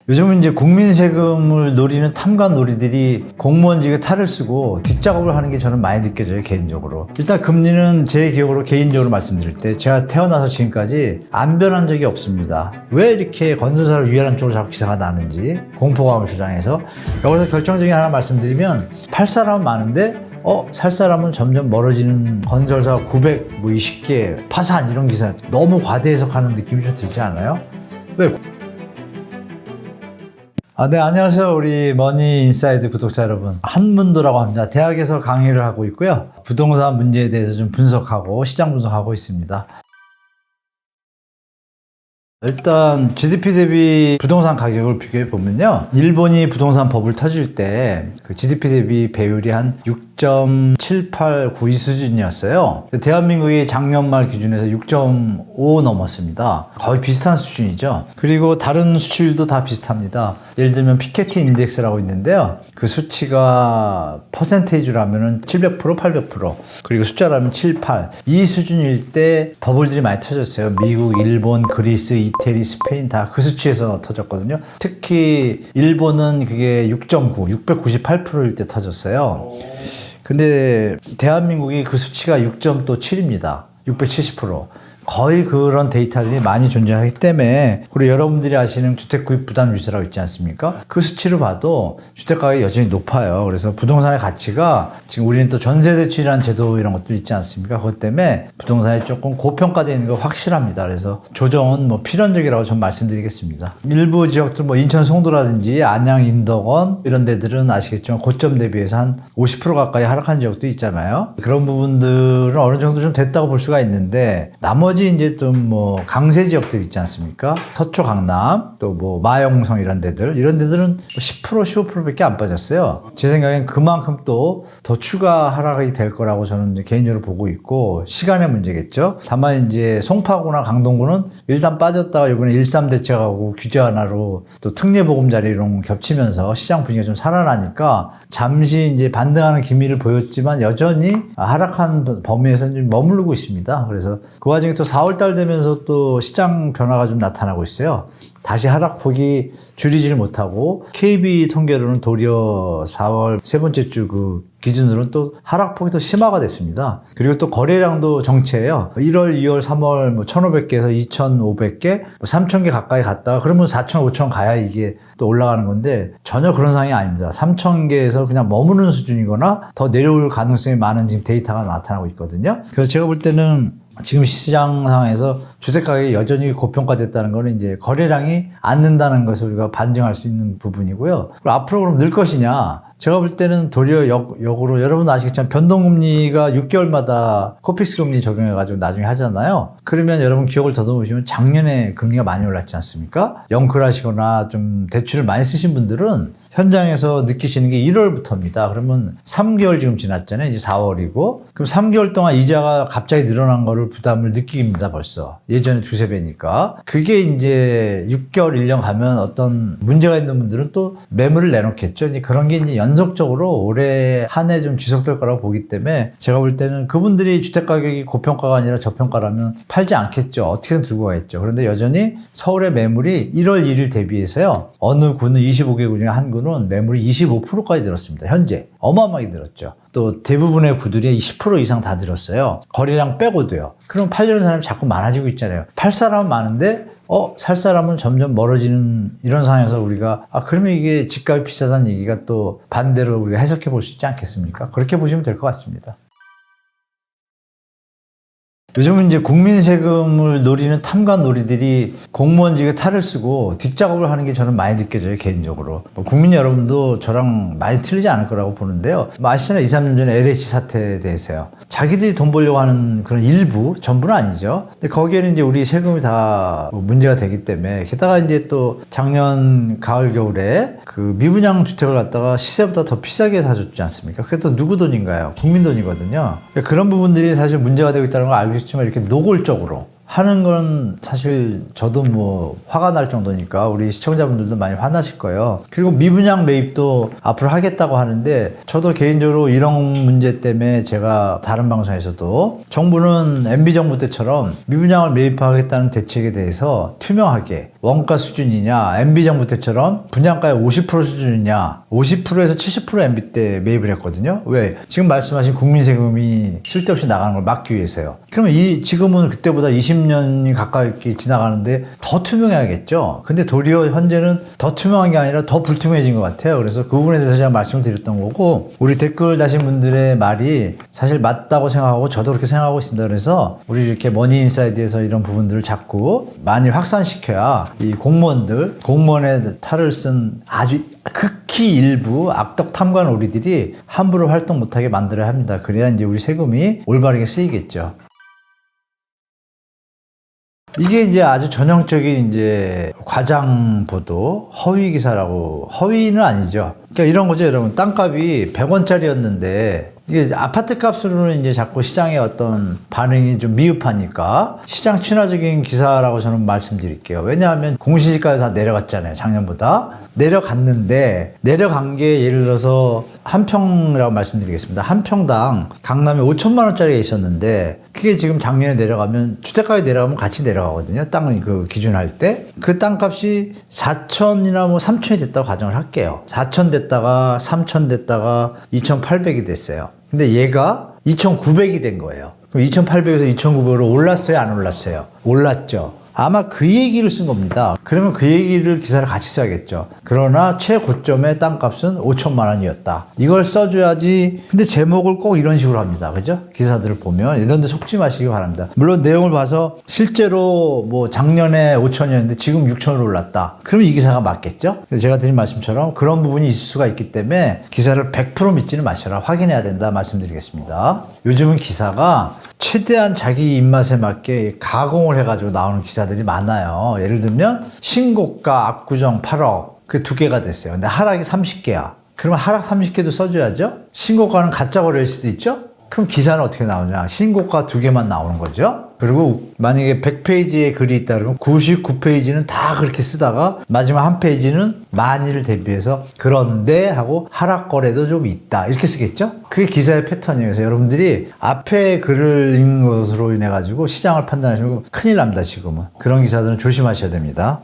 요즘은 이제 국민 세금을 노리는 탐관 놀이들이 공무원직에 탈을 쓰고 뒷작업을 하는 게 저는 많이 느껴져요, 개인적으로. 일단 금리는 제 기억으로 개인적으로 말씀드릴 때 제가 태어나서 지금까지 안 변한 적이 없습니다. 왜 이렇게 건설사를 위하는 쪽으로 자꾸 기사가 나는지 공포감을 주장해서 여기서 결정적인 하나 말씀드리면 팔 사람은 많은데 살 사람은 점점 멀어지는 건설사 920개 파산 이런 기사 너무 과대 해석하는 느낌이 좀 들지 않아요? 왜? 네, 안녕하세요. 우리 머니 인사이드 구독자 여러분. 한문도라고 합니다. 대학에서 강의를 하고 있고요. 부동산 문제에 대해서 좀 분석하고 시장 분석하고 있습니다. 일단 GDP 대비 부동산 가격을 비교해 보면요. 일본이 부동산 버블 터질 때 그 GDP 대비 배율이 한 6.7892 수준이었어요. 대한민국이 작년 말 기준에서 6.5 넘었습니다. 거의 비슷한 수준이죠. 그리고 다른 수치들도 다 비슷합니다. 예를 들면 피케티 인덱스라고 있는데요. 그 수치가 퍼센테이지로 하면은 700%, 800%, 그리고 숫자라면 7, 8. 이 수준일 때 버블들이 많이 터졌어요. 미국, 일본, 그리스, 이태리, 스페인 다 그 수치에서 터졌거든요. 특히 일본은 그게 6.9, 698%일 때 터졌어요. 근데 대한민국이 그 수치가 6.7입니다. 670%. 거의 그런 데이터들이 많이 존재하기 때문에, 그리고 여러분들이 아시는 주택 구입 부담 유세라고 있지 않습니까? 그 수치로 봐도 주택 가격이 여전히 높아요. 그래서 부동산의 가치가 지금 우리는 또 전세대출이라는 제도 이런 것들 있지 않습니까? 그것 때문에 부동산이 조금 고평가되어 있는 거 확실합니다. 그래서 조정은 뭐 필연적이라고 전 말씀드리겠습니다. 일부 지역들 뭐 인천 송도라든지 안양 인덕원 이런 데들은 아시겠지만 고점 대비해서 한 50% 가까이 하락한 지역도 있잖아요. 그런 부분들은 어느 정도 좀 됐다고 볼 수가 있는데, 나머지 이제 좀 뭐 강세 지역들 있지 않습니까? 서초 강남, 또 뭐 마영성 이런 데들은 10% 15%밖에 안 빠졌어요. 제 생각엔 그만큼 또 더 추가 하락이 될 거라고 저는 개인적으로 보고 있고, 시간의 문제겠죠. 다만 이제 송파구나 강동구는 일단 빠졌다가 이번에 13 대책하고 규제 완화로 또 특례보금자리 이런 겹치면서 시장 분위기가 좀 살아나니까 잠시 이제 반등하는 기미를 보였지만 여전히 하락한 범위에서는 좀 머무르고 있습니다. 그래서 그 와중에 또 4월달 되면서 또 시장 변화가 좀 나타나고 있어요. 다시 하락폭이 줄이질 못하고 KB 통계로는 도리어 4월 세 번째 주 그 기준으로는 또 하락폭이 더 심화가 됐습니다. 그리고 또 거래량도 정체예요. 1월, 2월, 3월 뭐 1,500개에서 2,500개, 3,000개 가까이 갔다가 그러면 4,000, 5,000 가야 이게 또 올라가는 건데 전혀 그런 상황이 아닙니다. 3,000개에서 그냥 머무르는 수준이거나 더 내려올 가능성이 많은 지금 데이터가 나타나고 있거든요. 그래서 제가 볼 때는 지금 시장 상황에서 주택 가격이 여전히 고평가됐다는 거는 이제 거래량이 안 는다는 것을 우리가 반증할 수 있는 부분이고요. 그럼 앞으로 그럼 늘 것이냐? 제가 볼 때는 도리어 역으로 여러분 아시겠지만 변동금리가 6개월마다 코픽스 금리 적용해가지고 나중에 하잖아요. 그러면 여러분 기억을 더듬으시면 작년에 금리가 많이 올랐지 않습니까? 영끌하시거나 좀 대출을 많이 쓰신 분들은 현장에서 느끼시는 게 1월부터입니다. 그러면 3개월 지금 지났잖아요. 이제 4월이고. 그럼 3개월 동안 이자가 갑자기 늘어난 거를 부담을 느낍니다, 벌써. 예전에 두세 배니까. 그게 이제 6개월, 1년 가면 어떤 문제가 있는 분들은 또 매물을 내놓겠죠. 이제 그런 게 이제 연속적으로 올해 한 해 좀 지속될 거라고 보기 때문에 제가 볼 때는 그분들이 주택 가격이 고평가가 아니라 저평가라면 팔지 않겠죠. 어떻게든 들고 가겠죠. 그런데 여전히 서울의 매물이 1월 1일 대비해서요. 어느 구는 25개 구 중에 한 구는 매물이 25%까지 늘었습니다. 현재. 어마어마하게 늘었죠. 또 대부분의 구들이 20% 이상 다 늘었어요. 거래량 빼고도요. 그럼 팔려는 사람이 자꾸 많아지고 있잖아요. 팔 사람은 많은데 살 사람은 점점 멀어지는 이런 상황에서 우리가 그러면 이게 집값이 비싸다는 얘기가 또 반대로 우리가 해석해 볼 수 있지 않겠습니까? 그렇게 보시면 될 것 같습니다. 요즘은 이제 국민 세금을 노리는 탐관 놀이들이 공무원직에 탈을 쓰고 뒷작업을 하는 게 저는 많이 느껴져요, 개인적으로. 국민 여러분도 저랑 많이 틀리지 않을 거라고 보는데요. 아시잖아요, 2, 3년 전에 LH 사태에 대해서요. 자기들이 돈 벌려고 하는 그런 일부, 전부는 아니죠. 근데 거기에는 이제 우리 세금이 다 문제가 되기 때문에, 게다가 이제 또 작년 가을 겨울에 그 미분양 주택을 갖다가 시세보다 더 비싸게 사줬지 않습니까? 그게 또 누구 돈인가요? 국민 돈이거든요. 그러니까 그런 부분들이 사실 문제가 되고 있다는 걸 알고 있지만 이렇게 노골적으로 하는 건 사실 저도 뭐 화가 날 정도니까 우리 시청자분들도 많이 화나실 거예요. 그리고 미분양 매입도 앞으로 하겠다고 하는데 저도 개인적으로 이런 문제 때문에 제가 다른 방송에서도 정부는 MB정부 때처럼 미분양을 매입하겠다는 대책에 대해서 투명하게 원가 수준이냐 MB정부 때처럼 분양가의 50% 수준이냐 50%에서 70% MB 때 매입을 했거든요. 왜? 지금 말씀하신 국민 세금이 쓸데없이 나가는 걸 막기 위해서요. 그러면 지금은 그때보다 20년이 가까이 지나가는데 더 투명해야겠죠. 근데 도리어 현재는 더 투명한 게 아니라 더 불투명해진 것 같아요. 그래서 그 부분에 대해서 제가 말씀을 드렸던 거고 우리 댓글 다신 분들의 말이 사실 맞다고 생각하고 저도 그렇게 생각하고 있습니다. 그래서 우리 이렇게 머니인사이드에서 이런 부분들을 자꾸 많이 확산시켜야 이 공무원의 탈을 쓴 아주 극히 일부 악덕 탐관 오리들이 함부로 활동 못하게 만들어야 합니다. 그래야 이제 우리 세금이 올바르게 쓰이겠죠. 이게 이제 아주 전형적인 이제 과장 보도, 허위 기사라고, 허위는 아니죠. 그러니까 이런 거죠, 여러분. 땅값이 100원짜리였는데 이게 아파트 값으로는 이제 자꾸 시장의 어떤 반응이 좀 미흡하니까 시장 친화적인 기사라고 저는 말씀드릴게요. 왜냐하면 공시지가가 다 내려갔잖아요, 작년보다. 내려갔는데 내려간 게 예를 들어서 한 평이라고 말씀드리겠습니다. 한 평당 강남에 5천만 원짜리가 있었는데 그게 지금 작년에 내려가면 주택가에 내려가면 같이 내려가거든요. 땅을 그 기준할 때 그 땅값이 4천이나 뭐 3천이 됐다고 가정을 할게요. 4천 됐다가 3천 됐다가 2,800이 됐어요. 근데 얘가 2,900이 된 거예요. 그럼 2,800에서 2,900으로 올랐어요, 안 올랐어요? 올랐죠. 아마 그 얘기를 쓴 겁니다. 그러면 그 얘기를 기사를 같이 써야겠죠. 그러나 최고점의 땅값은 5천만 원이었다. 이걸 써줘야지. 근데 제목을 꼭 이런 식으로 합니다. 그죠? 기사들을 보면 이런 데 속지 마시기 바랍니다. 물론 내용을 봐서 실제로 뭐 작년에 5천이었는데 지금 6천으로 올랐다. 그러면 이 기사가 맞겠죠? 그래서 제가 드린 말씀처럼 그런 부분이 있을 수가 있기 때문에 기사를 100% 믿지는 마셔라. 확인해야 된다 말씀드리겠습니다. 요즘은 기사가 최대한 자기 입맛에 맞게 가공을 해가지고 나오는 기사들이 많아요. 예를 들면 신고가 압구정 8억 그 2개가 됐어요. 근데 하락이 30개야. 그러면 하락 30개도 써줘야죠. 신고가는 가짜 거래일 수도 있죠. 그럼 기사는 어떻게 나오냐? 신고가 2개만 나오는 거죠. 그리고 만약에 100페이지의 글이 있다 그러면 99페이지는 다 그렇게 쓰다가 마지막 한 페이지는 만일을 대비해서 그런데 하고 하락 거래도 좀 있다 이렇게 쓰겠죠? 그게 기사의 패턴이에요. 그래서 여러분들이 앞에 글을 읽는 것으로 인해 가지고 시장을 판단하시면 큰일 납니다. 지금은 그런 기사들은 조심하셔야 됩니다.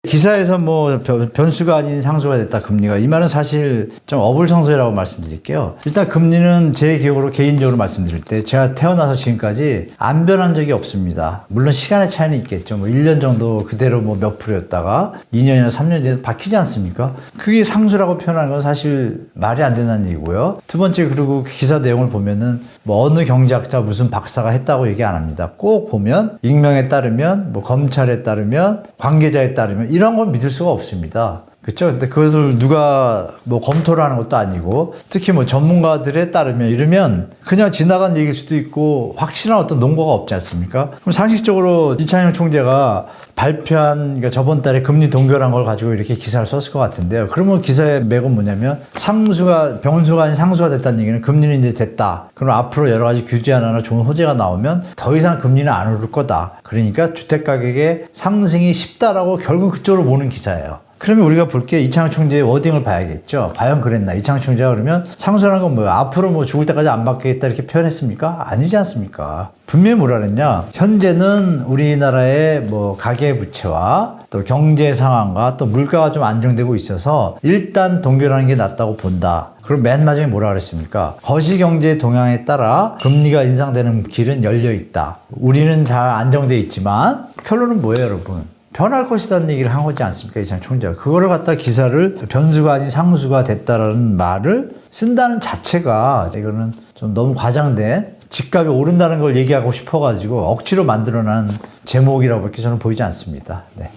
기사에서 뭐 변수가 아닌 상수가 됐다 금리가 이 말은 사실 좀 어불성설이라고 말씀드릴게요. 일단 금리는 제 기억으로 개인적으로 말씀드릴 때 제가 태어나서 지금까지 안 변한 적이 없습니다. 물론 시간의 차이는 있겠죠. 뭐 1년 정도 그대로 뭐 몇 프로였다가 2년이나 3년 뒤에 바뀌지 않습니까? 그게 상수라고 표현하는 건 사실 말이 안 된다는 얘기고요. 두 번째 그리고 기사 내용을 보면은 뭐 어느 경제학자 무슨 박사가 했다고 얘기 안 합니다. 꼭 보면 익명에 따르면 뭐 검찰에 따르면 관계자에 따르면 이런 걸 믿을 수가 없습니다. 그렇죠? 근데 그것을 누가 뭐 검토를 하는 것도 아니고 특히 뭐 전문가들에 따르면 이러면 그냥 지나간 얘기일 수도 있고 확실한 어떤 논거가 없지 않습니까? 그럼 상식적으로 이창용 총재가 발표한 그러니까 저번 달에 금리 동결한 걸 가지고 이렇게 기사를 썼을 것 같은데요. 그러면 기사의 맥은 뭐냐면 변수가 아닌 상수가 됐다는 얘기는 금리는 이제 됐다. 그럼 앞으로 여러 가지 규제 하나나 좋은 호재가 나오면 더 이상 금리는 안 오를 거다. 그러니까 주택가격의 상승이 쉽다라고 결국 그쪽으로 모는 기사예요. 그러면 우리가 볼 게 이창용 총재의 워딩을 봐야겠죠. 과연 그랬나? 이창용 총재가 그러면 상수라는 건 뭐예요? 앞으로 뭐 죽을 때까지 안 바뀌겠다 이렇게 표현했습니까? 아니지 않습니까? 분명히 뭐라 그랬냐? 현재는 우리나라의 뭐 가계부채와 또 경제 상황과 또 물가가 좀 안정되고 있어서 일단 동결하는 게 낫다고 본다. 그럼 맨 마지막에 뭐라 그랬습니까? 거시경제 동향에 따라 금리가 인상되는 길은 열려 있다. 우리는 잘 안정돼 있지만 결론은 뭐예요, 여러분? 변할 것이라는 얘기를 한 거지 않습니까? 이창용 총재가. 그거를 갖다 기사를 변수가 아닌 상수가 됐다라는 말을 쓴다는 자체가 이거는 좀 너무 과장된 집값이 오른다는 걸 얘기하고 싶어가지고 억지로 만들어낸 제목이라고밖에 저는 보이지 않습니다. 네.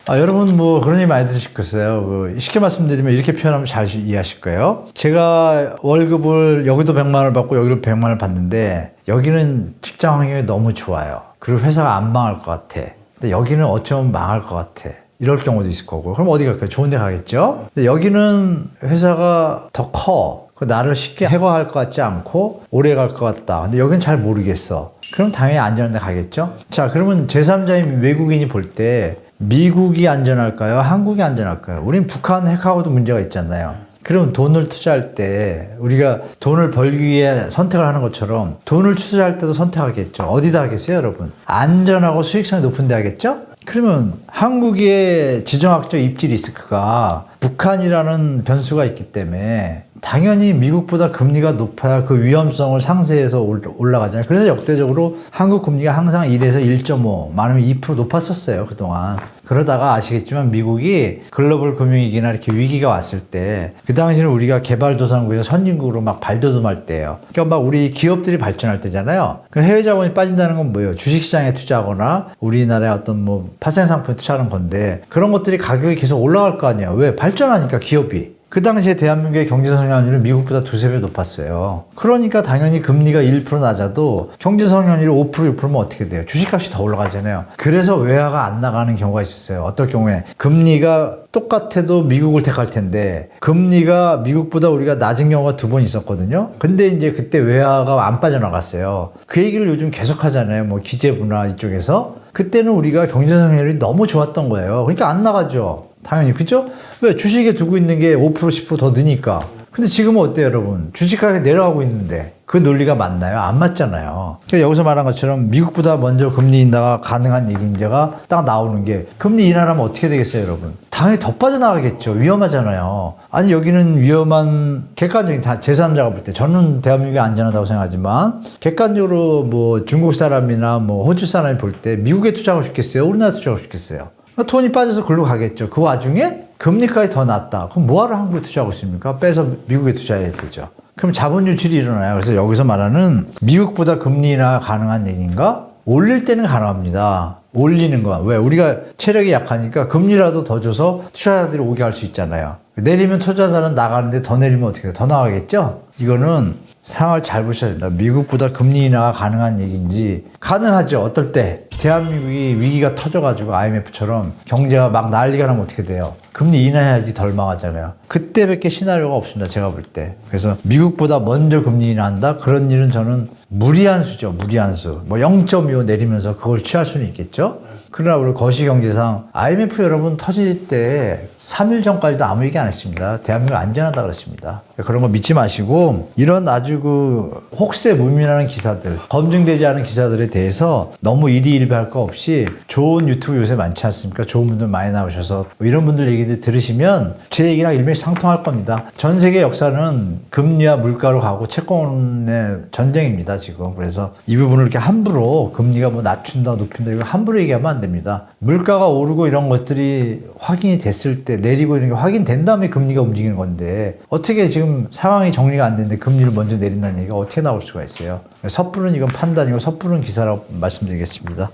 여러분 뭐 그런 얘기 많이 들으실 거예요. 쉽게 말씀드리면 이렇게 표현하면 잘 이해하실 거예요. 제가 월급을 여기도 100만 원을 받고 여기도 100만 원을 받는데 여기는 직장 환경이 너무 좋아요. 그리고 회사가 안 망할 것 같아. 근데 여기는 어쩌면 망할 것 같아. 이럴 경우도 있을 거고. 그럼 어디 갈까요? 좋은 데 가겠죠? 근데 여기는 회사가 더 커. 나를 쉽게 해고할 것 같지 않고 오래 갈 것 같다. 근데 여긴 잘 모르겠어. 그럼 당연히 안전한 데 가겠죠? 자, 그러면 제3자인 외국인이 볼 때 미국이 안전할까요? 한국이 안전할까요? 우린 북한 핵하고도 문제가 있잖아요. 그럼 돈을 투자할 때 우리가 돈을 벌기 위해 선택을 하는 것처럼 돈을 투자할 때도 선택하겠죠. 어디다 하겠어요, 여러분? 안전하고 수익성이 높은 데 하겠죠? 그러면 한국의 지정학적 입지 리스크가 북한이라는 변수가 있기 때문에 당연히 미국보다 금리가 높아야 그 위험성을 상쇄해서 올라가잖아요. 그래서 역대적으로 한국 금리가 항상 1에서 1.5, 많으면 2% 높았었어요, 그동안. 그러다가 아시겠지만 미국이 글로벌 금융위기나 이렇게 위기가 왔을 때 그 당시는 우리가 개발도상국에서 선진국으로 막 발돋움할 때예요. 그러니까 막 우리 기업들이 발전할 때잖아요. 그 해외 자본이 빠진다는 건 뭐예요? 주식시장에 투자하거나 우리나라의 어떤 뭐 파생상품에 투자하는 건데 그런 것들이 가격이 계속 올라갈 거 아니에요. 왜? 발전하니까 기업이. 그 당시에 대한민국의 경제성장률은 미국보다 두세 배 높았어요. 그러니까 당연히 금리가 1% 낮아도 경제성장률이 5%, 6%면 어떻게 돼요? 주식값이 더 올라가잖아요. 그래서 외화가 안 나가는 경우가 있었어요. 어떤 경우에 금리가 똑같아도 미국을 택할 텐데 금리가 미국보다 우리가 낮은 경우가 2번 있었거든요. 근데 이제 그때 외화가 안 빠져나갔어요. 그 얘기를 요즘 계속 하잖아요. 뭐 기재부나 이쪽에서. 그때는 우리가 경제성장률이 너무 좋았던 거예요. 그러니까 안 나가죠. 당연히. 그죠? 왜? 주식에 두고 있는 게 5%, 10%더 느니까. 근데 지금은 어때요, 여러분? 주식 가격이 내려가고 있는데 그 논리가 맞나요? 안 맞잖아요. 그러니까 여기서 말한 것처럼 미국보다 먼저 금리 인하가 가능한 얘기인제가 딱 나오는 게 금리 인하라면 어떻게 되겠어요, 여러분? 당연히 더 빠져나가겠죠. 위험하잖아요. 아니, 여기는 위험한 객관적인 다 제3자가 볼 때 저는 대한민국이 안전하다고 생각하지만 객관적으로 뭐 중국 사람이나 뭐 호주 사람이 볼 때 미국에 투자하고 싶겠어요? 우리나라 투자하고 싶겠어요? 돈이 빠져서 글로 가겠죠. 그 와중에 금리까지 더 낮다. 그럼 뭐하러 한국에 투자하고 있습니까? 빼서 미국에 투자해야 되죠. 그럼 자본 유출이 일어나요. 그래서 여기서 말하는 미국보다 금리 인하가 가능한 얘기인가? 올릴 때는 가능합니다. 올리는 거. 왜? 우리가 체력이 약하니까 금리라도 더 줘서 투자자들이 오게 할 수 있잖아요. 내리면 투자자는 나가는데 더 내리면 어떻게 돼요? 더 나가겠죠? 이거는 상황을 잘 보셔야 된다. 미국보다 금리 인하가 가능한 얘기인지 가능하죠. 어떨 때 대한민국이 위기가 터져가지고 IMF처럼 경제가 막 난리가 나면 어떻게 돼요? 금리 인하해야지 덜 망하잖아요. 그때밖에 시나리오가 없습니다. 제가 볼 때. 그래서 미국보다 먼저 금리 인하한다? 그런 일은 저는 무리한 수죠. 무리한 수. 뭐 0.25 내리면서 그걸 취할 수는 있겠죠. 그러나 우리 거시경제상 IMF 여러분 터질 때 3일 전까지도 아무 얘기 안 했습니다. 대한민국 안전하다 그랬습니다. 그런 거 믿지 마시고 이런 아주 그 혹세 무민하는 기사들, 검증되지 않은 기사들에 대해서 너무 일희일비할 거 없이 좋은 유튜브 요새 많지 않습니까? 좋은 분들 많이 나오셔서 이런 분들 얘기들 들으시면 제 얘기랑 일맥상통할 겁니다. 전 세계 역사는 금리와 물가로 가고 채권의 전쟁입니다, 지금. 그래서 이 부분을 이렇게 함부로 금리가 뭐 낮춘다, 높인다 이거 함부로 얘기하면 안 됩니다. 물가가 오르고 이런 것들이 확인이 됐을 때 내리고 이런 게 확인된 다음에 금리가 움직이는 건데 어떻게 지금 상황이 정리가 안 됐는데 금리를 먼저 내린다는 얘기가 어떻게 나올 수가 있어요. 섣부른 이건 판단이고 섣부른 기사라고 말씀드리겠습니다.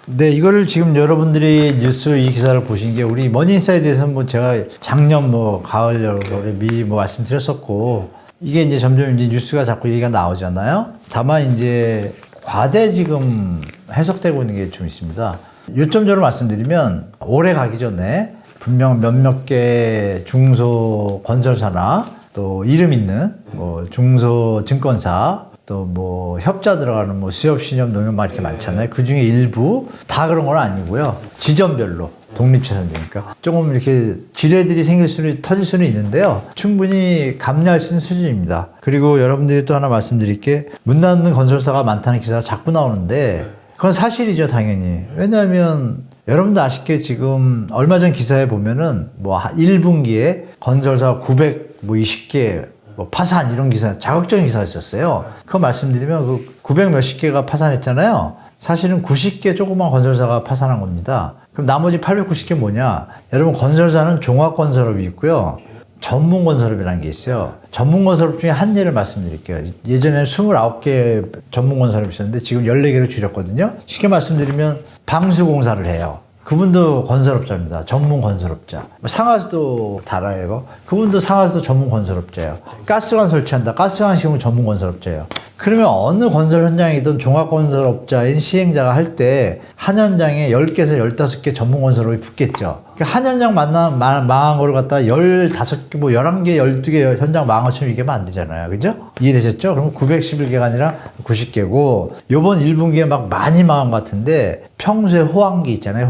네, 이거를 지금 여러분들이 뉴스 이 기사를 보신 게 우리 머니인사이드에서는 뭐 제가 작년 뭐 가을 여름에 미리 뭐 말씀드렸었고 이게 이제 점점 이제 뉴스가 자꾸 얘기가 나오잖아요. 다만 이제 과대 지금 해석되고 있는 게 좀 있습니다. 요점적으로 말씀드리면 올해 가기 전에 분명 몇몇 개 중소건설사나 또 이름 있는 뭐 중소증권사 또 뭐 협자 들어가는 뭐 수협, 신협, 농협 막 이렇게 많잖아요. 그 중에 일부 다 그런 건 아니고요. 지점별로 독립재산되니까 조금 이렇게 지뢰들이 터질 수는 있는데요. 충분히 감내할 수 있는 수준입니다. 그리고 여러분들이 또 하나 말씀드릴 게 문 닫는 건설사가 많다는 기사가 자꾸 나오는데 그건 사실이죠, 당연히. 왜냐하면 여러분도 아쉽게 지금 얼마 전 기사에 보면은 뭐 1분기에 건설사 920개 뭐 파산 이런 기사, 자극적인 기사가 있었어요. 그거 말씀드리면 그 900 몇십 개가 파산했잖아요. 사실은 90개 조그만 건설사가 파산한 겁니다. 그럼 나머지 890개 뭐냐? 여러분 건설사는 종합건설업이 있고요. 전문건설업이라는 게 있어요. 전문건설업 중에 한 예를 말씀드릴게요. 예전에는 29개 전문건설업이 있었는데 지금 14개를 줄였거든요. 쉽게 말씀드리면 방수공사를 해요. 그분도 건설업자입니다. 전문건설업자. 상하수도 달아요. 그분도 상하수도 전문건설업자예요. 가스관 설치한다. 가스관 시공은 전문건설업자예요. 그러면 어느 건설 현장이든 종합건설업자인 시행자가 할 때 한 현장에 10개에서 15개 전문 건설업이 붙겠죠. 그러니까 한 현장 망한 거를 갖다가 15개, 뭐 11개, 12개 현장 망한 것처럼 얘기하면 안 되잖아요. 그죠? 이해되셨죠? 그럼 911개가 아니라 90개고, 요번 1분기에 막 많이 망한 것 같은데, 평소에 호황기 있잖아요.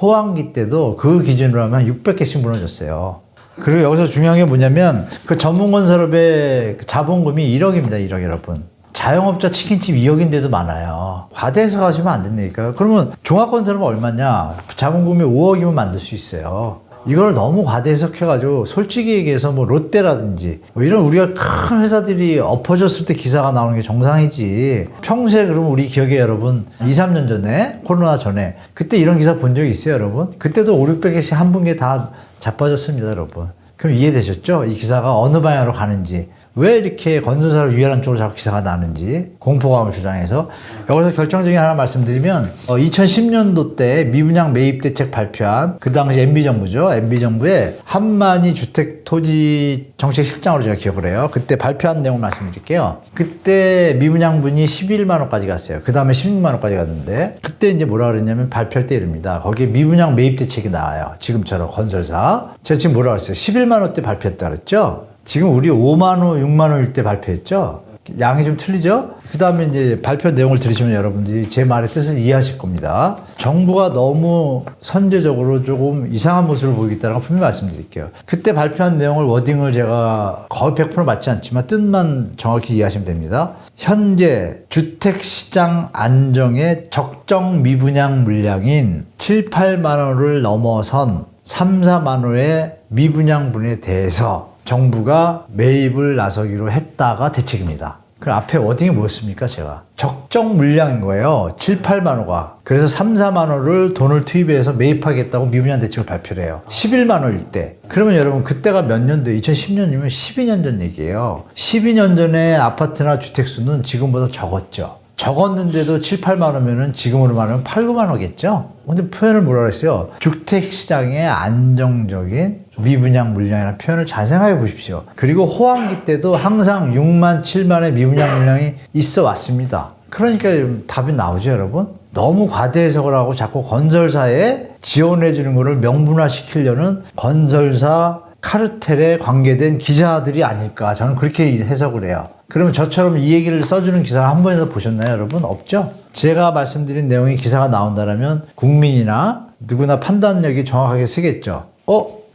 호황기 때도 그 기준으로 하면 600개씩 무너졌어요. 그리고 여기서 중요한 게 뭐냐면, 그 전문건설업의 자본금이 1억입니다. 1억 여러분. 자영업자 치킨집 2억인데도 많아요. 과대해서 가시면 안 된다니까요. 그러면 종합건설은 얼마냐? 자본금이 5억이면 만들 수 있어요. 이걸 너무 과대해석해가지고 솔직히 얘기해서 뭐 롯데라든지 뭐 이런 우리가 큰 회사들이 엎어졌을 때 기사가 나오는 게 정상이지. 평소에 그러면 우리 기억에 여러분 2, 3년 전에 코로나 전에 그때 이런 기사 본 적이 있어요 여러분? 그때도 5, 600개씩 한 분기에 다 자빠졌습니다 여러분. 그럼 이해되셨죠? 이 기사가 어느 방향으로 가는지. 왜 이렇게 건설사를 위하는 쪽으로 자꾸 기사가 나는지 공포감을 주장해서 여기서 결정적인 하나 말씀드리면 2010년도 때 미분양 매입 대책 발표한 그 당시 MB정부죠. MB정부의 한만희 주택토지정책실장으로 제가 기억을 해요. 그때 발표한 내용을 말씀드릴게요. 그때 미분양분이 11만 원까지 갔어요. 그 다음에 16만 원까지 갔는데 그때 이제 뭐라 그랬냐면 발표할 때 이릅니다. 거기에 미분양 매입 대책이 나와요. 지금처럼 건설사. 제가 지금 뭐라 그랬어요? 11만 원대 발표했다 그랬죠? 지금 우리 5만 원, 6만 원일 때 발표했죠? 양이 좀 틀리죠? 그 다음에 이제 발표 내용을 들으시면 여러분들이 제 말의 뜻을 이해하실 겁니다. 정부가 너무 선제적으로 조금 이상한 모습을 보이겠다는 걸 분명히 말씀드릴게요. 그때 발표한 내용을 워딩을 제가 거의 100% 맞지 않지만 뜻만 정확히 이해하시면 됩니다. 현재 주택시장 안정의 적정 미분양 물량인 7, 8만 원을 넘어선 3, 4만 원의 미분양분에 대해서 정부가 매입을 나서기로 했다가 대책입니다. 그 앞에 워딩이 뭐였습니까, 제가? 적정 물량인 거예요. 7, 8만 원가. 그래서 3, 4만 원을 돈을 투입해서 매입하겠다고 미분양 대책을 발표를 해요. 11만 원일 때. 그러면 여러분, 그때가 몇 년도에? 2010년이면 12년 전 얘기예요. 12년 전에 아파트나 주택수는 지금보다 적었죠. 적었는데도 7, 8만 원면은 지금으로 말하면 8, 9만 원겠죠? 근데 표현을 뭐라 그랬어요? 주택시장의 안정적인 미분양 물량이라는 표현을 잘 생각해 보십시오. 그리고 호황기 때도 항상 6만, 7만의 미분양 물량이 있어 왔습니다. 그러니까 답이 나오죠, 여러분? 너무 과대해석을 하고 자꾸 건설사에 지원해 주는 거를 명분화시키려는 건설사 카르텔에 관계된 기자들이 아닐까. 저는 그렇게 해석을 해요. 그러면 저처럼 이 얘기를 써주는 기사 한 번이라도 보셨나요, 여러분? 없죠? 제가 말씀드린 내용이 기사가 나온다면 국민이나 누구나 판단력이 정확하게 쓰겠죠.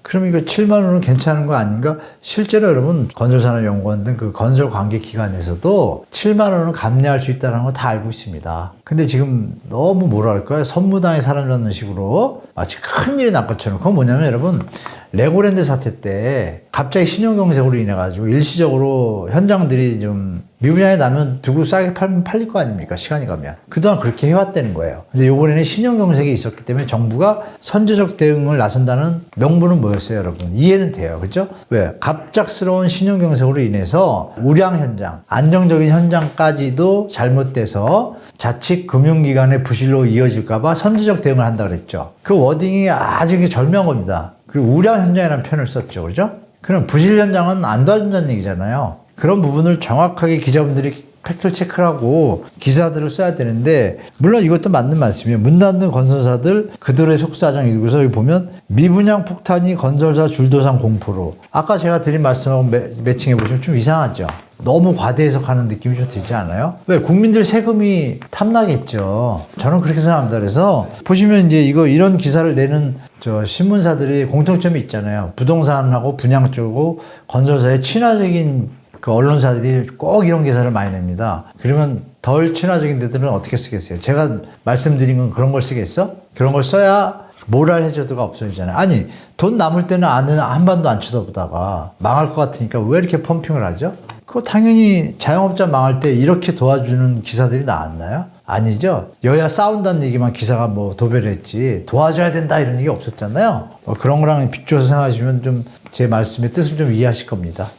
그럼 이거 7만 원은 괜찮은 거 아닌가? 실제로 여러분 건설산업연구원 등 그 건설 관계 기관에서도 7만 원은 감내할 수 있다는 거 다 알고 있습니다. 근데 지금 너무 뭐랄까요? 선무당에 사람 잡는 식으로 마치 큰일이 날 것처럼. 그건 뭐냐면 여러분 레고랜드 사태 때 갑자기 신용경색으로 인해 가지고 일시적으로 현장들이 좀 미분양이 나면 두고 싸게 팔면 팔릴 거 아닙니까? 시간이 가면. 그동안 그렇게 해왔다는 거예요. 근데 이번에는 신용경색이 있었기 때문에 정부가 선제적 대응을 나선다는 명분은 뭐였어요, 여러분? 이해는 돼요. 그죠? 왜? 갑작스러운 신용경색으로 인해서 우량 현장, 안정적인 현장까지도 잘못돼서 자칫 금융기관의 부실로 이어질까봐 선제적 대응을 한다 그랬죠. 그 워딩이 아주 절묘한 겁니다. 그리고 우량 현장이라는 표현을 썼죠. 그죠? 그럼 부실 현장은 안 도와준다는 얘기잖아요. 그런 부분을 정확하게 기자분들이 팩트 체크를 하고 기사들을 써야 되는데, 물론 이것도 맞는 말씀이에요. 문 닫는 건설사들 그들의 속사정 읽고서 여기 보면 미분양 폭탄이 건설사 줄도상 공포로. 아까 제가 드린 말씀하고 매칭해 보시면 좀 이상하죠. 너무 과대해석하는 느낌이 좀 들지 않아요? 왜? 국민들 세금이 탐나겠죠. 저는 그렇게 생각합니다. 그래서 보시면 이제 이런 기사를 내는 신문사들이 공통점이 있잖아요. 부동산하고 분양 쪽하고 건설사의 친화적인 그 언론사들이 꼭 이런 기사를 많이 냅니다. 그러면 덜 친화적인 데들은 어떻게 쓰겠어요? 제가 말씀드린 건 그런 걸 쓰겠어? 그런 걸 써야 모랄 해저드가 없어지잖아요. 아니, 돈 남을 때는 한 번도 안 쳐다보다가 망할 것 같으니까 왜 이렇게 펌핑을 하죠? 그거 당연히 자영업자 망할 때 이렇게 도와주는 기사들이 나왔나요? 아니죠. 여야 싸운다는 얘기만 기사가 뭐 도배를 했지 도와줘야 된다 이런 얘기 없었잖아요. 그런 거랑 비추어서 생각하시면 좀 제 말씀의 뜻을 좀 이해하실 겁니다.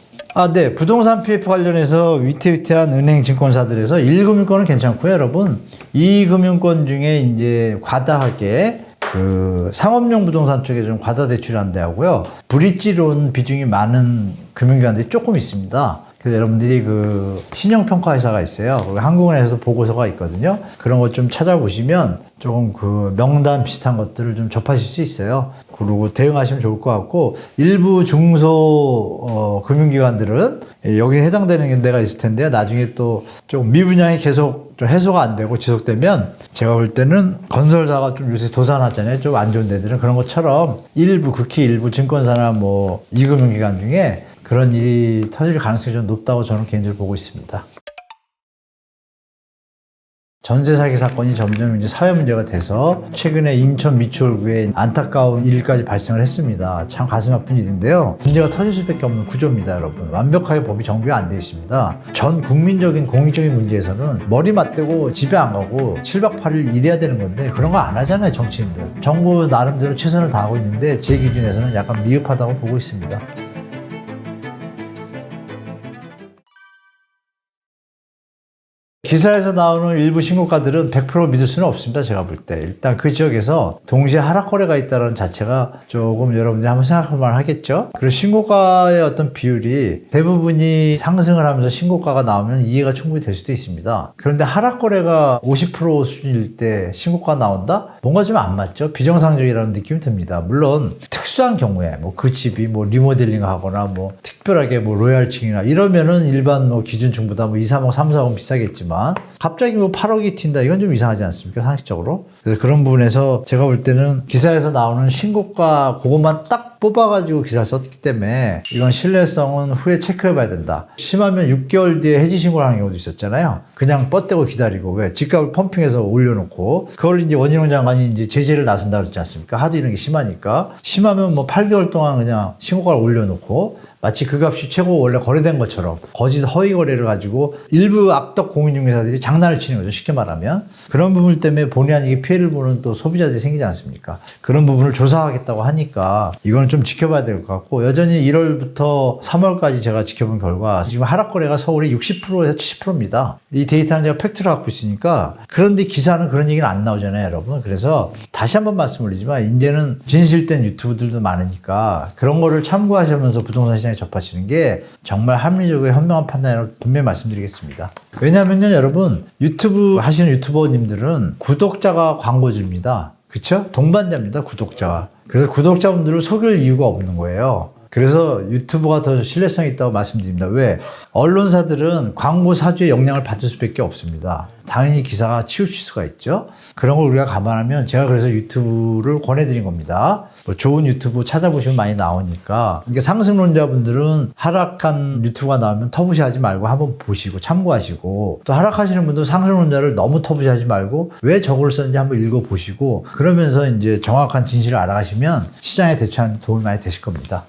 네. 부동산 PF 관련해서 위태위태한 은행 증권사들에서 1금융권은 괜찮고요, 여러분. 2금융권 중에 이제 과다하게 그 상업용 부동산 쪽에 좀 과다 대출을 한다고요. 브릿지론 비중이 많은 금융기관들이 조금 있습니다. 그래서 여러분들이 그 신용평가회사가 있어요. 한국은행에서도 보고서가 있거든요. 그런 것 좀 찾아보시면 조금 그 명단 비슷한 것들을 좀 접하실 수 있어요. 그리고 대응하시면 좋을 것 같고, 일부 중소 금융기관들은 여기에 해당되는 데가 있을 텐데요. 나중에 또 좀 미분양이 계속 좀 해소가 안 되고 지속되면 제가 볼 때는 건설사가 좀 요새 도산하잖아요. 좀 안 좋은 데들은 그런 것처럼 일부 극히 일부 증권사나 뭐 이금융기관 중에 그런 일이 터질 가능성이 좀 높다고 저는 개인적으로 보고 있습니다. 전세 사기 사건이 점점 이제 사회 문제가 돼서 최근에 인천 미추홀구에 안타까운 일까지 발생을 했습니다. 참 가슴 아픈 일인데요. 문제가 터질 수밖에 없는 구조입니다, 여러분. 완벽하게 법이 정비가 안 돼 있습니다. 전 국민적인 공익적인 문제에서는 머리 맞대고 집에 안 가고 7박 8일 일해야 되는 건데 그런 거 안 하잖아요, 정치인들. 정부 나름대로 최선을 다하고 있는데 제 기준에서는 약간 미흡하다고 보고 있습니다. 기사에서 나오는 일부 신고가들은 100% 믿을 수는 없습니다. 제가 볼 때. 일단 그 지역에서 동시에 하락 거래가 있다는 자체가 조금 여러분들이 한번 생각할 만 하겠죠? 그리고 신고가의 어떤 비율이 대부분이 상승을 하면서 신고가가 나오면 이해가 충분히 될 수도 있습니다. 그런데 하락 거래가 50% 수준일 때 신고가가 나온다? 뭔가 좀 안 맞죠? 비정상적이라는 느낌이 듭니다. 물론 특수한 경우에 뭐 그 집이 뭐 리모델링 하거나 뭐 특별하게 뭐 로얄층이나 이러면은 일반 뭐 기준층보다 뭐 2, 3억, 3, 4억 비싸겠지만 갑자기 뭐 8억이 튄다. 이건 좀 이상하지 않습니까? 상식적으로. 그래서 그런 부분에서 제가 볼 때는 기사에서 나오는 신고가 그것만 딱 뽑아가지고 기사를 썼기 때문에 이건 신뢰성은 후에 체크해봐야 된다. 심하면 6개월 뒤에 해지 신고를 하는 경우도 있었잖아요. 그냥 뻗대고 기다리고 왜 집값을 펌핑해서 올려놓고 그걸 이제 원희룡 장관이 이제 제재를 나선다 그랬지 않습니까? 하도 이런 게 심하니까 심하면 뭐 8개월 동안 그냥 신고가를 올려놓고 마치 그 값이 최고 원래 거래된 것처럼 거짓 허위 거래를 가지고 일부 악덕 공인중개사들이 장난을 치는 거죠. 쉽게 말하면. 그런 부분 때문에 본의 아니게 피해를 보는 또 소비자들이 생기지 않습니까? 그런 부분을 조사하겠다고 하니까 이거는 좀 지켜봐야 될 것 같고 여전히 1월부터 3월까지 제가 지켜본 결과 지금 하락 거래가 서울이 60%에서 70%입니다. 이 데이터는 제가 팩트를 갖고 있으니까 그런데 기사는 그런 얘기는 안 나오잖아요, 여러분. 그래서 다시 한번 말씀드리지만 이제는 진실된 유튜브들도 많으니까 그런 거를 참고하시면서 부동산 시장에 접하시는 게 정말 합리적이고 현명한 판단이라고 분명히 말씀드리겠습니다. 왜냐하면요, 여러분 유튜브 하시는 유튜버님들은 구독자가 광고주입니다. 그쵸? 동반자입니다, 구독자와. 그래서 구독자분들을 속일 이유가 없는 거예요. 그래서 유튜브가 더 신뢰성이 있다고 말씀드립니다. 왜? 언론사들은 광고 사주의 영향을 받을 수밖에 없습니다. 당연히 기사가 치우칠 수가 있죠. 그런 걸 우리가 감안하면 제가 그래서 유튜브를 권해드린 겁니다. 뭐 좋은 유튜브 찾아보시면 많이 나오니까. 그러니까 상승론자분들은 하락한 유튜브가 나오면 터부시하지 말고 한번 보시고 참고하시고 또 하락하시는 분도 상승론자를 너무 터부시하지 말고 왜 저걸 썼는지 한번 읽어보시고 그러면서 이제 정확한 진실을 알아가시면 시장에 대처하는 데 도움이 많이 되실 겁니다.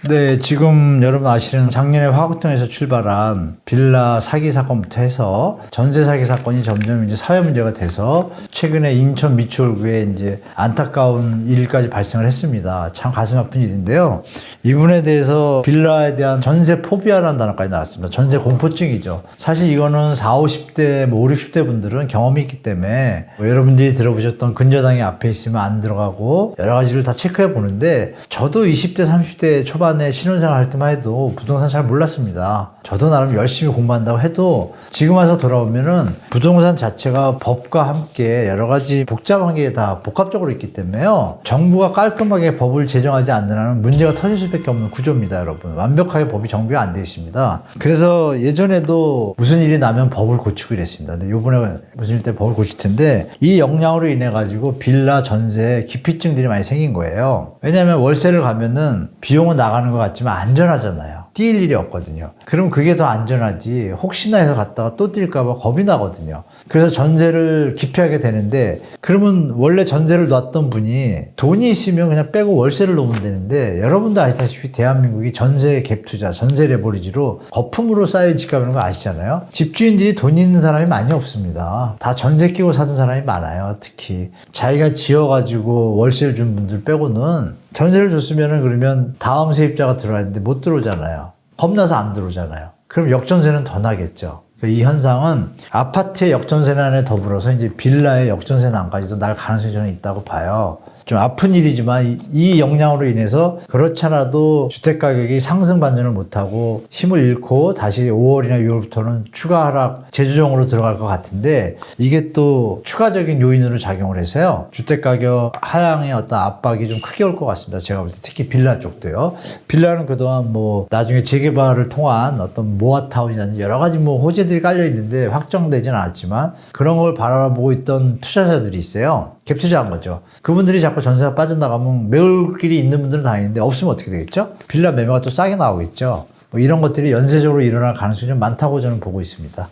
네, 지금 여러분 아시는 작년에 화곡동에서 출발한 빌라 사기 사건부터 해서 전세 사기 사건이 점점 이제 사회 문제가 돼서 최근에 인천 미추홀구에 이제 안타까운 일까지 발생을 했습니다. 참 가슴 아픈 일인데요. 이분에 대해서 빌라에 대한 전세 포비아라는 단어까지 나왔습니다. 전세 공포증이죠. 사실 이거는 40, 50대, 뭐 50, 60대 분들은 경험이 있기 때문에 뭐 여러분들이 들어보셨던 근저당이 앞에 있으면 안 들어가고 여러 가지를 다 체크해 보는데 저도 20대, 30대 초반에 신혼생활 할 때만 해도 부동산 잘 몰랐습니다. 저도 나름 열심히 공부한다고 해도 지금 와서 돌아오면은 부동산 자체가 법과 함께 여러 가지 복잡한 게 다 복합적으로 있기 때문에요. 정부가 깔끔하게 법을 제정하지 않는 한은 문제가 터질 수밖에 없는 구조입니다, 여러분. 완벽하게 법이 정비가 안 되어 있습니다. 그래서 예전에도 무슨 일이 나면 법을 고치고 이랬습니다. 근데 요번에 무슨 일 때 법을 고칠 텐데 이 영향으로 인해 가지고 빌라 전세 기피증들이 많이 생긴 거예요. 왜냐하면 월세를 가면은 비용은 나가는 것 같지만 안전하잖아요. 뛸 일이 없거든요. 그럼 그게 더 안전하지 혹시나 해서 갔다가 또 뛸까봐 겁이 나거든요. 그래서 전세를 기피하게 되는데 그러면 원래 전세를 놨던 분이 돈이 있으면 그냥 빼고 월세를 놓으면 되는데 여러분도 아시다시피 대한민국이 전세 갭 투자, 전세 레버리지로 거품으로 쌓인 집값이라는 거 아시잖아요. 집주인들이 돈 있는 사람이 많이 없습니다. 다 전세 끼고 사는 사람이 많아요. 특히 자기가 지어가지고 월세를 준 분들 빼고는 전세를 줬으면은 그러면 다음 세입자가 들어와야 되는데 못 들어오잖아요. 겁나서 안 들어오잖아요. 그럼 역전세는 더 나겠죠. 이 현상은 아파트의 역전세난에 더불어서 이제 빌라의 역전세난까지도 날 가능성이 저는 있다고 봐요. 좀 아픈 일이지만 이 영향으로 인해서 그렇잖아도 주택 가격이 상승 반전을 못하고 힘을 잃고 다시 5월이나 6월부터는 추가 하락 재조정으로 들어갈 것 같은데 이게 또 추가적인 요인으로 작용을 해서요. 주택 가격 하향의 어떤 압박이 좀 크게 올 것 같습니다. 제가 볼 때 특히 빌라 쪽도요. 빌라는 그동안 뭐 나중에 재개발을 통한 어떤 모아타운이라는 여러 가지 뭐 호재들이 깔려 있는데 확정되진 않았지만 그런 걸 바라보고 있던 투자자들이 있어요. 갭 투자한 거죠. 그분들이 자꾸 전세가 빠져나가면 매울 길이 있는 분들은 다행인데 없으면 어떻게 되겠죠? 빌라 매매가 또 싸게 나오겠죠. 뭐 이런 것들이 연쇄적으로 일어날 가능성이 좀 많다고 저는 보고 있습니다.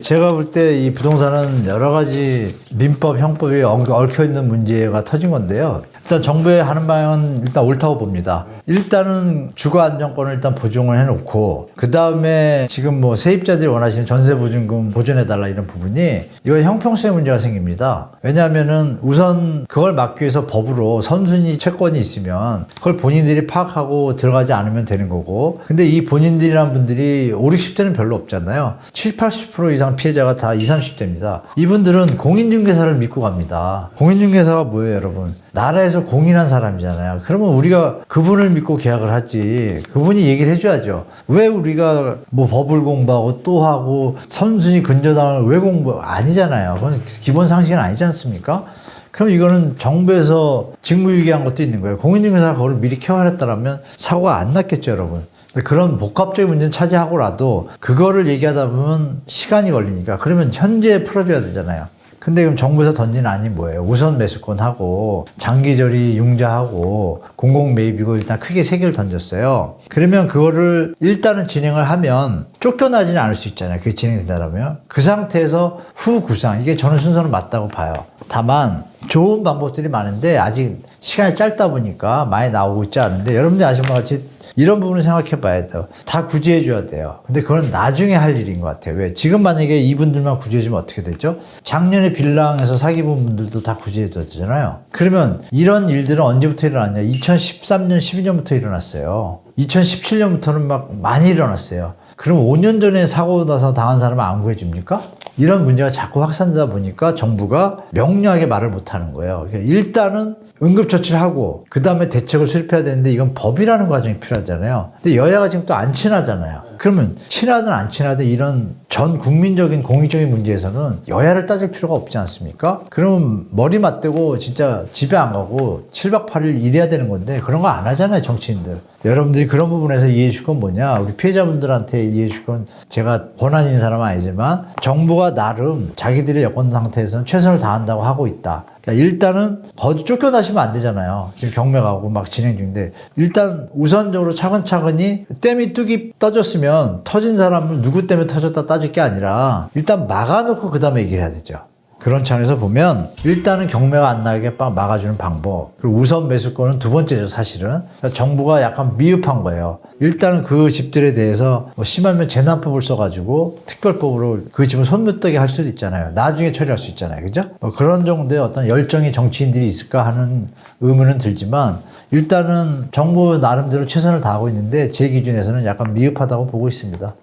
제가 볼 때 이 부동산은 여러 가지 민법, 형법이 얽혀있는 문제가 터진 건데요. 일단 정부의 하는 방향은 일단 옳다고 봅니다. 일단은 주거 안정권을 일단 보증을 해놓고 그 다음에 지금 뭐 세입자들이 원하시는 전세보증금 보존해달라 이런 부분이 이건 형평성의 문제가 생깁니다. 왜냐하면은 우선 그걸 막기 위해서 법으로 선순위 채권이 있으면 그걸 본인들이 파악하고 들어가지 않으면 되는 거고 근데 이 본인들이란 분들이 5, 60대는 별로 없잖아요. 70, 80% 이상 피해자가 다 20, 30대입니다. 이분들은 공인중개사를 믿고 갑니다. 공인중개사가 뭐예요, 여러분? 나라에서 공인한 사람이잖아요. 그러면 우리가 그분을 믿고 계약을 하지. 그분이 얘기를 해줘야죠. 왜 우리가 뭐 법을 공부하고 또 하고 선순위 근저당을 왜 아니잖아요. 그건 기본 상식은 아니지 않습니까? 그럼 이거는 정부에서 직무유기한 것도 있는 거예요. 공인중개사가 그걸 미리 케어했다면 사고가 안 났겠죠, 여러분. 그런 복합적인 문제는 차지하고라도 그거를 얘기하다 보면 시간이 걸리니까 그러면 현재 풀어줘야 되잖아요. 근데 그럼 정부에서 던진 안이 뭐예요? 우선 매수권하고 장기저리 융자하고 공공매입이고 일단 크게 세 개를 던졌어요. 그러면 그거를 일단은 진행을 하면 쫓겨나지는 않을 수 있잖아요. 그게 진행된다면 그 상태에서 후 구상 이게 저는 순서는 맞다고 봐요. 다만 좋은 방법들이 많은데 아직 시간이 짧다 보니까 많이 나오고 있지 않은데 여러분들이 아시는 것 같이 이런 부분을 생각해 봐야 돼요. 다 구제해 줘야 돼요. 근데 그건 나중에 할 일인 것 같아요. 왜? 지금 만약에 이분들만 구제해 주면 어떻게 되죠? 작년에 빌랑에서 사기 본 분들도 다 구제해 줘야 되잖아요. 그러면 이런 일들은 언제부터 일어났냐? 2013년, 12년부터 일어났어요. 2017년부터는 막 많이 일어났어요. 그럼 5년 전에 사고 나서 당한 사람은 안 구해줍니까? 이런 문제가 자꾸 확산되다 보니까 정부가 명료하게 말을 못하는 거예요. 그러니까 일단은 응급처치를 하고 그 다음에 대책을 수립해야 되는데 이건 법이라는 과정이 필요하잖아요. 근데 여야가 지금 또 안 친하잖아요. 그러면 친하든 안 친하든 이런 전 국민적인 공익적인 문제에서는 여야를 따질 필요가 없지 않습니까? 그러면 머리 맞대고 진짜 집에 안 가고 7박 8일 일해야 되는 건데 그런 거 안 하잖아요, 정치인들. 여러분들이 그런 부분에서 이해해 줄 건 뭐냐? 우리 피해자분들한테 이해해 줄 건 제가 권한 있는 사람은 아니지만 정부가 나름 자기들의 여건 상태에서는 최선을 다한다고 하고 있다. 그러니까 일단은 거기 쫓겨나시면 안 되잖아요. 지금 경매가고 막 진행 중인데 일단 우선적으로 차근차근히 댐이 뚝이 떠졌으면 터진 사람은 누구 때문에 터졌다 따질 게 아니라 일단 막아놓고 그 다음에 얘기를 해야 되죠. 그런 차원에서 보면 일단은 경매가 안 나게 막아주는 방법 그리고 우선 매수권은 두 번째죠 사실은. 그러니까 정부가 약간 미흡한 거예요. 일단은 그 집들에 대해서 뭐 심하면 재난법을 써가지고 특별법으로 그 집을 손못 대게 할 수도 있잖아요. 나중에 처리할 수 있잖아요. 그죠? 뭐 그런 정도의 어떤 열정의 정치인들이 있을까 하는 의문은 들지만 일단은 정부 나름대로 최선을 다하고 있는데 제 기준에서는 약간 미흡하다고 보고 있습니다.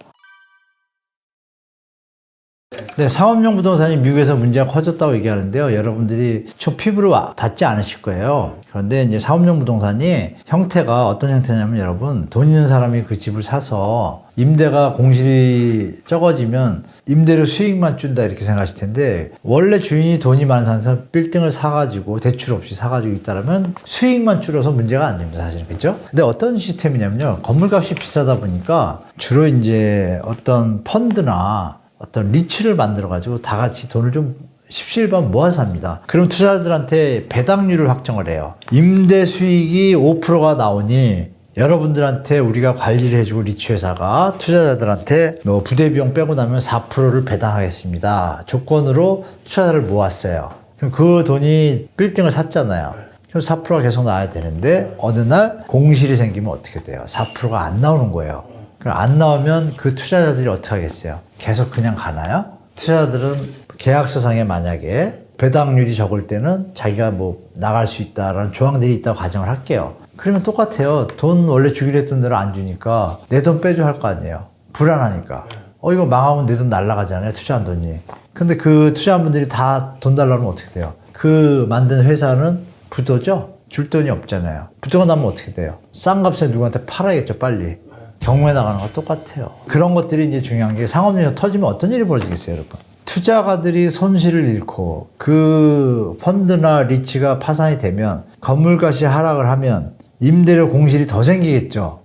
네, 상업용 부동산이 미국에서 문제가 커졌다고 얘기하는데요. 여러분들이 좀 피부로 닿지 않으실 거예요. 그런데 이제 상업용 부동산이 형태가 어떤 형태냐면 여러분 돈 있는 사람이 그 집을 사서 임대가 공실이 적어지면 임대료 수익만 준다 이렇게 생각하실 텐데 원래 주인이 돈이 많은 상태에서 빌딩을 사가지고 대출 없이 사가지고 있다면 수익만 줄어서 문제가 안 됩니다. 사실은. 그렇죠? 근데 어떤 시스템이냐면요. 건물값이 비싸다 보니까 주로 이제 어떤 펀드나 어떤 리츠를 만들어가지고 다 같이 돈을 좀 십시일반 모아서 삽니다. 그럼 투자자들한테 배당률을 확정을 해요. 임대 수익이 5%가 나오니 여러분들한테 우리가 관리를 해주고 리츠회사가 투자자들한테 뭐 부대 비용 빼고 나면 4%를 배당하겠습니다. 조건으로 투자자를 모았어요. 그럼 그 돈이 빌딩을 샀잖아요. 그럼 4%가 계속 나와야 되는데 어느 날 공실이 생기면 어떻게 돼요? 4%가 안 나오는 거예요. 그럼 안 나오면 그 투자자들이 어떻게 하겠어요? 계속 그냥 가나요? 투자자들은 계약서상에 만약에 배당률이 적을 때는 자기가 뭐 나갈 수 있다라는 조항들이 있다고 가정을 할게요. 그러면 똑같아요. 돈 원래 주기로 했던 대로 안 주니까 내 돈 빼줘 할 거 아니에요. 불안하니까. 이거 망하면 내 돈 날라가잖아요. 투자한 돈이. 근데 그 투자한 분들이 다 돈 달라고 하면 어떻게 돼요? 그 만든 회사는 부도죠? 줄 돈이 없잖아요. 부도가 나면 어떻게 돼요? 싼 값에 누구한테 팔아야겠죠, 빨리. 경매 나가는 거 똑같아요. 그런 것들이 이제 중요한 게 상업용이 터지면 어떤 일이 벌어지겠어요, 여러분? 투자가들이 손실을 잃고 그 펀드나 리츠가 파산이 되면 건물값이 하락을 하면 임대료 공실이 더 생기겠죠.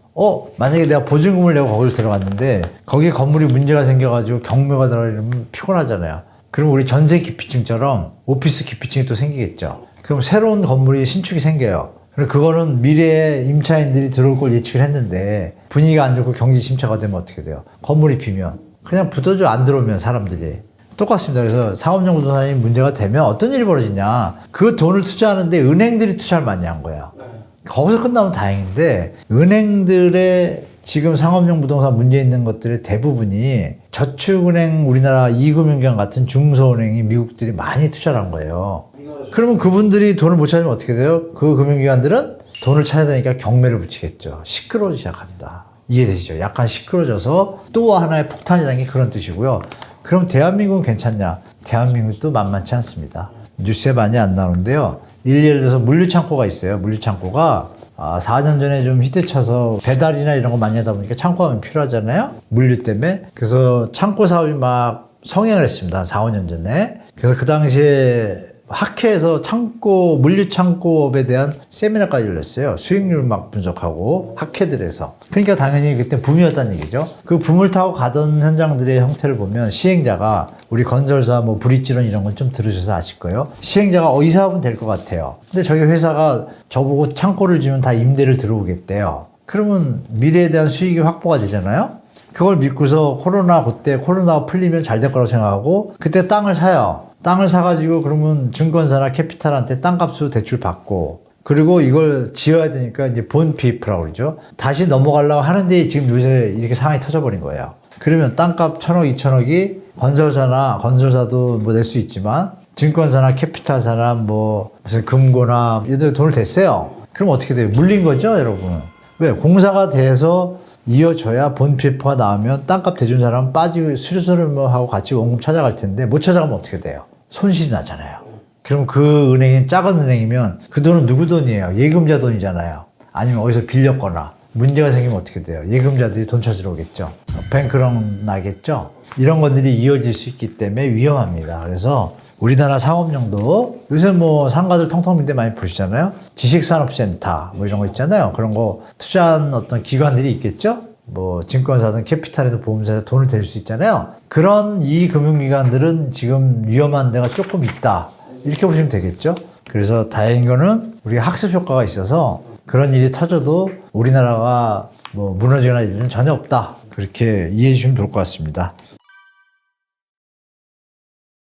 만약에 내가 보증금을 내고 거기를 들어갔는데 거기 건물이 문제가 생겨가지고 경매가 들어가면 피곤하잖아요. 그럼 우리 전세 기피증처럼 오피스 기피증이 또 생기겠죠. 그럼 새로운 건물이 신축이 생겨요. 그리고 그거는 미래에 임차인들이 들어올 걸 예측을 했는데 분위기가 안 좋고 경기 침체가 되면 어떻게 돼요? 건물이 비면 그냥 부도죠. 안 들어오면 사람들이. 똑같습니다. 그래서 상업용 부동산이 문제가 되면 어떤 일이 벌어지냐. 그 돈을 투자하는데 은행들이 투자를 많이 한 거예요. 거기서 끝나면 다행인데 은행들의 지금 상업용 부동산 문제 있는 것들의 대부분이 저축은행, 우리나라 이금융기관 같은 중소은행이 미국들이 많이 투자를 한 거예요. 그러면 그분들이 돈을 못 찾으면 어떻게 돼요? 그 금융기관들은 돈을 찾아야 되니까 경매를 붙이겠죠. 시끄러워지기 시작합니다. 이해되시죠? 약간 시끄러져서 또 하나의 폭탄이라는 게 그런 뜻이고요. 그럼 대한민국은 괜찮냐? 대한민국도 만만치 않습니다. 뉴스에 많이 안 나오는데요. 예를 들어서 물류창고가 있어요. 물류창고가 4년 전에 좀 히트쳐서 배달이나 이런 거 많이 하다 보니까 창고가 필요하잖아요. 물류 때문에. 그래서 창고 사업이 막 성행을 했습니다. 한 4, 5년 전에. 그래서 그 당시에 학회에서 물류 창고업에 대한 세미나까지 열렸어요. 수익률 막 분석하고 학회들에서. 그러니까 당연히 그때 붐이었다는 얘기죠. 그 붐을 타고 가던 현장들의 형태를 보면 시행자가 우리 건설사 뭐 브릿지론 이런 건 좀 들으셔서 아실 거예요. 시행자가 이 사업은 될 것 같아요. 근데 저기 회사가 저보고 창고를 지면 다 임대를 들어오겠대요. 그러면 미래에 대한 수익이 확보가 되잖아요. 그걸 믿고서 그때 코로나가 풀리면 잘 될 거라고 생각하고 그때 땅을 사요. 땅을 사가지고 그러면 증권사나 캐피탈한테 땅값으로 대출 받고 그리고 이걸 지어야 되니까 이제 본 PF라고 그러죠. 다시 넘어가려고 하는데 지금 요새 이렇게 상황이 터져버린 거예요. 그러면 땅값 1,000억, 2,000억이 건설사도 뭐 낼 수 있지만 증권사나 캐피탈사나 뭐 무슨 금고나 이들 돈을 댔어요. 그럼 어떻게 돼요? 물린 거죠, 여러분. 왜? 공사가 돼서 이어져야 본 PF가 나오면 땅값 대준 사람은 빠지고 수수료 뭐 하고 같이 원금 찾아갈 텐데 못 찾아가면 어떻게 돼요? 손실이 나잖아요. 그럼 그 은행이 작은 은행이면 그 돈은 누구 돈이에요? 예금자 돈이잖아요. 아니면 어디서 빌렸거나 문제가 생기면 어떻게 돼요? 예금자들이 돈 찾으러 오겠죠. 뱅크런 나겠죠. 이런 것들이 이어질 수 있기 때문에 위험합니다. 그래서 우리나라 상업용도 요새 뭐 상가들 텅텅 빈데 많이 보시잖아요. 지식산업센터 뭐 이런 거 있잖아요. 그런 거 투자한 어떤 기관들이 있겠죠. 뭐 증권사든 캐피탈이든 보험사에서 돈을 댈 수 있잖아요. 그런 이 금융기관들은 지금 위험한 데가 조금 있다. 이렇게 보시면 되겠죠. 그래서 다행인 거는 우리가 학습 효과가 있어서 그런 일이 터져도 우리나라가 뭐 무너지거나 이런 일은 전혀 없다. 그렇게 이해해 주시면 좋을 것 같습니다.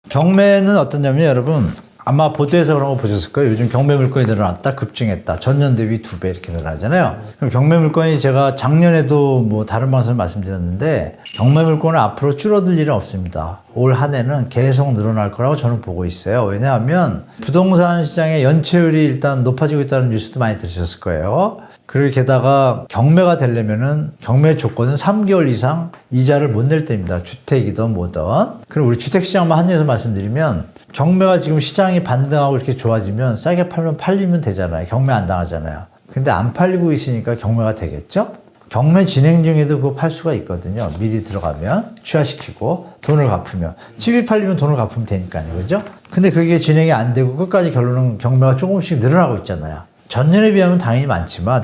경매는 어떠냐면 여러분 아마 보도에서 그런 거 보셨을 거예요. 요즘 경매 물건이 늘어났다, 급증했다. 전년 대비 2배 이렇게 늘어나잖아요. 그럼 경매 물건이 제가 작년에도 뭐 다른 방송에 말씀드렸는데 경매 물건은 앞으로 줄어들 일은 없습니다. 올 한 해는 계속 늘어날 거라고 저는 보고 있어요. 왜냐하면 부동산 시장의 연체율이 일단 높아지고 있다는 뉴스도 많이 들으셨을 거예요. 그리고 게다가 경매가 되려면은 경매 조건은 3개월 이상 이자를 못 낼 때입니다. 주택이든 뭐든. 그리고 우리 주택시장만 한정해서 말씀드리면 경매가 지금 시장이 반등하고 이렇게 좋아지면 싸게 팔리면 되잖아요. 경매 안 당하잖아요. 근데 안 팔리고 있으니까 경매가 되겠죠? 경매 진행 중에도 그거 팔 수가 있거든요. 미리 들어가면 취하시키고 돈을 갚으면. 집이 팔리면 돈을 갚으면 되니까요. 그죠? 근데 그게 진행이 안 되고 끝까지 결론은 경매가 조금씩 늘어나고 있잖아요. 전년에 비하면 당연히 많지만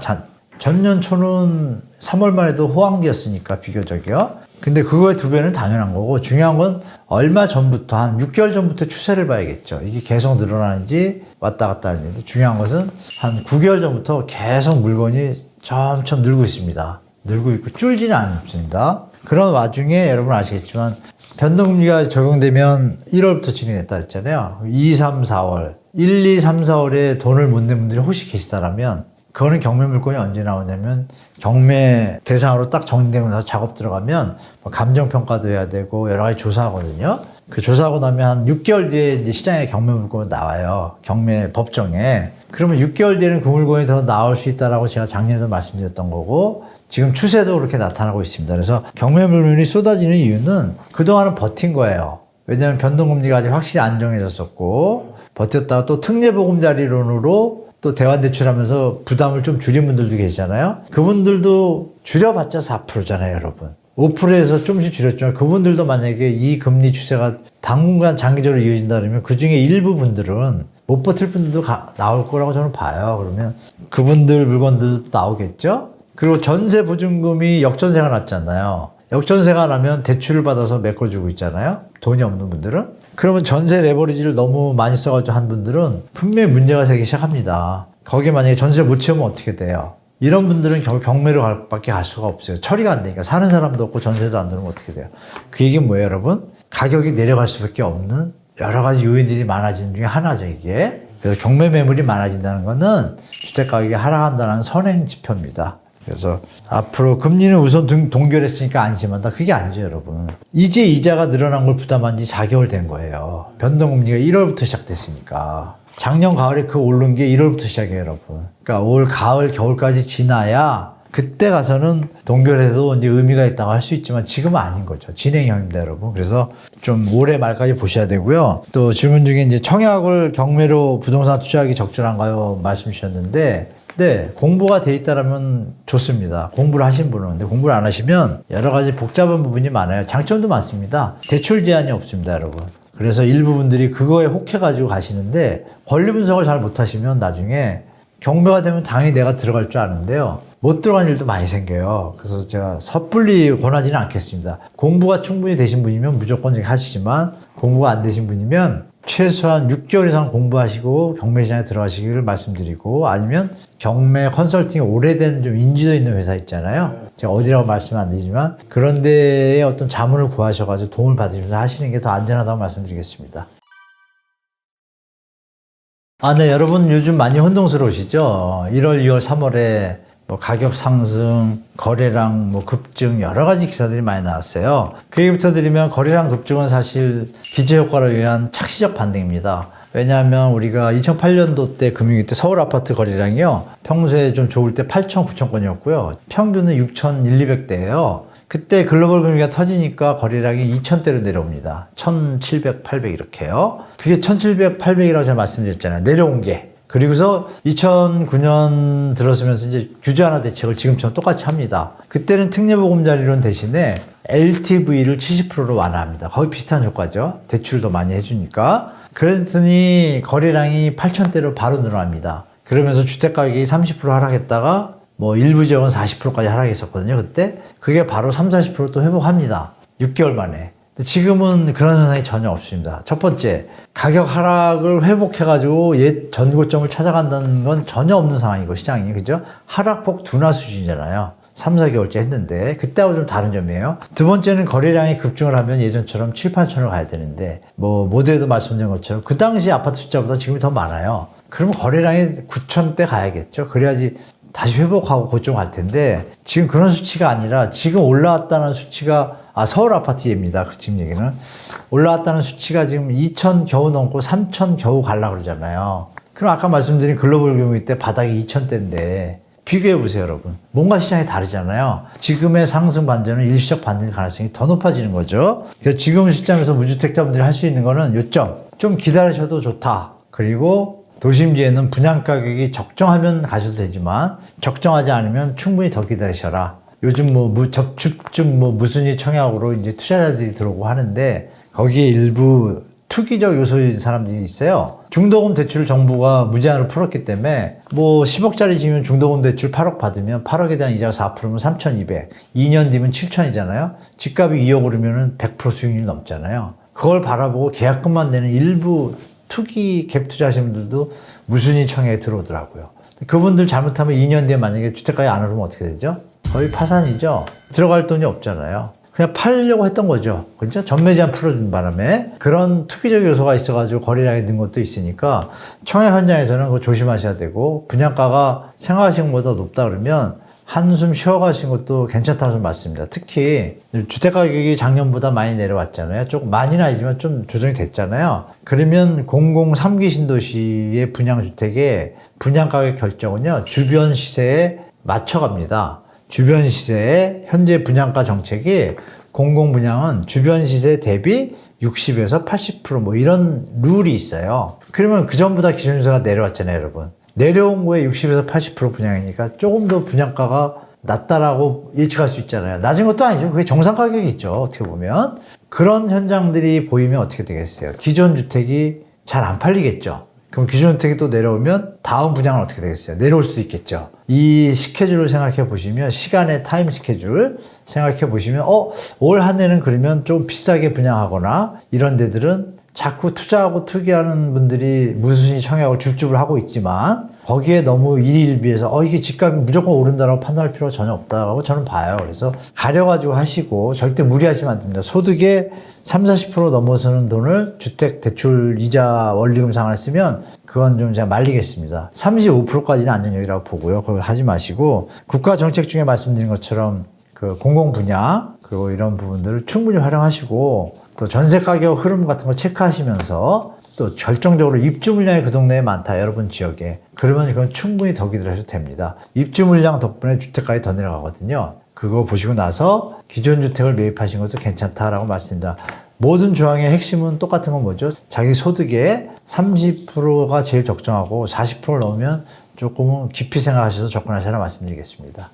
전년 초는 3월만 해도 호황기였으니까 비교적이요. 근데 그거의 2배는 당연한 거고 중요한 건 얼마 전부터 한 6개월 전부터 추세를 봐야겠죠. 이게 계속 늘어나는지 왔다 갔다 하는데 중요한 것은 한 9개월 전부터 계속 물건이 점점 늘고 있습니다. 늘고 있고 줄지는 않습니다. 그런 와중에 여러분 아시겠지만 변동금리가 적용되면 1월부터 진행했다 그랬잖아요. 2, 3, 4월 1, 2, 3, 4월에 돈을 못 낸 분들이 혹시 계시다라면 그거는 경매 물건이 언제 나오냐면 경매 대상으로 딱 정리되고 나서 작업 들어가면 감정평가도 해야 되고 여러 가지 조사하거든요. 그 조사하고 나면 한 6개월 뒤에 이제 시장에 경매 물건이 나와요. 경매 법정에. 그러면 6개월 뒤에는 그 물건이 더 나올 수 있다라고 제가 작년에도 말씀드렸던 거고 지금 추세도 그렇게 나타나고 있습니다. 그래서 경매 물건이 쏟아지는 이유는 그동안은 버틴 거예요. 왜냐하면 변동금리가 아직 확실히 안정해졌었고 버텼다가 또 특례보금자리론으로 또 대환대출하면서 부담을 좀 줄인 분들도 계시잖아요. 그분들도 줄여봤자 4%잖아요, 여러분. 5%에서 조금씩 줄였지만 그분들도 만약에 이 금리 추세가 당분간 장기적으로 이어진다 그러면 그중에 일부 분들은 못 버틸 분들도 나올 거라고 저는 봐요. 그러면 그분들 물건들도 나오겠죠? 그리고 전세 보증금이 역전세가 났잖아요. 역전세가 나면 대출을 받아서 메꿔주고 있잖아요. 돈이 없는 분들은. 그러면 전세 레버리지를 너무 많이 써가지고 한 분들은 분명히 문제가 생기기 시작합니다. 거기에 만약에 전세를 못 채우면 어떻게 돼요? 이런 분들은 결국 경매로 밖에 갈 수가 없어요. 처리가 안 되니까. 사는 사람도 없고 전세도 안 들으면 어떻게 돼요? 그 얘기는 뭐예요, 여러분? 가격이 내려갈 수밖에 없는 여러 가지 요인들이 많아지는 중에 하나죠, 이게. 그래서 경매 매물이 많아진다는 거는 주택 가격이 하락한다는 선행 지표입니다. 그래서 앞으로 금리는 우선 동결했으니까 안심한다. 그게 아니죠, 여러분. 이제 이자가 늘어난 걸 부담한 지 4개월 된 거예요. 변동금리가 1월부터 시작됐으니까. 작년 가을에 그 오른 게 1월부터 시작이에요, 여러분. 그러니까 올 가을, 겨울까지 지나야 그때 가서는 동결해도 이제 의미가 있다고 할 수 있지만 지금은 아닌 거죠. 진행형입니다, 여러분. 그래서 좀 올해 말까지 보셔야 되고요. 또 질문 중에 이제 청약을 경매로 부동산 투자하기 적절한가요? 말씀 주셨는데, 네, 공부가 돼 있다라면 좋습니다. 공부를 하신 분은. 근데 공부를 안 하시면 여러 가지 복잡한 부분이 많아요. 장점도 많습니다. 대출 제한이 없습니다, 여러분. 그래서 일부 분들이 그거에 혹해가지고 가시는데 권리 분석을 잘 못하시면 나중에 경매가 되면 당연히 내가 들어갈 줄 아는데요. 못 들어간 일도 많이 생겨요. 그래서 제가 섣불리 권하지는 않겠습니다. 공부가 충분히 되신 분이면 무조건 하시지만 공부가 안 되신 분이면 최소한 6개월 이상 공부하시고 경매 시장에 들어가시기를 말씀드리고 아니면 경매 컨설팅이 오래된 좀 인지도 있는 회사 있잖아요. 제가 어디라고 말씀은 안 드리지만 그런 데에 어떤 자문을 구하셔가지고 도움을 받으면서 하시는 게 더 안전하다고 말씀드리겠습니다. 네, 여러분 요즘 많이 혼동스러우시죠? 1월, 2월, 3월에 뭐 가격 상승, 거래량 뭐 급증 여러 가지 기사들이 많이 나왔어요. 그 얘기부터 드리면 거래량 급증은 사실 기저효과로 의한 착시적 반등입니다. 왜냐하면 우리가 2008년도 때 금융위 때 서울 아파트 거래량이요. 평소에 좀 좋을 때 8천, 9천 건이었고요. 평균은 6,100대예요. 그때 글로벌 금융위기가 터지니까 거래량이 2,000대로 내려옵니다. 1,700, 800 이렇게요. 그게 1,700, 800이라고 제가 말씀드렸잖아요. 내려온 게. 그리고서 2009년 들어서면서 이제 규제하나 대책을 지금처럼 똑같이 합니다. 그때는 특례보금자리론 대신에 LTV를 70%로 완화합니다. 거의 비슷한 효과죠. 대출도 많이 해주니까. 그랬더니 거래량이 8,000대로 바로 늘어납니다. 그러면서 주택가격이 30% 하락했다가 뭐 일부 지역은 40%까지 하락했었거든요. 그때 그게 바로 30, 40%또 회복합니다. 6개월 만에. 지금은 그런 현상이 전혀 없습니다. 첫 번째, 가격 하락을 회복해가지고 옛 전고점을 찾아간다는 건 전혀 없는 상황이고, 시장이. 그죠? 하락폭 둔화 수준이잖아요. 3, 4개월째 했는데, 그때하고 좀 다른 점이에요. 두 번째는 거래량이 급증을 하면 예전처럼 7, 8천을 가야 되는데, 뭐, 모두에도 말씀드린 것처럼 그 당시 아파트 숫자보다 지금이 더 많아요. 그러면 거래량이 9천대 가야겠죠. 그래야지 다시 회복하고 고점 갈 텐데, 지금 그런 수치가 아니라 지금 올라왔다는 수치가 서울 아파트입니다. 지금 얘기는. 올라왔다는 수치가 지금 2천 겨우 넘고 3천 겨우 가려고 그러잖아요. 그럼 아까 말씀드린 글로벌 금융위 때 바닥이 2천대인데 비교해보세요, 여러분. 뭔가 시장이 다르잖아요. 지금의 상승 반전은 일시적 반등 가능성이 더 높아지는 거죠. 그래서 지금 시점에서 무주택자분들이 할 수 있는 거는 요점. 좀 기다리셔도 좋다. 그리고 도심지에는 분양가격이 적정하면 가셔도 되지만 적정하지 않으면 충분히 더 기다리셔라. 요즘 접축증 무순위 청약으로 이제 투자자들이 들어오고 하는데 거기에 일부 투기적 요소인 사람들이 있어요. 중도금 대출을 정부가 무제한으로 풀었기 때문에 10억짜리 지면 중도금 대출 8억 받으면 8억에 대한 이자가 4%면 3,200. 2년 뒤면 7,000이잖아요. 집값이 2억 오르면 100% 수익률이 넘잖아요. 그걸 바라보고 계약금만 내는 일부 투기 갭 투자하시는 분들도 무순위 청약에 들어오더라고요. 그분들 잘못하면 2년 뒤에 만약에 주택가에 안 오르면 어떻게 되죠? 거의 파산이죠. 들어갈 돈이 없잖아요. 그냥 팔려고 했던 거죠. 그렇죠? 전매 제한 풀어준 바람에 그런 투기적 요소가 있어가지고 거래량이 는 것도 있으니까 청약 현장에서는 그거 조심하셔야 되고 분양가가 생각하신 것보다 높다 그러면 한숨 쉬어가신 것도 괜찮다고 좀 맞습니다. 특히 주택가격이 작년보다 많이 내려왔잖아요. 조금 많이는 아니지만 좀 조정이 됐잖아요. 그러면 003기 신도시의 분양주택의 분양가격 결정은요. 주변 시세에 맞춰갑니다. 주변 시세의 현재 분양가 정책이 공공분양은 주변 시세 대비 60에서 80% 이런 룰이 있어요. 그러면 그 전보다 기준주택가 내려왔잖아요, 여러분. 내려온 거에 60에서 80% 분양이니까 조금 더 분양가가 낮다라고 예측할 수 있잖아요. 낮은 것도 아니죠. 그게 정상 가격이 있죠. 어떻게 보면. 그런 현장들이 보이면 어떻게 되겠어요? 기존 주택이 잘 안 팔리겠죠. 그럼 기존 주택이 또 내려오면 다음 분양은 어떻게 되겠어요? 내려올 수도 있겠죠. 이 스케줄을 생각해 보시면, 시간의 타임 스케줄 생각해 보시면, 올 한 해는 그러면 좀 비싸게 분양하거나 이런 데들은 자꾸 투자하고 투기하는 분들이 무수히 청약을 줍줍을 하고 있지만, 거기에 너무 일희일비해서 이게 집값이 무조건 오른다라고 판단할 필요가 전혀 없다고 저는 봐요. 그래서 가려가지고 하시고 절대 무리하시면 안 됩니다. 소득의 30~40% 넘어서는 돈을 주택 대출 이자 원리금 상환을 쓰면 그건 좀 제가 말리겠습니다. 35%까지는 안정적이라고 보고요. 그거 하지 마시고, 국가 정책 중에 말씀드린 것처럼 그 공공 분야 그리고 이런 부분들을 충분히 활용하시고, 또 전세 가격 흐름 같은 거 체크하시면서, 또 결정적으로 입주 물량이 그 동네에 많다, 여러분 지역에. 그러면 그건 충분히 더 기다려도 됩니다. 입주 물량 덕분에 주택가격이 더 내려가거든요. 그거 보시고 나서 기존 주택을 매입하신 것도 괜찮다라고 말씀드립니다. 모든 조항의 핵심은 똑같은 건 뭐죠? 자기 소득의 30%가 제일 적정하고 40%를 넣으면 조금은 깊이 생각하셔서 접근하시라 말씀드리겠습니다.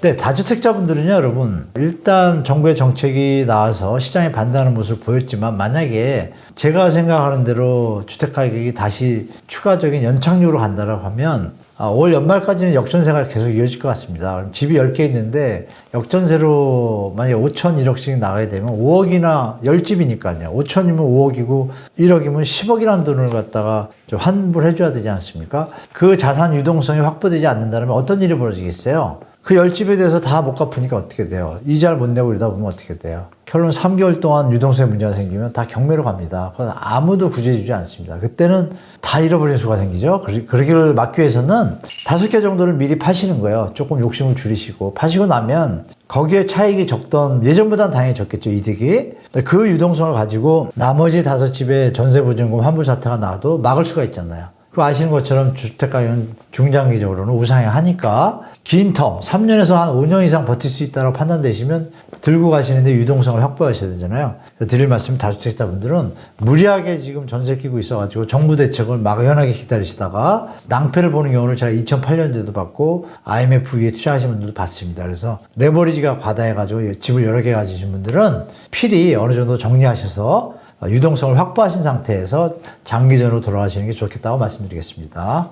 네, 다주택자분들은요, 여러분, 일단 정부의 정책이 나와서 시장에 반대하는 모습을 보였지만, 만약에 제가 생각하는 대로 주택가격이 다시 추가적인 연착륙으로 간다고 하면 올 연말까지는 역전세가 계속 이어질 것 같습니다. 그럼 집이 10개 있는데 역전세로 만약에 5천, 1억씩 나가게 되면 5억이나 10집이니까요. 5천이면 5억이고 1억이면 10억이라는 돈을 갖다가 좀 환불해 줘야 되지 않습니까? 그 자산 유동성이 확보되지 않는다면 어떤 일이 벌어지겠어요? 그 10집에 대해서 다 못 갚으니까 어떻게 돼요? 이자를 못 내고 이러다 보면 어떻게 돼요? 결론 3개월 동안 유동성에 문제가 생기면 다 경매로 갑니다. 그건 아무도 구제해주지 않습니다. 그때는 다 잃어버리는 수가 생기죠. 그러기를 막기 위해서는 5개 정도를 미리 파시는 거예요. 조금 욕심을 줄이시고. 파시고 나면 거기에 차익이 적던, 예전보다는 당연히 적겠죠, 이득이. 그 유동성을 가지고 나머지 5집에 전세보증금 환불 사태가 나와도 막을 수가 있잖아요. 그 아시는 것처럼 주택가격은 중장기적으로는 우상향하니까 긴 텀, 3년에서 한 5년 이상 버틸 수 있다고 판단되시면 들고 가시는데 유동성을 확보하셔야 되잖아요. 드릴 말씀, 다주택자분들은 무리하게 지금 전세 끼고 있어가지고 정부 대책을 막연하게 기다리시다가 낭패를 보는 경우를 제가 2008년도에도 봤고 IMF 위에 투자하신 분들도 봤습니다. 그래서 레버리지가 과다해가지고 집을 여러 개 가지신 분들은 필히 어느 정도 정리하셔서 유동성을 확보하신 상태에서 장기전으로 돌아가시는 게 좋겠다고 말씀드리겠습니다.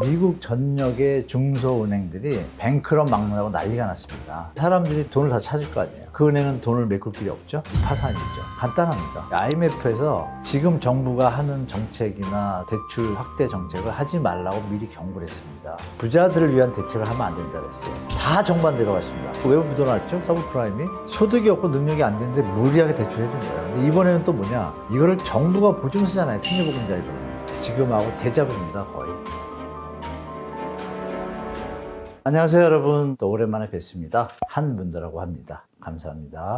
미국 전역의 중소은행들이 뱅크런 막느라고 난리가 났습니다. 사람들이 돈을 다 찾을 거 아니에요. 그 은행은 돈을 메꿀 길이 없죠. 파산이죠. 간단합니다. IMF에서 지금 정부가 하는 정책이나 대출 확대 정책을 하지 말라고 미리 경고를 했습니다. 부자들을 위한 대책을 하면 안 된다 그랬어요. 다 정반대로 갔습니다. 왜 묻어놨죠? 서브프라임이 소득이 없고 능력이 안 되는데 무리하게 대출해 준 거예요. 근데 이번에는 또 뭐냐, 이거를 정부가 보증쓰잖아요. 특례보금자 이거는. 지금하고 대자뷰입니다, 거의. 안녕하세요, 여러분. 또 오랜만에 뵙습니다. 한문더라고 합니다. 감사합니다.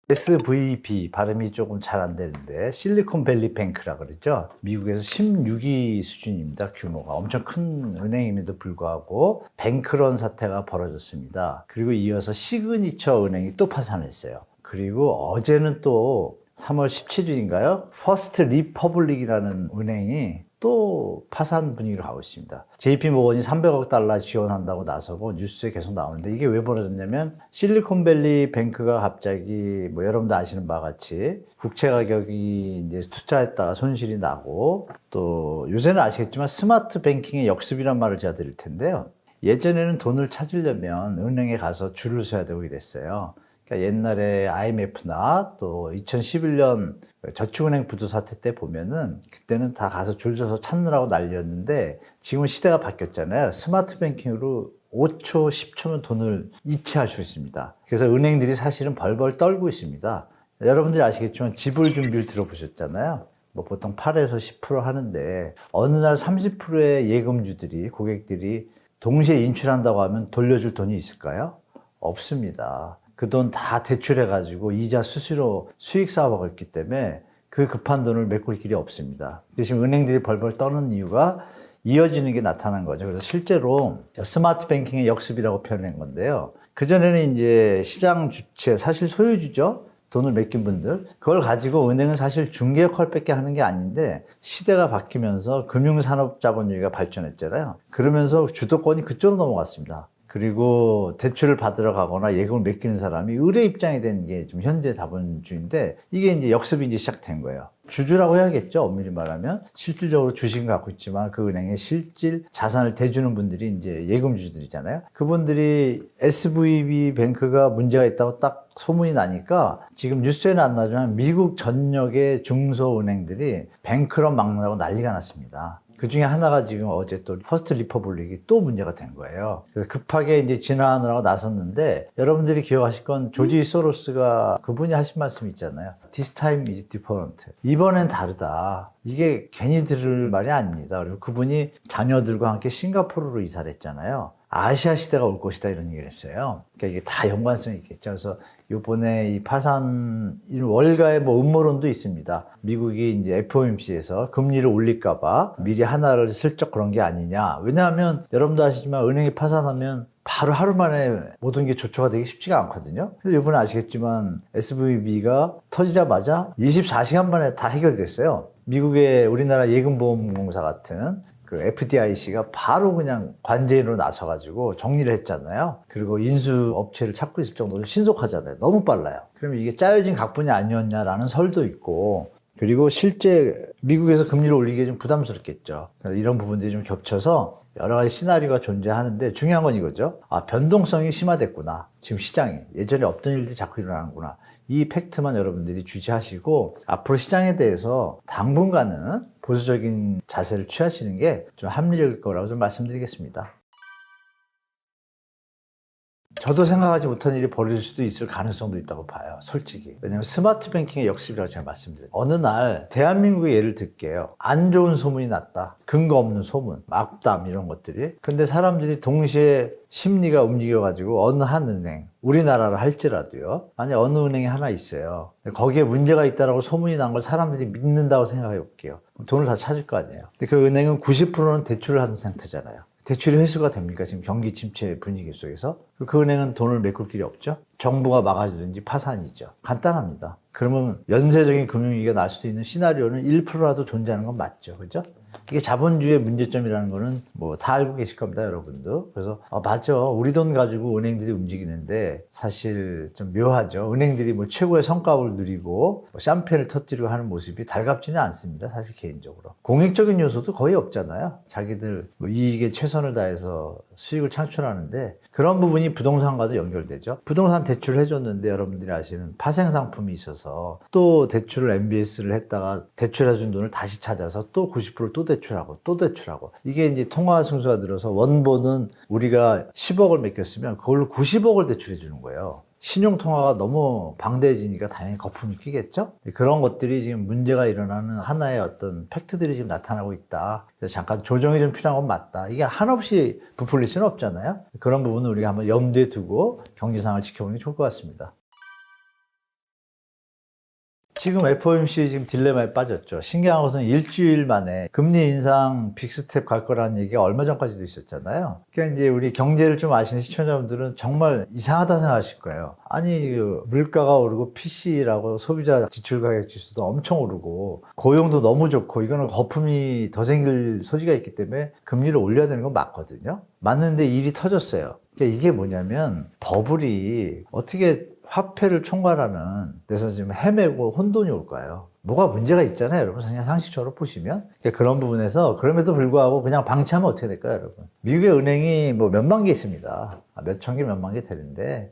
SVB 발음이 조금 잘 안 되는데 실리콘밸리 뱅크라 그랬죠. 미국에서 16위 수준입니다. 규모가 엄청 큰 은행임에도 불구하고 뱅크런 사태가 벌어졌습니다. 그리고 이어서 시그니처 은행이 또 파산했어요. 그리고 어제는 또 3월 17일인가요? 퍼스트 리퍼블릭이라는 은행이 또 파산 분위기로 가고 있습니다. JP모건이 300억 달러 지원한다고 나서고 뉴스에 계속 나오는데, 이게 왜 벌어졌냐면 실리콘밸리 뱅크가 갑자기 여러분도 아시는 바와 같이 국채 가격이 이제 투자했다가 손실이 나고, 또 요새는 아시겠지만 스마트 뱅킹의 역습이란 말을 제가 드릴 텐데요. 예전에는 돈을 찾으려면 은행에 가서 줄을 서야 되고 이랬어요. 그러니까 옛날에 IMF나 또 2011년 저축은행 부도 사태 때 보면은 그때는 다 가서 줄 서서 찾느라고 난리였는데, 지금은 시대가 바뀌었잖아요. 스마트 뱅킹으로 5초, 10초면 돈을 이체할 수 있습니다. 그래서 은행들이 사실은 벌벌 떨고 있습니다. 여러분들이 아시겠지만 지불준비를 들어보셨잖아요. 보통 8에서 10% 하는데 어느 날 30%의 예금주들이, 고객들이 동시에 인출한다고 하면 돌려줄 돈이 있을까요? 없습니다. 그 돈 다 대출해가지고 이자 수수료 수익 사업하고 있기 때문에 그 급한 돈을 메꿀 길이 없습니다. 지금 은행들이 벌벌 떠는 이유가 이어지는 게 나타난 거죠. 그래서 실제로 스마트 뱅킹의 역습이라고 표현한 건데요. 그전에는 이제 시장 주체, 사실 소유주죠. 돈을 맡긴 분들. 그걸 가지고 은행은 사실 중개 역할밖에 하는 게 아닌데 시대가 바뀌면서 금융산업자본주의가 발전했잖아요. 그러면서 주도권이 그쪽으로 넘어갔습니다. 그리고 대출을 받으러 가거나 예금을 맡기는 사람이 의뢰 입장이 된 게 좀 현재 자본주의인데 이게 이제 역습이 이제 시작된 거예요. 주주라고 해야겠죠. 엄밀히 말하면 실질적으로 주식을 갖고 있지만 그 은행에 실질 자산을 대주는 분들이 이제 예금주주들이잖아요. 그분들이 SVB 뱅크가 문제가 있다고 딱 소문이 나니까 지금 뉴스에는 안 나지만 미국 전역의 중소은행들이 뱅크런 막느라고 난리가 났습니다. 그 중에 하나가 지금 어제 또 퍼스트 리퍼블릭이 또 문제가 된 거예요. 그래서 급하게 이제 진화하느라고 나섰는데 여러분들이 기억하실 건 조지 소로스가 그분이 하신 말씀 있잖아요. This time is different. 이번엔 다르다. 이게 괜히 들을 말이 아닙니다. 그리고 그분이 자녀들과 함께 싱가포르로 이사를 했잖아요. 아시아 시대가 올 것이다 이런 얘기를 했어요. 그러니까 이게 다 연관성이 있겠죠. 그래서 요번에 이 파산 월가의 뭐 음모론도 있습니다. 미국이 이제 FOMC에서 금리를 올릴까봐 미리 하나를 슬쩍 그런 게 아니냐. 왜냐하면 여러분도 아시지만 은행이 파산하면 바로 하루 만에 모든 게 조처가 되기 쉽지가 않거든요. 그래서 이번에 아시겠지만 SVB가 터지자마자 24시간 만에 다 해결됐어요. 미국의 우리나라 예금보험공사 같은 그 FDIC가 바로 그냥 관제인으로 나서가지고 정리를 했잖아요. 그리고 인수 업체를 찾고 있을 정도로 신속하잖아요. 너무 빨라요. 그러면 이게 짜여진 각본이 아니었냐라는 설도 있고, 그리고 실제 미국에서 금리를 올리기에 좀 부담스럽겠죠. 이런 부분들이 좀 겹쳐서 여러 가지 시나리오가 존재하는데 중요한 건 이거죠. 아, 변동성이 심화됐구나. 지금 시장이. 예전에 없던 일들이 자꾸 일어나는구나. 이 팩트만 여러분들이 주시하시고 앞으로 시장에 대해서 당분간은 보수적인 자세를 취하시는 게 좀 합리적일 거라고 좀 말씀드리겠습니다. 저도 생각하지 못한 일이 벌어질 수도 있을 가능성도 있다고 봐요. 솔직히. 왜냐하면 스마트 뱅킹의 역습이라고 제가 말씀드려요. 어느 날 대한민국의 예를 들게요. 안 좋은 소문이 났다. 근거 없는 소문, 악담 이런 것들이. 근데 사람들이 동시에 심리가 움직여가지고 어느 한 은행, 우리나라를 할지라도요. 만약 어느 은행이 하나 있어요. 거기에 문제가 있다라고 소문이 난 걸 사람들이 믿는다고 생각해 볼게요. 돈을 다 찾을 거 아니에요. 근데 그 은행은 90%는 대출을 하는 상태잖아요. 대출이 회수가 됩니까? 지금 경기 침체 분위기 속에서. 그 은행은 돈을 메꿀 길이 없죠. 정부가 막아주든지 파산이죠. 간단합니다. 그러면 연쇄적인 금융위기가 날 수도 있는 시나리오는 1%라도 존재하는 건 맞죠. 그죠? 이게 자본주의의 문제점이라는 거는 뭐 다 알고 계실 겁니다, 여러분도. 그래서 맞아. 우리 돈 가지고 은행들이 움직이는데 사실 좀 묘하죠. 은행들이 뭐 최고의 성과를 누리고 뭐 샴페인을 터뜨리고 하는 모습이 달갑지는 않습니다, 사실 개인적으로. 공익적인 요소도 거의 없잖아요. 자기들 뭐 이익에 최선을 다해서 수익을 창출하는데 그런 부분이 부동산과도 연결되죠. 부동산 대출을 해줬는데 여러분들이 아시는 파생 상품이 있어서 또 대출을 MBS를 했다가 대출해준 돈을 다시 찾아서 또 90%를 또 대출하고 또 대출하고 이게 이제 통화 승수가 들어서 원본은 우리가 10억을 맡겼으면 그걸로 90억을 대출해 주는 거예요. 신용통화가 너무 방대해지니까 당연히 거품이 끼겠죠? 그런 것들이 지금 문제가 일어나는 하나의 어떤 팩트들이 지금 나타나고 있다. 그래서 잠깐 조정이 좀 필요한 건 맞다. 이게 한없이 부풀릴 수는 없잖아요. 그런 부분은 우리가 한번 염두에 두고 경제 상황을 지켜보는 게 좋을 것 같습니다. 지금 FOMC 지금 딜레마에 빠졌죠. 신기한 것은 일주일 만에 금리 인상 빅스텝 갈 거라는 얘기가 얼마 전까지도 있었잖아요. 그러니까 이제 우리 경제를 좀 아시는 시청자분들은 정말 이상하다 생각하실 거예요. 아니, 물가가 오르고 PC라고 소비자 지출 가격 지수도 엄청 오르고 고용도 너무 좋고 이거는 거품이 더 생길 소지가 있기 때문에 금리를 올려야 되는 건 맞거든요. 맞는데 일이 터졌어요. 그러니까 이게 뭐냐면 버블이 어떻게 화폐를 총괄하는 데서 지금 헤매고 혼돈이 올까요? 뭐가 문제가 있잖아요, 여러분. 그냥 상식적으로 보시면. 그러니까 그런 부분에서 그럼에도 불구하고 그냥 방치하면 어떻게 될까요, 여러분? 미국의 은행이 뭐 몇만 개 있습니다. 몇천 개, 몇만 개 되는데,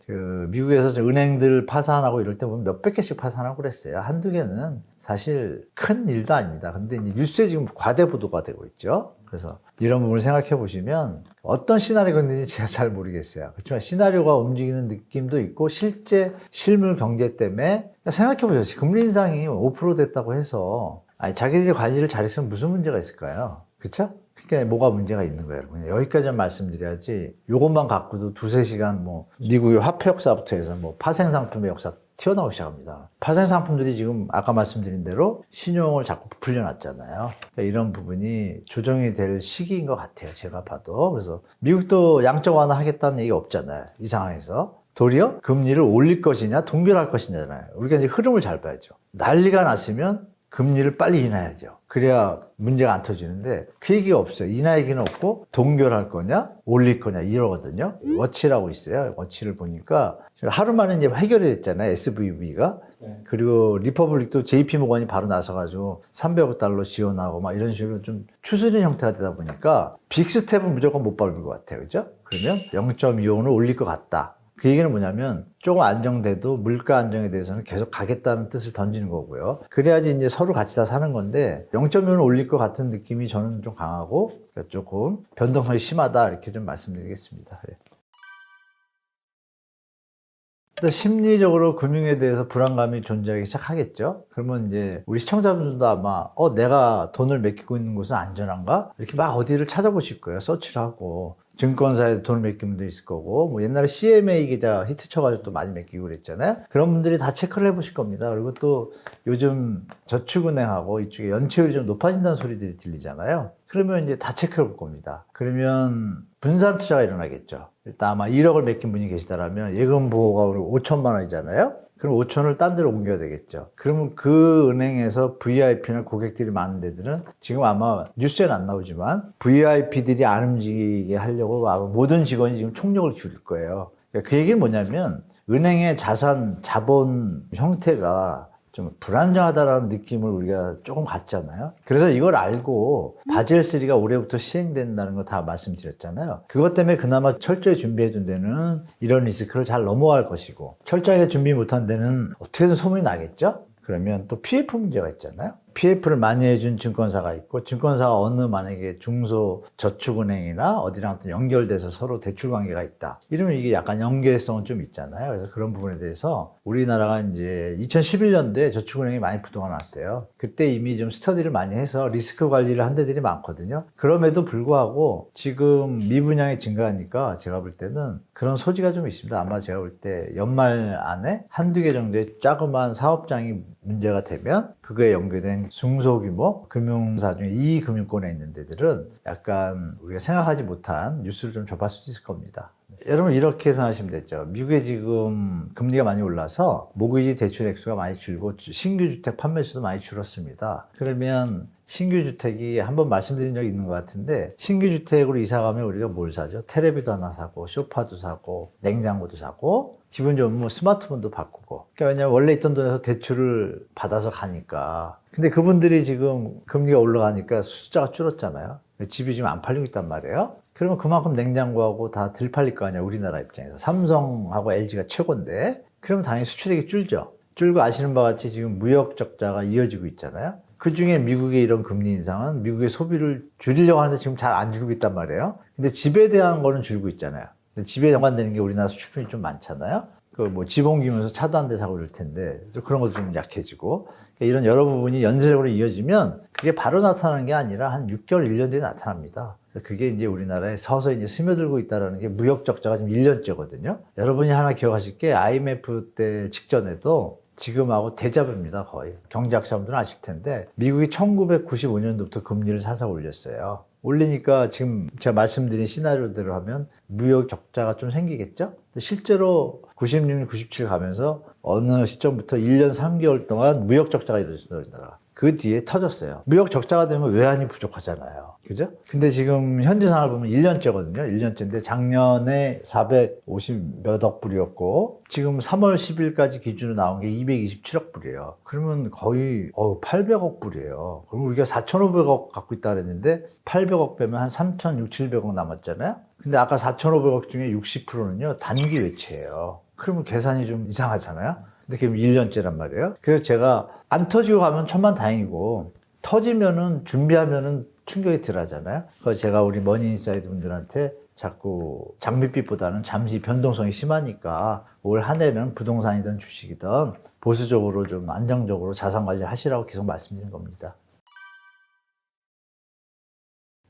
미국에서 은행들 파산하고 이럴 때 보면 몇백 개씩 파산하고 그랬어요. 한두 개는 사실 큰 일도 아닙니다. 근데 이제 뉴스에 지금 과대 보도가 되고 있죠. 그래서 이런 부분을 생각해 보시면 어떤 시나리오가 있는지 제가 잘 모르겠어요. 그렇지만 시나리오가 움직이는 느낌도 있고 실제 실물 경제 때문에 생각해 보세요. 금리 인상이 5% 됐다고 해서 아니 자기들이 관리를 잘했으면 무슨 문제가 있을까요? 그렇죠? 그러니까 뭐가 문제가 있는 거예요. 여러분. 여기까지만 말씀드려야지 이것만 갖고도 두세 시간 뭐 미국의 화폐 역사부터 해서 뭐 파생 상품의 역사 튀어나오기 시작합니다. 파생 상품들이 지금 아까 말씀드린 대로 신용을 자꾸 불려놨잖아요. 그러니까 이런 부분이 조정이 될 시기인 것 같아요. 제가 봐도. 그래서 미국도 양적 완화 하겠다는 얘기 없잖아요. 이 상황에서. 도리어 금리를 올릴 것이냐 동결할 것이냐잖아요. 우리가 이제 흐름을 잘 봐야죠. 난리가 났으면 금리를 빨리 인하해야죠. 그래야 문제가 안 터지는데 그 얘기가 없어요. 인하 얘기는 없고 동결할 거냐 올릴 거냐 이러거든요. 워치라고 있어요. 워치를 보니까 하루 만에 이제 해결이 됐잖아요. SVB가. 그리고 리퍼블릭도 JP모건이 바로 나서가지고 300억 달러 지원하고 막 이런 식으로 좀 추스린 형태가 되다 보니까 빅스텝은 무조건 못 밟을 것 같아요. 그죠? 그러면 0.25는 올릴 것 같다. 그 얘기는 뭐냐면 조금 안정돼도 물가 안정에 대해서는 계속 가겠다는 뜻을 던지는 거고요. 그래야지 이제 서로 같이 다 사는 건데 0.5는 올릴 것 같은 느낌이 저는 좀 강하고 그러니까 조금 변동성이 심하다 이렇게 좀 말씀드리겠습니다. 심리적으로 금융에 대해서 불안감이 존재하기 시작하겠죠. 그러면 이제 우리 시청자분들도 아마 내가 돈을 맡기고 있는 곳은 안전한가? 이렇게 막 어디를 찾아보실 거예요. 서치를 하고. 증권사에 돈을 맡긴 분도 있을 거고, 뭐 옛날에 CMA 계좌 히트 쳐가지고 또 많이 맡기고 그랬잖아요. 그런 분들이 다 체크를 해보실 겁니다. 그리고 또 요즘 저축은행하고 이쪽에 연체율이 좀 높아진다는 소리들이 들리잖아요. 그러면 이제 다 체크해 볼 겁니다. 그러면 분산 투자가 일어나겠죠. 일단 아마 1억을 맡긴 분이 계시다라면 예금 보호가 우리 5천만 원이잖아요. 그럼 5천을 딴 데로 옮겨야 되겠죠. 그러면 그 은행에서 VIP나 고객들이 많은 데들은 지금 아마 뉴스에는 안 나오지만 VIP들이 안 움직이게 하려고 아마 모든 직원이 지금 총력을 기울일 거예요. 그러니까 그 얘기는 뭐냐면 은행의 자본 형태가 좀 불안정하다라는 느낌을 우리가 조금 갖잖아요. 그래서 이걸 알고 바젤3가 올해부터 시행된다는 거 다 말씀드렸잖아요. 그것 때문에 그나마 철저히 준비해둔 데는 이런 리스크를 잘 넘어갈 것이고 철저하게 준비 못한 데는 어떻게든 소문이 나겠죠? 그러면 또 PF 문제가 있잖아요. PF를 많이 해준 증권사가 있고 증권사가 어느 만약에 중소저축은행이나 어디랑 또 연결돼서 서로 대출 관계가 있다. 이러면 이게 약간 연계성은 좀 있잖아요. 그래서 그런 부분에 대해서 우리나라가 이제 2011년도에 저축은행이 많이 부도가 났어요. 그때 이미 좀 스터디를 많이 해서 리스크 관리를 한 데들이 많거든요. 그럼에도 불구하고 지금 미분양이 증가하니까 제가 볼 때는 그런 소지가 좀 있습니다. 아마 제가 볼 때 연말 안에 한두 개 정도의 자그마한 사업장이 문제가 되면 그거에 연계된 중소규모 금융사 중에 이 금융권에 있는 데들은 약간 우리가 생각하지 못한 뉴스를 좀 접할 수도 있을 겁니다. 여러분 이렇게 생각하시면 되죠. 미국에 지금 금리가 많이 올라서 모기지 대출 액수가 많이 줄고 신규 주택 판매 수도 많이 줄었습니다. 그러면 신규 주택이 한번 말씀드린 적이 있는 것 같은데 신규 주택으로 이사 가면 우리가 뭘 사죠? 테레비도 하나 사고 소파도 사고 냉장고도 사고 기분 좋으면 뭐 스마트폰도 바꾸고. 그러니까 왜냐면 원래 있던 돈에서 대출을 받아서 가니까. 근데 그분들이 지금 금리가 올라가니까 숫자가 줄었잖아요. 집이 지금 안 팔리고 있단 말이에요. 그러면 그만큼 냉장고하고 다 덜 팔릴 거 아니야, 우리나라 입장에서. 삼성하고 LG가 최고인데. 그러면 당연히 수출액이 줄죠. 줄고 아시는 바와 같이 지금 무역 적자가 이어지고 있잖아요. 그 중에 미국의 이런 금리 인상은 미국의 소비를 줄이려고 하는데 지금 잘 안 줄고 있단 말이에요. 근데 집에 대한 거는 줄고 있잖아요. 근데 집에 연관되는 게 우리나라 수출품이 좀 많잖아요. 그 뭐 집 옮기면서 차도 한 대 사고 이럴 텐데 그런 것도 좀 약해지고 그러니까 이런 여러 부분이 연쇄적으로 이어지면 그게 바로 나타나는 게 아니라 한 6개월, 1년 뒤에 나타납니다. 그래서 그게 이제 우리나라에 서서히 이제 스며들고 있다는 게 무역 적자가 지금 1년째거든요. 여러분이 하나 기억하실 게 IMF 때 직전에도 지금하고 대자뷰입니다, 거의. 경제학자분들은 아실 텐데 미국이 1995년도부터 금리를 살살 올렸어요. 올리니까 지금 제가 말씀드린 시나리오대로 하면 무역 적자가 좀 생기겠죠? 실제로 96, 97 가면서 어느 시점부터 1년 3개월 동안 무역 적자가 이루어졌어요, 우리나라가. 그 뒤에 터졌어요. 무역 적자가 되면 외환이 부족하잖아요. 그죠? 근데 지금 현재 상황을 보면 1년째거든요. 1년째인데 작년에 450 몇 억 불이었고 지금 3월 10일까지 기준으로 나온 게 227억 불이에요. 그러면 거의 800억 불이에요. 그럼 우리가 4,500억 갖고 있다 그랬는데 800억 빼면 한 3,600, 700억 남았잖아요. 근데 아까 4,500억 중에 60%는요. 단기 외채예요. 그러면 계산이 좀 이상하잖아요. 근데 그게 1년째란 말이에요. 그래서 제가 안 터지고 가면 천만다행이고 터지면은 준비하면은 충격이 덜하잖아요. 그래서 제가 우리 머니인사이드 분들한테 자꾸 장밋빛보다는 잠시 변동성이 심하니까 올 한 해는 부동산이든 주식이든 보수적으로 좀 안정적으로 자산 관리 하시라고 계속 말씀드린 겁니다.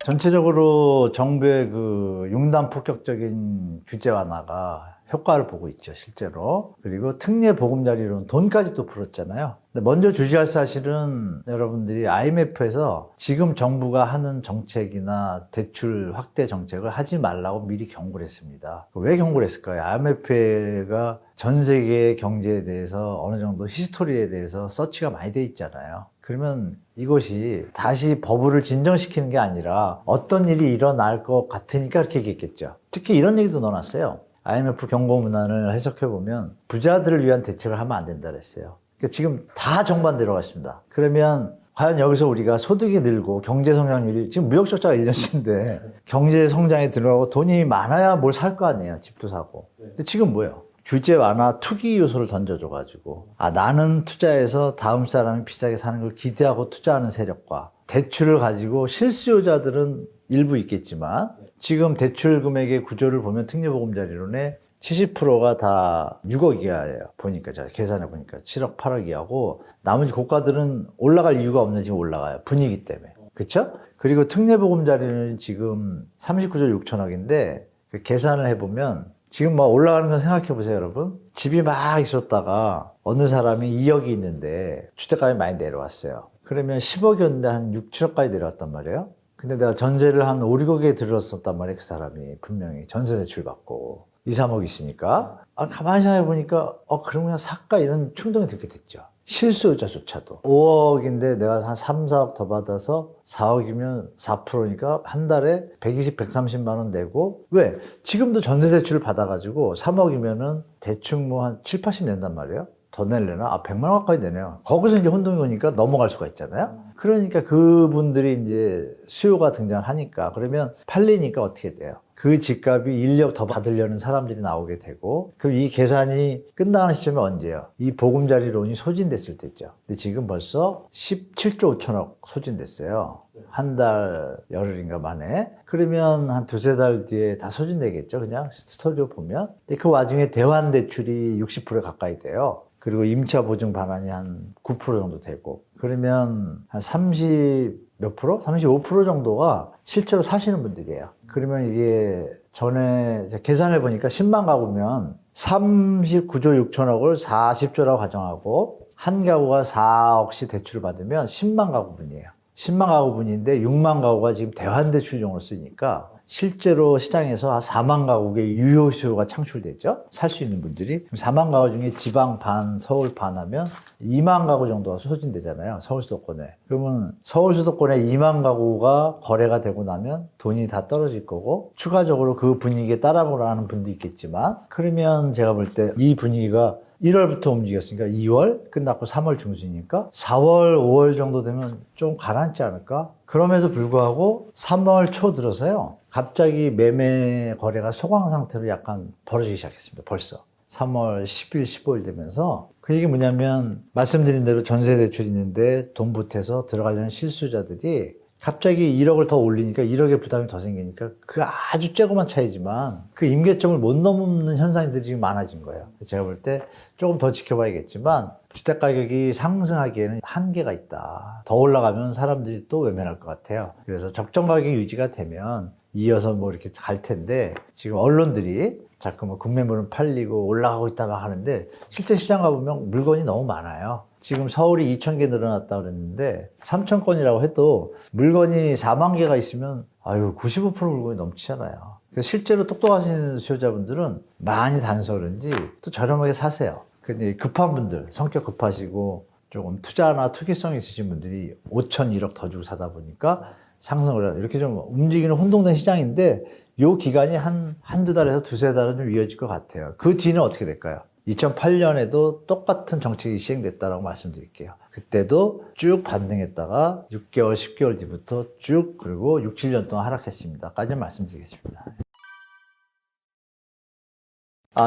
전체적으로 정부의 그 융단 폭격적인 규제 완화가 효과를 보고 있죠, 실제로. 그리고 특례 보금자리론 돈까지 또 풀었잖아요. 근데 먼저 주시할 사실은 여러분들이 IMF에서 지금 정부가 하는 정책이나 대출 확대 정책을 하지 말라고 미리 경고를 했습니다. 왜 경고를 했을까요? IMF가 전 세계의 경제에 대해서 어느 정도 히스토리에 대해서 서치가 많이 돼 있잖아요. 그러면 이것이 다시 버블을 진정시키는 게 아니라 어떤 일이 일어날 것 같으니까 그렇게 얘기했겠죠. 특히 이런 얘기도 넣어놨어요. IMF 경고 문안을 해석해보면 부자들을 위한 대책을 하면 안 된다 그랬어요. 그러니까 지금 다 정반대로 갔습니다. 그러면 과연 여기서 우리가 소득이 늘고 경제 성장률이 지금 무역 적자가 1년치인데 경제 성장에 들어가고 돈이 많아야 뭘 살 거 아니에요. 집도 사고. 근데 지금 뭐예요? 규제 완화 투기 요소를 던져줘가지고 나는 투자해서 다음 사람이 비싸게 사는 걸 기대하고 투자하는 세력과 대출을 가지고 실수요자들은 일부 있겠지만 지금 대출 금액의 구조를 보면 특례보금자리론에 70%가 다 6억 이하예요. 보니까 제가 계산해 보니까 7억 8억 이하고 나머지 고가들은 올라갈 이유가 없는 지금 올라가요. 분위기 때문에. 그렇죠? 그리고 특례보금자리는 지금 39조 6천억인데 계산을 해보면 지금 뭐 올라가는 건 생각해 보세요, 여러분. 집이 막 있었다가 어느 사람이 2억이 있는데 주택가격이 많이 내려왔어요. 그러면 10억이었는데 한 6, 7억까지 내려왔단 말이에요. 근데 내가 전세를 한 5, 6억에 들었었단 말이에요, 그 사람이. 분명히 전세 대출 받고 2, 3억 있으니까. 가만히 생각해 보니까 그럼 그냥 살까 이런 충동이 들게 됐죠. 실수요자조차도 5억인데 내가 한 3, 4억 더 받아서 4억이면 4%니까 한 달에 120, 130만 원 내고 왜? 지금도 전세대출을 받아가지고 3억이면은 대충 뭐 한 7, 80 낸단 말이에요. 더 내려나? 100만 원 가까이 내네요. 거기서 이제 혼동이 오니까 넘어갈 수가 있잖아요. 그러니까 그분들이 이제 수요가 등장하니까 그러면 팔리니까 어떻게 돼요? 그 집값이 1억 더 받으려는 사람들이 나오게 되고 그럼 이 계산이 끝나는 시점이 언제예요? 이 보금자리론이 소진됐을 때죠. 근데 지금 벌써 17조 5천억 소진됐어요. 한 달 열흘인가 만에. 그러면 한 두세 달 뒤에 다 소진되겠죠. 그냥 스토리로 보면. 근데 그 와중에 대환대출이 60%에 가까이 돼요. 그리고 임차 보증 반환이 한 9% 정도 되고 그러면 한 30 몇 프로? 35% 정도가 실제로 사시는 분들이에요. 그러면 이게 전에 계산해 보니까 10만 가구면 39조 6천억을 40조라고 가정하고 한 가구가 4억씩 대출을 받으면 10만 가구분이에요. 10만 가구분인데 6만 가구가 지금 대환대출용으로 쓰니까 실제로 시장에서 한 4만 가구의 유효 수요가 창출되죠. 살 수 있는 분들이. 4만 가구 중에 지방 반, 서울 반 하면 2만 가구 정도가 소진되잖아요. 서울 수도권에. 그러면 서울 수도권에 2만 가구가 거래가 되고 나면 돈이 다 떨어질 거고 추가적으로 그 분위기에 따라보라 하는 분도 있겠지만 그러면 제가 볼 때 이 분위기가 1월부터 움직였으니까 2월 끝났고 3월 중순이니까 4월, 5월 정도 되면 좀 가라앉지 않을까? 그럼에도 불구하고 3월 초 들어서요. 갑자기 매매 거래가 소강 상태로 약간 벌어지기 시작했습니다. 벌써. 3월 10일, 15일 되면서 그 얘기 뭐냐면 말씀드린 대로 전세 대출이 있는데 돈 보태서 들어가려는 실수자들이 갑자기 1억을 더 올리니까 1억의 부담이 더 생기니까 그 아주 쬐고만 차이지만 그 임계점을 못 넘는 현상들이 지금 많아진 거예요. 제가 볼 때 조금 더 지켜봐야겠지만 주택가격이 상승하기에는 한계가 있다. 더 올라가면 사람들이 또 외면할 것 같아요. 그래서 적정 가격이 유지가 되면 이어서 뭐 이렇게 갈 텐데 지금 언론들이 자꾸 뭐 급매물은 팔리고 올라가고 있다 막 하는데 실제 시장 가보면 물건이 너무 많아요. 지금 서울이 2,000개 늘어났다 그랬는데 3,000건이라고 해도 물건이 4만 개가 있으면 95% 물건이 넘치잖아요. 그래서 실제로 똑똑하신 수요자분들은 많이 다녀서 그런지 또 저렴하게 사세요. 근데 급한 분들, 성격 급하시고 조금 투자나 투기성 있으신 분들이 5천, 1억 더 주고 사다 보니까 상승을 해요. 이렇게 좀 움직이는 혼동된 시장인데 요 기간이 한두 달에서 두세 달은 좀 이어질 것 같아요. 그 뒤는 어떻게 될까요? 2008년에도 똑같은 정책이 시행됐다고 말씀드릴게요. 그때도 쭉 반등했다가 6개월, 10개월 뒤부터 쭉 그리고 6, 7년 동안 하락했습니다. 까지 말씀드리겠습니다.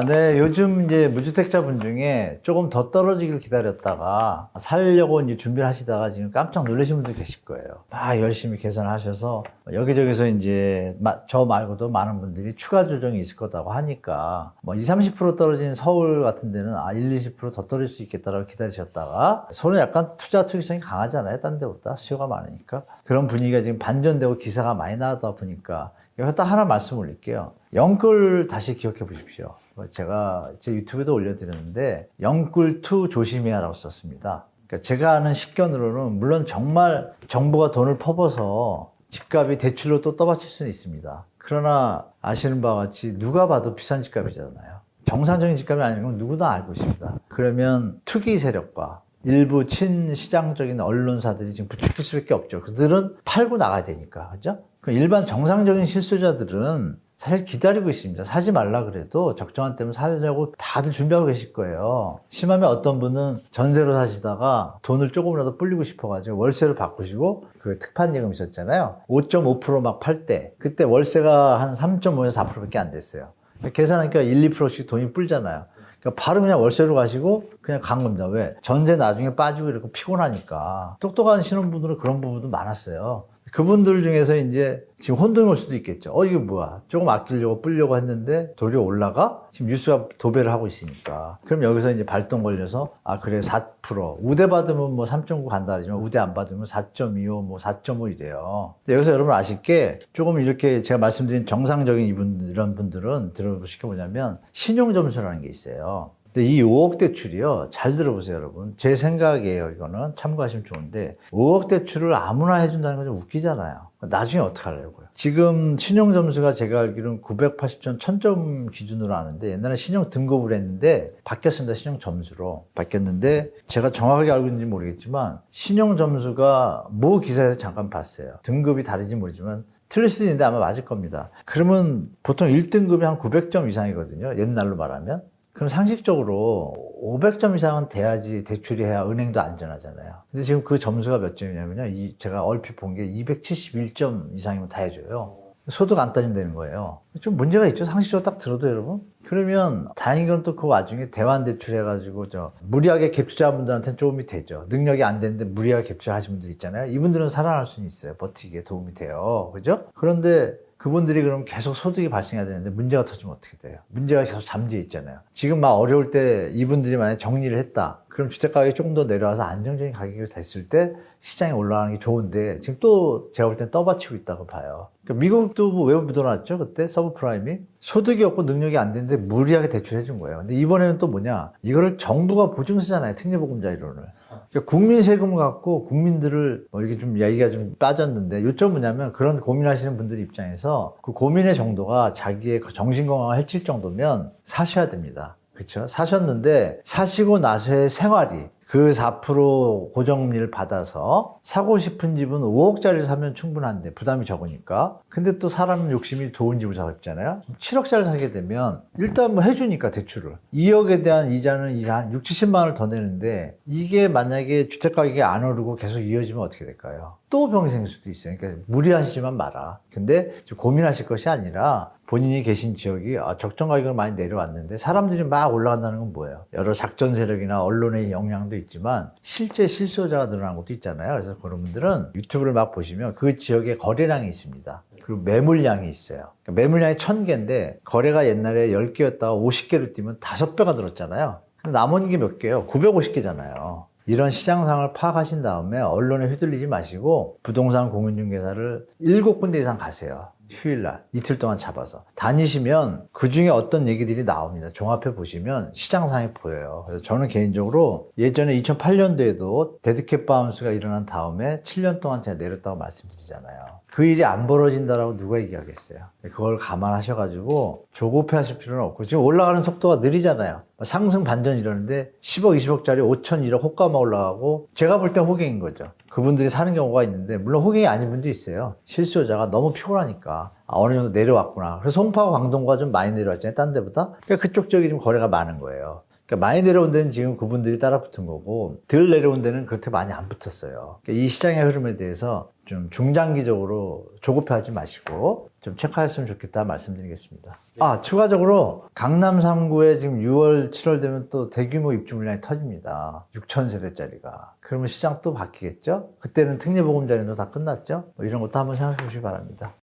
네. 요즘 이제 무주택자분 중에 조금 더 떨어지길 기다렸다가 살려고 이제 준비를 하시다가 지금 깜짝 놀라신 분들 계실 거예요. 열심히 계산하셔서 여기저기서 이제 저 말고도 많은 분들이 추가 조정이 있을 거라고 하니까 뭐 20, 30% 떨어진 서울 같은 데는 1, 20% 더 떨어질 수 있겠다라고 기다리셨다가 서울은 약간 투자 투기성이 강하잖아요. 딴 데보다 수요가 많으니까. 그런 분위기가 지금 반전되고 기사가 많이 나다 보니까 여기서 딱 하나 말씀 올릴게요. 영끌 다시 기억해 보십시오. 제가 제 유튜브에도 올려드렸는데 영끌2 조심해야 라고 썼습니다. 그러니까 제가 아는 식견으로는 물론 정말 정부가 돈을 퍼부어서 집값이 대출로 또 떠받칠 수는 있습니다. 그러나 아시는 바와 같이 누가 봐도 비싼 집값이잖아요. 정상적인 집값이 아닌 건 누구나 알고 있습니다. 그러면 투기 세력과 일부 친시장적인 언론사들이 지금 부추길 수밖에 없죠. 그들은 팔고 나가야 되니까. 그죠? 일반 정상적인 실수자들은 사실 기다리고 있습니다. 사지 말라 그래도 적정한 때면 사려고 다들 준비하고 계실 거예요. 심하면 어떤 분은 전세로 사시다가 돈을 조금이라도 불리고 싶어가지고 월세로 바꾸시고 그 특판예금 있었잖아요. 5.5% 막 팔 때 그때 월세가 한 3.5에서 4%밖에 안 됐어요. 계산하니까 1, 2%씩 돈이 불잖아요. 그러니까 바로 그냥 월세로 가시고 그냥 간 겁니다. 왜? 전세 나중에 빠지고 이렇게 피곤하니까. 똑똑한 신혼분들은 그런 부분도 많았어요. 그분들 중에서 이제 지금 혼돈이 올 수도 있겠죠. 이게 뭐야. 조금 아끼려고 불려고 했는데 도리어 올라가? 지금 뉴스가 도배를 하고 있으니까. 그럼 여기서 이제 발동 걸려서 그래 4% 우대 받으면 뭐 3.9 간다 하지만 우대 안 받으면 4.25 뭐 4.5 이래요. 근데 여기서 여러분 아실 게 조금 이렇게 제가 말씀드린 정상적인 이런 분들은 들어보실 게 뭐냐면 신용점수라는 게 있어요. 근데 이 5억 대출이요. 잘 들어보세요, 여러분. 제 생각이에요, 이거는. 참고하시면 좋은데 5억 대출을 아무나 해준다는 건 좀 웃기잖아요. 나중에 어떡하려고요. 지금 신용점수가 제가 알기로는 980점, 1000점 기준으로 아는데 옛날에 신용 등급을 했는데 바뀌었습니다. 신용점수로 바뀌었는데 제가 정확하게 알고 있는지 모르겠지만 신용점수가 모 기사에서 잠깐 봤어요. 등급이 다른지 모르지만 틀릴 수도 있는데 아마 맞을 겁니다. 그러면 보통 1등급이 한 900점 이상이거든요. 옛날로 말하면. 그럼 상식적으로 500점 이상은 돼야지 대출이 해야 은행도 안전하잖아요. 근데 지금 그 점수가 몇 점이냐면요. 제가 얼핏 본 게 271점 이상이면 다 해줘요. 소득 안 따진다는 거예요. 좀 문제가 있죠. 상식적으로 딱 들어도 여러분. 그러면 다행인 건 또 그 와중에 대환대출 해가지고 무리하게 갭투자한 분들한테는 조금이 되죠. 능력이 안 되는데 무리하게 갭투자하신 분들 있잖아요. 이분들은 살아날 수는 있어요. 버티기에 도움이 돼요. 그죠? 그런데 그분들이 그럼 계속 소득이 발생해야 되는데 문제가 터지면 어떻게 돼요? 문제가 계속 잠재해 있잖아요. 지금 막 어려울 때 이분들이 만약에 정리를 했다. 그럼 주택가격이 조금 더 내려와서 안정적인 가격이 됐을 때 시장에 올라가는 게 좋은데 지금 또 제가 볼 땐 떠받치고 있다고 봐요. 그러니까 미국도 뭐 왜 묻어놨죠? 그때 서브프라임이 소득이 없고 능력이 안 되는데 무리하게 대출해 준 거예요. 근데 이번에는 또 뭐냐? 이거를 정부가 보증쓰잖아요. 특례보금자 이론을. 그러니까 국민 세금을 갖고 국민들을 이게 좀 얘기가 좀 빠졌는데 요점 뭐냐면 그런 고민하시는 분들 입장에서 그 고민의 정도가 자기의 정신건강을 해칠 정도면 사셔야 됩니다. 그렇죠? 사셨는데 사시고 나서의 생활이 그 4% 고정금리를 받아서 사고 싶은 집은 5억짜리 사면 충분한데 부담이 적으니까. 근데 또 사람 욕심이 좋은 집을 사고 싶잖아요. 7억짜리 사게 되면 일단 뭐 해주니까 대출을 2억에 대한 이자는 한 6, 70만 원을 더 내는데 이게 만약에 주택가격이 안 오르고 계속 이어지면 어떻게 될까요? 또 병이 생길 수도 있어요. 그러니까 무리하시지만 마라. 근데 고민하실 것이 아니라 본인이 계신 지역이 적정 가격을 많이 내려왔는데 사람들이 막 올라간다는 건 뭐예요? 여러 작전 세력이나 언론의 영향도 있지만 실제 실수요자가 늘어난 것도 있잖아요. 그래서 그런 분들은 유튜브를 막 보시면 그 지역에 거래량이 있습니다. 그리고 매물량이 있어요. 그러니까 매물량이 1000개인데 거래가 옛날에 10개였다가 50개로 뛰면 5배가 늘었잖아요. 근데 남은 게 몇 개예요? 950개잖아요. 이런 시장 상황을 파악하신 다음에 언론에 휘둘리지 마시고 부동산 공인중개사를 7군데 이상 가세요. 휴일날 이틀 동안 잡아서 다니시면 그중에 어떤 얘기들이 나옵니다. 종합해 보시면 시장상에 보여요. 그래서 저는 개인적으로 예전에 2008년도에도 데드캣 바운스가 일어난 다음에 7년 동안 제가 내렸다고 말씀드리잖아요. 그 일이 안 벌어진다라고 누가 얘기하겠어요. 그걸 감안하셔가지고 조급해 하실 필요는 없고 지금 올라가는 속도가 느리잖아요. 상승 반전 이러는데 10억, 20억짜리 5천, 1억 호가만 올라가고 제가 볼 땐 호갱인 거죠. 그분들이 사는 경우가 있는데 물론 호갱이 아닌 분도 있어요. 실수요자가 너무 피곤하니까 어느 정도 내려왔구나. 그래서 송파와 광동과 좀 많이 내려왔잖아요. 딴 데보다. 그러니까 그쪽 지역이 좀 거래가 많은 거예요. 그러니까 많이 내려온 데는 지금 그분들이 따라 붙은 거고 덜 내려온 데는 그렇게 많이 안 붙었어요. 그러니까 이 시장의 흐름에 대해서 좀 중장기적으로 조급해하지 마시고 좀 체크하셨으면 좋겠다 말씀드리겠습니다. 추가적으로 강남 3구에 지금 6월, 7월 되면 또 대규모 입주 물량이 터집니다. 6,000세대짜리가. 그러면 시장 또 바뀌겠죠? 그때는 특례보금자리도 다 끝났죠? 이런 것도 한번 생각해 보시기 바랍니다.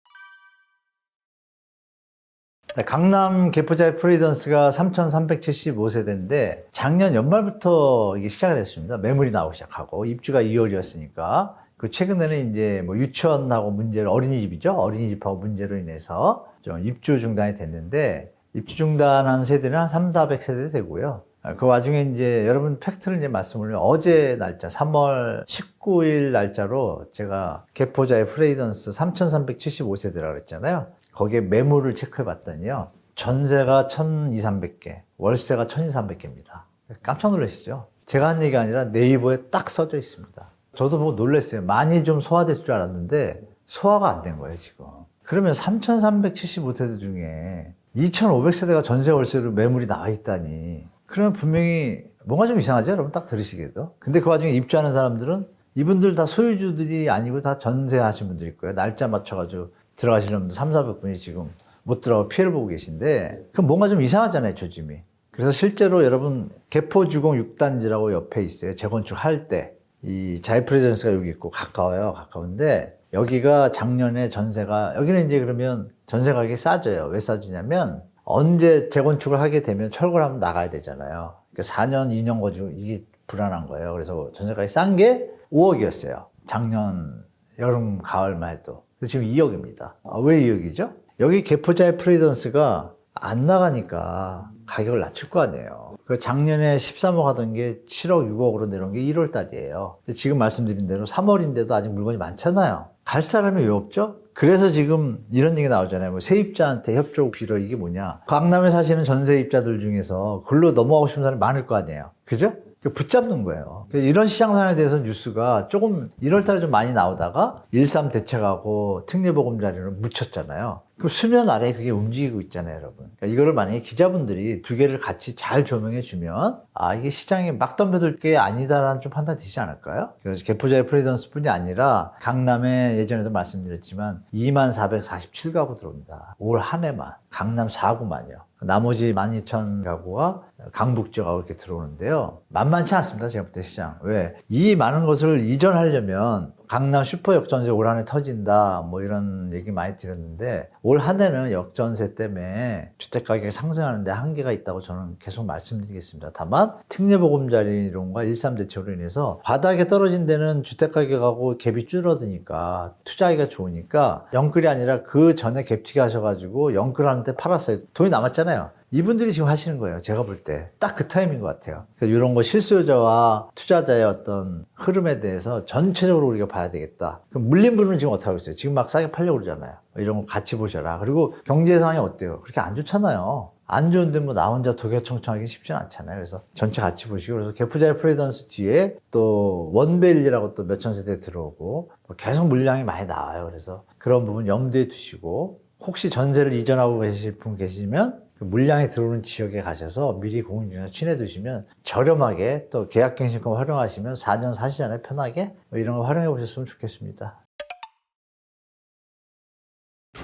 강남 개포자의 프리던스가 3,375세대인데 작년 연말부터 이게 시작을 했습니다. 매물이 나오기 시작하고 입주가 2월이었으니까 그 최근에는 이제 뭐 유치원하고 문제로 어린이집이죠. 어린이집하고 문제로 인해서 좀 입주 중단이 됐는데 입주 중단한 세대는 한 3,400세대 되고요. 그 와중에 이제 여러분 팩트를 이제 말씀을 어제 날짜 3월 19일 날짜로 제가 개포자의 프레이던스 3,375세대라고 그랬잖아요. 거기에 매물을 체크해 봤더니요. 전세가 1,200~1,300개, 월세가 1,200~1,300개입니다. 깜짝 놀라시죠? 제가 한 얘기가 아니라 네이버에 딱 써져 있습니다. 저도 보고 놀랐어요. 많이 좀 소화됐을 줄 알았는데 소화가 안 된 거예요, 지금. 그러면 3,375세대 중에 2,500세대가 전세 월세로 매물이 나와 있다니. 그러면 분명히 뭔가 좀 이상하죠? 여러분 딱 들으시게도. 근데 그 와중에 입주하는 사람들은 이분들 다 소유주들이 아니고 다 전세하신 분들일 거예요. 날짜 맞춰가지고 들어가시는 분들 3,400분이 지금 못 들어가고 피해를 보고 계신데 그럼 뭔가 좀 이상하잖아요, 조짐이. 그래서 실제로 여러분 개포주공 6단지라고 옆에 있어요. 재건축 할 때. 이 자이프레젠스가 여기 있고 가까워요. 가까운데 여기가 작년에 전세가 여기는 이제 그러면 전세 가격이 싸져요. 왜 싸지냐면 언제 재건축을 하게 되면 철거를 하면 나가야 되잖아요. 그러니까 4년, 2년 거주 이게 불안한 거예요. 그래서 전세 가격이 싼 게 5억이었어요. 작년 여름, 가을만 해도. 근데 지금 2억입니다. 왜 2억이죠? 여기 개포자의 프리던스가 안 나가니까 가격을 낮출 거 아니에요. 그 작년에 13억 하던 게 7억, 6억으로 내려온 게 1월 달이에요. 근데 지금 말씀드린 대로 3월인데도 아직 물건이 많잖아요. 갈 사람이 왜 없죠? 그래서 지금 이런 얘기 나오잖아요. 뭐 세입자한테 협조 빌어 이게 뭐냐. 강남에 사시는 전세입자들 중에서 글로 넘어가고 싶은 사람이 많을 거 아니에요. 그죠? 붙잡는 거예요. 이런 시장 상황에 대해서 뉴스가 조금 1월 달에 좀 많이 나오다가 1.3 대책하고 특례보금자리로 묻혔잖아요. 그 수면 아래에 그게 움직이고 있잖아요, 여러분. 그러니까 이거를 만약에 기자분들이 두 개를 같이 잘 조명해 주면 아, 이게 시장에 막 덤벼들 게 아니다라는 좀 판단이 되지 않을까요? 그래서 개포자의 프리던스 뿐이 아니라 강남에 예전에도 말씀드렸지만 24,447가구 들어옵니다. 올 한 해만. 강남 4구만요. 나머지 12,000가구가 강북 지역하고 이렇게 들어오는데요. 만만치 않습니다. 제가 볼 때 시장. 왜? 이 많은 것을 이전하려면 강남 슈퍼 역전세 올 한 해 터진다. 뭐 이런 얘기 많이 드렸는데 올 한 해는 역전세 때문에 주택 가격이 상승하는데 한계가 있다고 저는 계속 말씀드리겠습니다. 다만 특례보금자리론과 1.3 대책으로 인해서 바닥에 떨어진 데는 주택 가격하고 갭이 줄어드니까 투자하기가 좋으니까 영끌이 아니라 그 전에 갭튀기 하셔가지고 영끌하는데 팔았어요. 돈이 남았잖아요. 이분들이 지금 하시는 거예요. 제가 볼 때. 딱 그 타임인 것 같아요. 그러니까 이런 거 실수요자와 투자자의 어떤 흐름에 대해서 전체적으로 우리가 봐야 되겠다. 그럼 물린분은 지금 어떻게 하고 있어요? 지금 막 싸게 팔려고 그러잖아요. 이런 거 같이 보셔라. 그리고 경제 상황이 어때요? 그렇게 안 좋잖아요. 안 좋은데 뭐 나 혼자 도개청청하기 쉽지는 않잖아요. 그래서 전체 같이 보시고 그래서 개포자의 프리던스 뒤에 또 원베일리라고 또 몇천 세대 들어오고 계속 물량이 많이 나와요. 그래서 그런 부분 염두에 두시고 혹시 전세를 이전하고 계실 분 계시면 그 물량이 들어오는 지역에 가셔서 미리 공인중개사 친해 두시면 저렴하게 또 계약갱신권 활용하시면 4년 사시잖아요. 편하게 이런 거 활용해 보셨으면 좋겠습니다.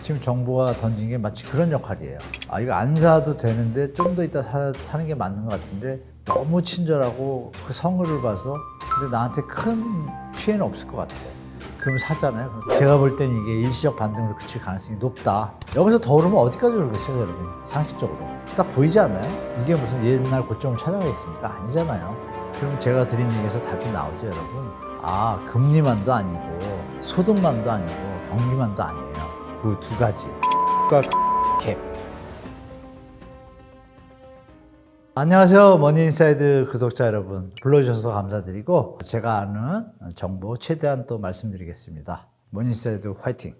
지금 정부가 던진 게 마치 그런 역할이에요. 아, 이거 안 사도 되는데 좀 더 이따 사는 게 맞는 것 같은데 너무 친절하고 그 성의를 봐서 근데 나한테 큰 피해는 없을 것 같아. 그럼 사잖아요. 제가 볼 땐 이게 일시적 반등으로 그칠 가능성이 높다. 여기서 더 오르면 어디까지 오르겠어요, 여러분? 상식적으로. 딱 보이지 않아요? 이게 무슨 옛날 고점을 찾아가겠습니까? 아니잖아요. 그럼 제가 드린 얘기에서 답이 나오죠, 여러분? 아, 금리만도 아니고 소득만도 아니고 경기만도 아니에요. 그 두 가지. 갭. 안녕하세요. 머니인사이드 구독자 여러분. 불러주셔서 감사드리고 제가 아는 정보 최대한 또 말씀드리겠습니다. 머니인사이드 화이팅!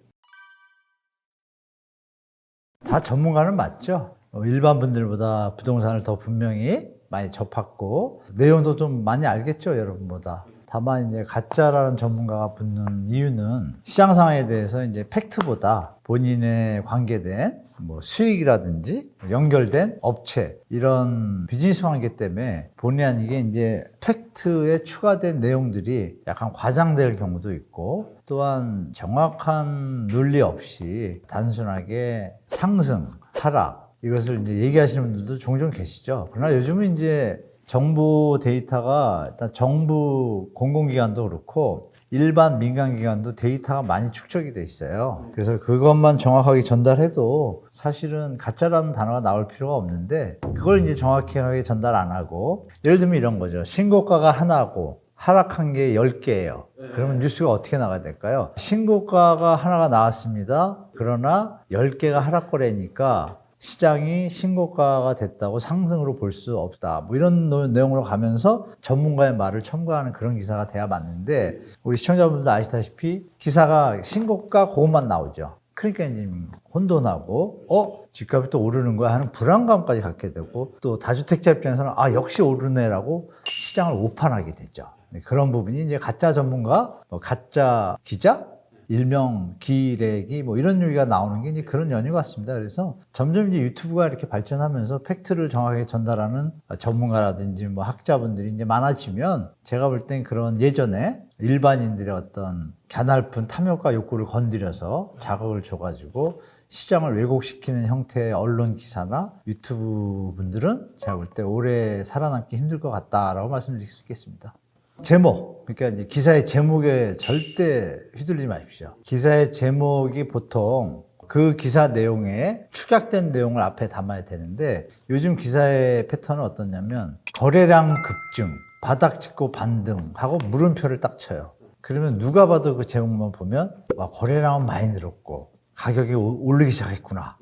다 전문가는 맞죠? 일반 분들보다 부동산을 더 분명히 많이 접했고 내용도 좀 많이 알겠죠, 여러분보다. 다만 이제 가짜라는 전문가가 붙는 이유는 시장 상황에 대해서 이제 팩트보다 본인의 관계된 뭐 수익이라든지 연결된 업체 이런 비즈니스 관계 때문에 본의 아니게 이제 팩트에 추가된 내용들이 약간 과장될 경우도 있고 또한 정확한 논리 없이 단순하게 상승, 하락 이것을 이제 얘기하시는 분들도 종종 계시죠. 그러나 요즘은 이제 정부 데이터가 일단 정부 공공기관도 그렇고 일반 민간기관도 데이터가 많이 축적이 돼 있어요. 그래서 그것만 정확하게 전달해도 사실은 가짜라는 단어가 나올 필요가 없는데 그걸 이제 정확하게 전달 안 하고 예를 들면 이런 거죠. 신고가가 하나고 하락한 게 10개예요. 그러면 뉴스가 어떻게 나가야 될까요? 신고가가 하나가 나왔습니다. 그러나 10개가 하락거래니까 시장이 신고가가 됐다고 상승으로 볼 수 없다. 뭐 이런 내용으로 가면서 전문가의 말을 첨가하는 그런 기사가 돼야 맞는데, 우리 시청자분들도 아시다시피 기사가 신고가 그것만 나오죠. 그러니까 이제 혼돈하고 집값이 또 오르는 거야 하는 불안감까지 갖게 되고, 또 다주택자 입장에서는 역시 오르네라고 시장을 오판하게 되죠. 그런 부분이 이제 가짜 전문가, 가짜 기자, 일명 기레기 이런 얘기가 나오는 게 이제 그런 연유 같습니다. 그래서 점점 이제 유튜브가 이렇게 발전하면서 팩트를 정확하게 전달하는 전문가라든지 학자분들이 이제 많아지면, 제가 볼 땐 그런 예전에 일반인들의 어떤 갸냘픈 탐욕과 욕구를 건드려서 자극을 줘가지고 시장을 왜곡시키는 형태의 언론 기사나 유튜브 분들은 제가 볼 때 오래 살아남기 힘들 것 같다라고 말씀드릴 수 있겠습니다. 제목, 그러니까 이제 기사의 제목에 절대 휘둘리지 마십시오. 기사의 제목이 보통 그 기사 내용에 축약된 내용을 앞에 담아야 되는데, 요즘 기사의 패턴은 어떠냐면 거래량 급증, 바닥 찍고 반등하고 물음표를 딱 쳐요. 그러면 누가 봐도 그 제목만 보면 거래량은 많이 늘었고 가격이 오르기 시작했구나.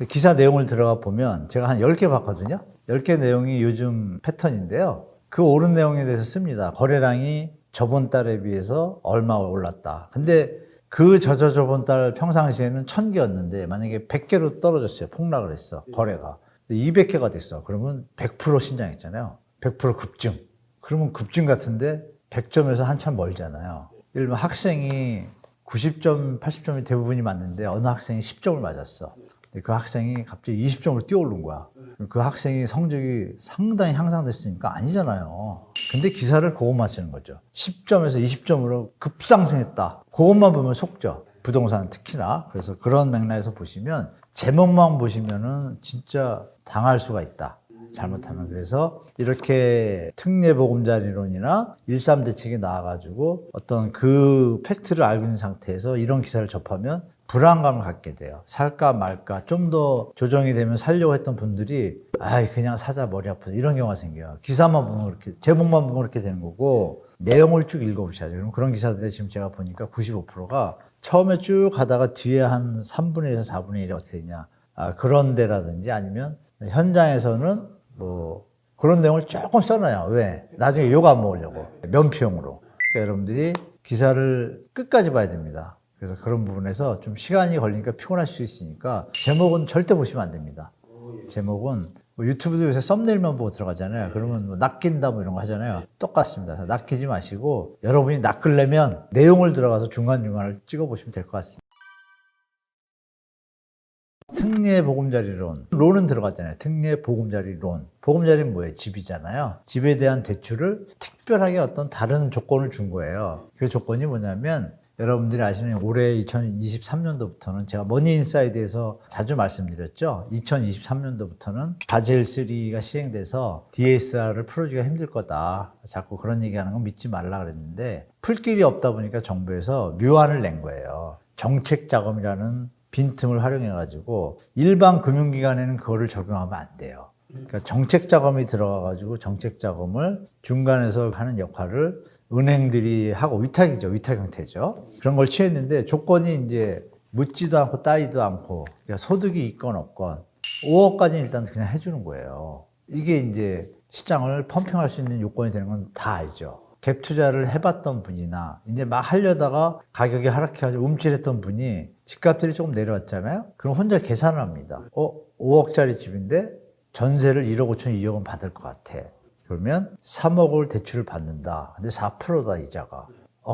기사 내용을 들어가 보면 제가 한 10개 봤거든요. 10개 내용이 요즘 패턴인데요. 그 오른 내용에 대해서 씁니다. 거래량이 저번 달에 비해서 얼마 올랐다. 근데 그 저번 달 평상시에는 1000개였는데 만약에 100개로 떨어졌어요. 폭락을 했어. 거래가. 200개가 됐어. 그러면 100% 신장했잖아요. 100% 급증. 그러면 급증 같은데 100점에서 한참 멀잖아요. 예를 들면 학생이 90점, 80점이 대부분이 맞는데 어느 학생이 10점을 맞았어. 그 학생이 갑자기 20점으로 뛰어오른 거야. 그 학생이 성적이 상당히 향상됐으니까 아니잖아요. 근데 기사를 그것만 쓰는 거죠. 10점에서 20점으로 급상승했다. 그것만 보면 속죠. 부동산 특히나. 그래서 그런 맥락에서 보시면 제목만 보시면은 진짜 당할 수가 있다. 잘못하면. 그래서 이렇게 특례보금자리론이나 13대책이 나와가지고 어떤 그 팩트를 알고 있는 상태에서 이런 기사를 접하면 불안감을 갖게 돼요. 살까 말까, 좀 더 조정이 되면 살려고 했던 분들이 그냥 사자, 머리 아프다, 이런 경우가 생겨요. 기사만 보면 그렇게, 제목만 보면 그렇게 되는 거고, 내용을 쭉 읽어보셔야죠. 그럼 그런 기사들이 지금 제가 보니까 95%가 처음에 쭉 가다가 뒤에 한 3분의 1에서 4분의 1이 어떻게 되냐, 그런 데라든지, 아니면 현장에서는 그런 내용을 조금 써놔요. 왜? 나중에 욕 안 먹으려고. 면피용으로. 그러니까 여러분들이 기사를 끝까지 봐야 됩니다. 그래서 그런 부분에서 좀 시간이 걸리니까 피곤할 수 있으니까 제목은 절대 보시면 안 됩니다. 제목은 유튜브도 요새 썸네일만 보고 들어가잖아요. 그러면 낚인다 이런 거 하잖아요. 똑같습니다. 낚이지 마시고 여러분이 낚으려면 내용을 들어가서 중간중간을 찍어보시면 될 것 같습니다. 특례보금자리론. 론은 들어갔잖아요. 특례보금자리론. 보금자리는 뭐예요? 집이잖아요. 집에 대한 대출을 특별하게 어떤 다른 조건을 준 거예요. 그 조건이 뭐냐면, 여러분들이 아시는 올해 2023년도부터는 제가 머니인사이드에서 자주 말씀드렸죠. 2023년도부터는 바젤3가 시행돼서 DSR을 풀어주기가 힘들 거다. 자꾸 그런 얘기하는 건 믿지 말라 그랬는데, 풀 길이 없다 보니까 정부에서 묘안을 낸 거예요. 정책자금이라는 빈틈을 활용해가지고 일반 금융기관에는 그거를 적용하면 안 돼요. 그러니까 정책자금이 들어가가지고 정책자금을 중간에서 하는 역할을 은행들이 하고, 위탁이죠. 위탁 형태죠. 그런 걸 취했는데 조건이 이제 묻지도 않고 따지도 않고, 그러니까 소득이 있건 없건 5억까지는 일단 그냥 해주는 거예요. 이게 이제 시장을 펌핑할 수 있는 요건이 되는 건 다 알죠. 갭 투자를 해봤던 분이나 이제 막 하려다가 가격이 하락해가지고 움찔했던 분이 집값들이 조금 내려왔잖아요. 그럼 혼자 계산을 합니다. 5억짜리 집인데 전세를 1억 5천, 2억은 받을 것 같아. 그러면 3억을 대출을 받는다. 근데 4%다, 이자가.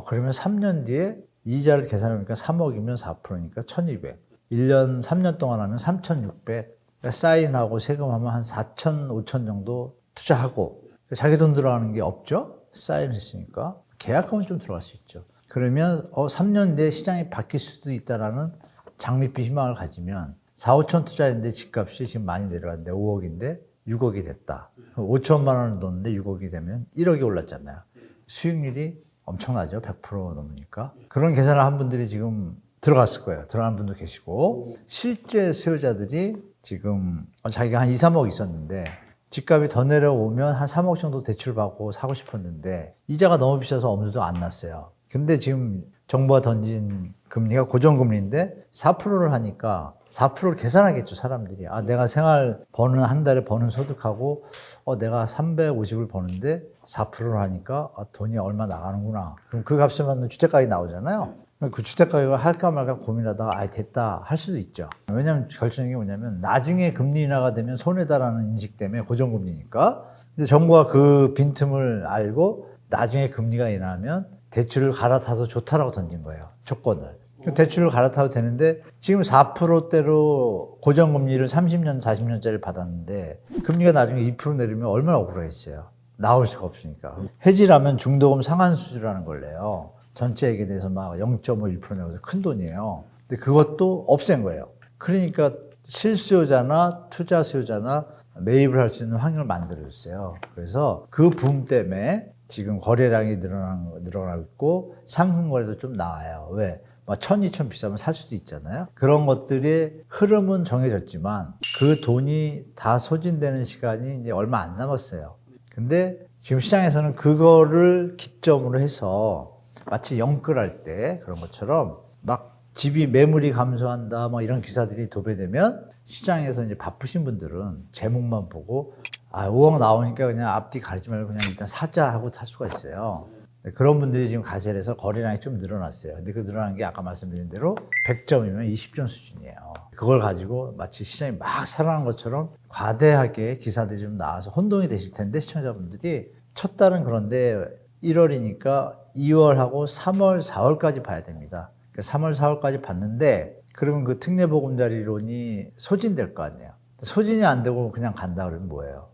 그러면 3년 뒤에 이자를 계산해보니까 3억이면 4%니까 1200. 1년, 3년 동안 하면 3600. 그러니까 사인하고 세금하면 한 4천, 5천 정도 투자하고, 자기 돈 들어가는 게 없죠? 사인했으니까. 계약금은 좀 들어갈 수 있죠. 그러면 3년 뒤에 시장이 바뀔 수도 있다라는 장밋빛 희망을 가지면 4, 5천 투자했는데 집값이 지금 많이 내려왔는데 5억인데 6억이 됐다. 5천만 원을 넣었는데 6억이 되면 1억이 올랐잖아요. 수익률이 엄청나죠. 100% 넘으니까. 그런 계산을 한 분들이 지금 들어갔을 거예요. 들어간 분도 계시고, 실제 수요자들이 지금 자기가 한 2, 3억 있었는데 집값이 더 내려오면 한 3억 정도 대출 받고 사고 싶었는데 이자가 너무 비싸서 엄두도 안 났어요. 근데 지금 정부가 던진 금리가 고정금리인데 4%를 하니까 4%를 계산하겠죠, 사람들이. 아, 내가 한 달에 버는 소득하고, 내가 350을 버는데 4%를 하니까, 돈이 얼마 나가는구나. 그럼 그 값에 맞는 주택가격이 나오잖아요. 그 주택가격을 할까 말까 고민하다가, 됐다, 할 수도 있죠. 왜냐면 결정적인 게 뭐냐면, 나중에 금리 인하가 되면 손해다라는 인식 때문에 고정금리니까. 근데 정부가 그 빈틈을 알고, 나중에 금리가 인하하면 대출을 갈아타서 좋다라고 던진 거예요, 조건을. 대출을 갈아타도 되는데 지금 4%대로 고정금리를 30년, 40년짜리 받았는데 금리가 나중에 2% 내리면 얼마나 억울하겠어요. 나올 수가 없으니까. 해지라면 중도금 상한수주라는 걸 내요. 전체액에 대해서 막 0.51% 내고서 큰 돈이에요. 근데 그것도 없앤 거예요. 그러니까 실수요자나 투자 수요자나 매입을 할 수 있는 환경을 만들어줬어요. 그래서 그 붐 때문에 지금 거래량이 늘어나고 있고 상승 거래도 좀 나와요. 왜? 1,000, 2,000 비싸면 살 수도 있잖아요. 그런 것들의 흐름은 정해졌지만 그 돈이 다 소진되는 시간이 이제 얼마 안 남았어요. 근데 지금 시장에서는 그거를 기점으로 해서 마치 영끌할 때 그런 것처럼 막 집이 매물이 감소한다 막 이런 기사들이 도배되면 시장에서 이제 바쁘신 분들은 제목만 보고 5억 나오니까 그냥 앞뒤 가리지 말고 그냥 일단 사자 하고 살 수가 있어요. 그런 분들이 지금 가세해서 거래량이 좀 늘어났어요. 근데 그 늘어난 게 아까 말씀드린 대로 100점이면 20점 수준이에요. 그걸 가지고 마치 시장이 막 살아난 것처럼 과대하게 기사들이 좀 나와서 혼동이 되실 텐데 시청자분들이 첫 달은 그런데 1월이니까 2월하고 3월, 4월까지 봐야 됩니다. 그러니까 3월, 4월까지 봤는데 그러면 그 특례보금자리론이 소진될 거 아니에요. 소진이 안 되고 그냥 간다 그러면 뭐예요?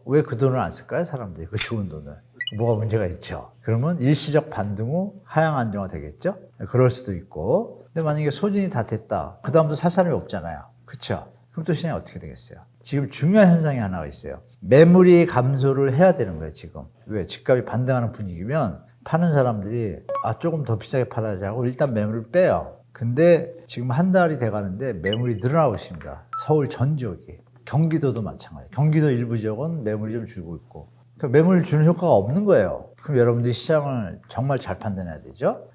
왜 그 돈을 안 쓸까요? 사람들이 그 좋은 돈을. 뭐가 문제가 있죠. 그러면 일시적 반등 후 하향 안정화 되겠죠. 그럴 수도 있고. 근데 만약에 소진이 다 됐다. 그 다음부터 살 사람이 없잖아요. 그렇죠. 그럼 또 시장이 어떻게 되겠어요? 지금 중요한 현상이 하나가 있어요. 매물이 감소를 해야 되는 거예요, 지금. 왜? 집값이 반등하는 분위기면 파는 사람들이 조금 더 비싸게 팔아야지 하고 일단 매물을 빼요. 근데 지금 한 달이 돼 가는데 매물이 늘어나고 있습니다. 서울 전 지역이. 경기도도 마찬가지예요. 경기도 일부 지역은 매물이 좀 줄고 있고. 그러니까 매물을 주는 효과가 없는 거예요. 그럼 여러분들이 시장을 정말 잘 판단해야 되죠.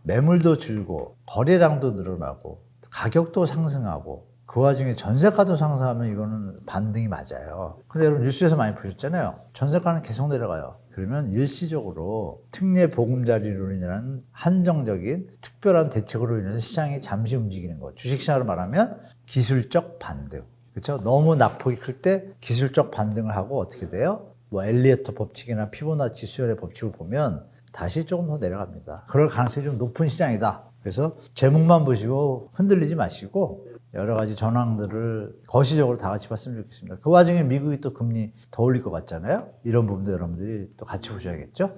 매물도 줄고 거래량도 늘어나고 가격도 상승하고 그 와중에 전세가도 상승하면 이거는 반등이 맞아요. 근데 여러분 뉴스에서 많이 보셨잖아요. 전세가는 계속 내려가요. 그러면 일시적으로 특례보금자리론이라는 한정적인 특별한 대책으로 인해서 시장이 잠시 움직이는 거. 주식시장으로 말하면 기술적 반등. 그렇죠? 너무 낙폭이 클 때 기술적 반등을 하고 어떻게 돼요? 엘리어터 법칙이나 피보나치 수열의 법칙을 보면 다시 조금 더 내려갑니다. 그럴 가능성이 좀 높은 시장이다. 그래서 제목만 보시고 흔들리지 마시고 여러 가지 전황들을 거시적으로 다 같이 봤으면 좋겠습니다. 그 와중에 미국이 또 금리 더 올릴 것 같잖아요. 이런 부분도 여러분들이 또 같이 보셔야겠죠.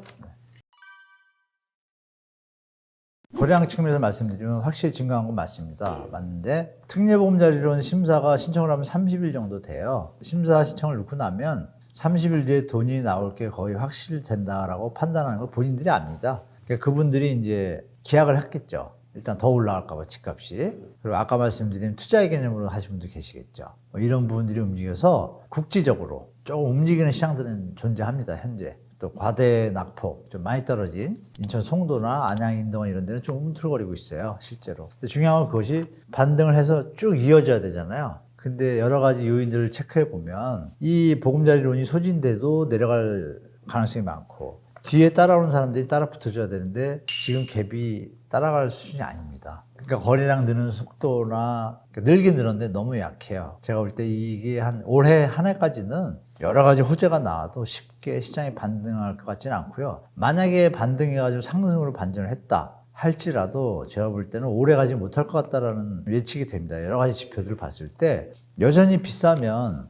거래량 측면에서 말씀드리면 확실히 증가한 건 맞습니다. 맞는데 특례보금자리론 심사가 신청을 하면 30일 정도 돼요. 심사 신청을 넣고 나면 30일 뒤에 돈이 나올 게 거의 확실된다라고 판단하는 걸 본인들이 압니다. 그러니까 그분들이 이제 계약을 했겠죠. 일단 더 올라갈까봐 집값이. 그리고 아까 말씀드린 투자의 개념으로 하신 분도 계시겠죠. 이런 부분들이 움직여서 국지적으로 조금 움직이는 시장들은 존재합니다, 현재. 또 과대 낙폭, 좀 많이 떨어진 인천 송도나 안양 인덕원 이런 데는 좀 움틀거리고 있어요, 실제로. 근데 중요한 건 그것이 반등을 해서 쭉 이어져야 되잖아요. 근데 여러 가지 요인들을 체크해 보면 이 보금자리론이 소진돼도 내려갈 가능성이 많고 뒤에 따라오는 사람들이 따라 붙어줘야 되는데 지금 갭이 따라갈 수준이 아닙니다. 그러니까 거래량 느는 속도나 늘긴 늘었는데 너무 약해요. 제가 볼 때 이게 올해 한 해까지는 여러 가지 호재가 나와도 쉽게 시장이 반등할 것 같지는 않고요. 만약에 반등해가지고 상승으로 반전을 했다 할지라도 제가 볼 때는 오래 가지 못할 것 같다라는 예측이 됩니다. 여러 가지 지표들을 봤을 때 여전히 비싸면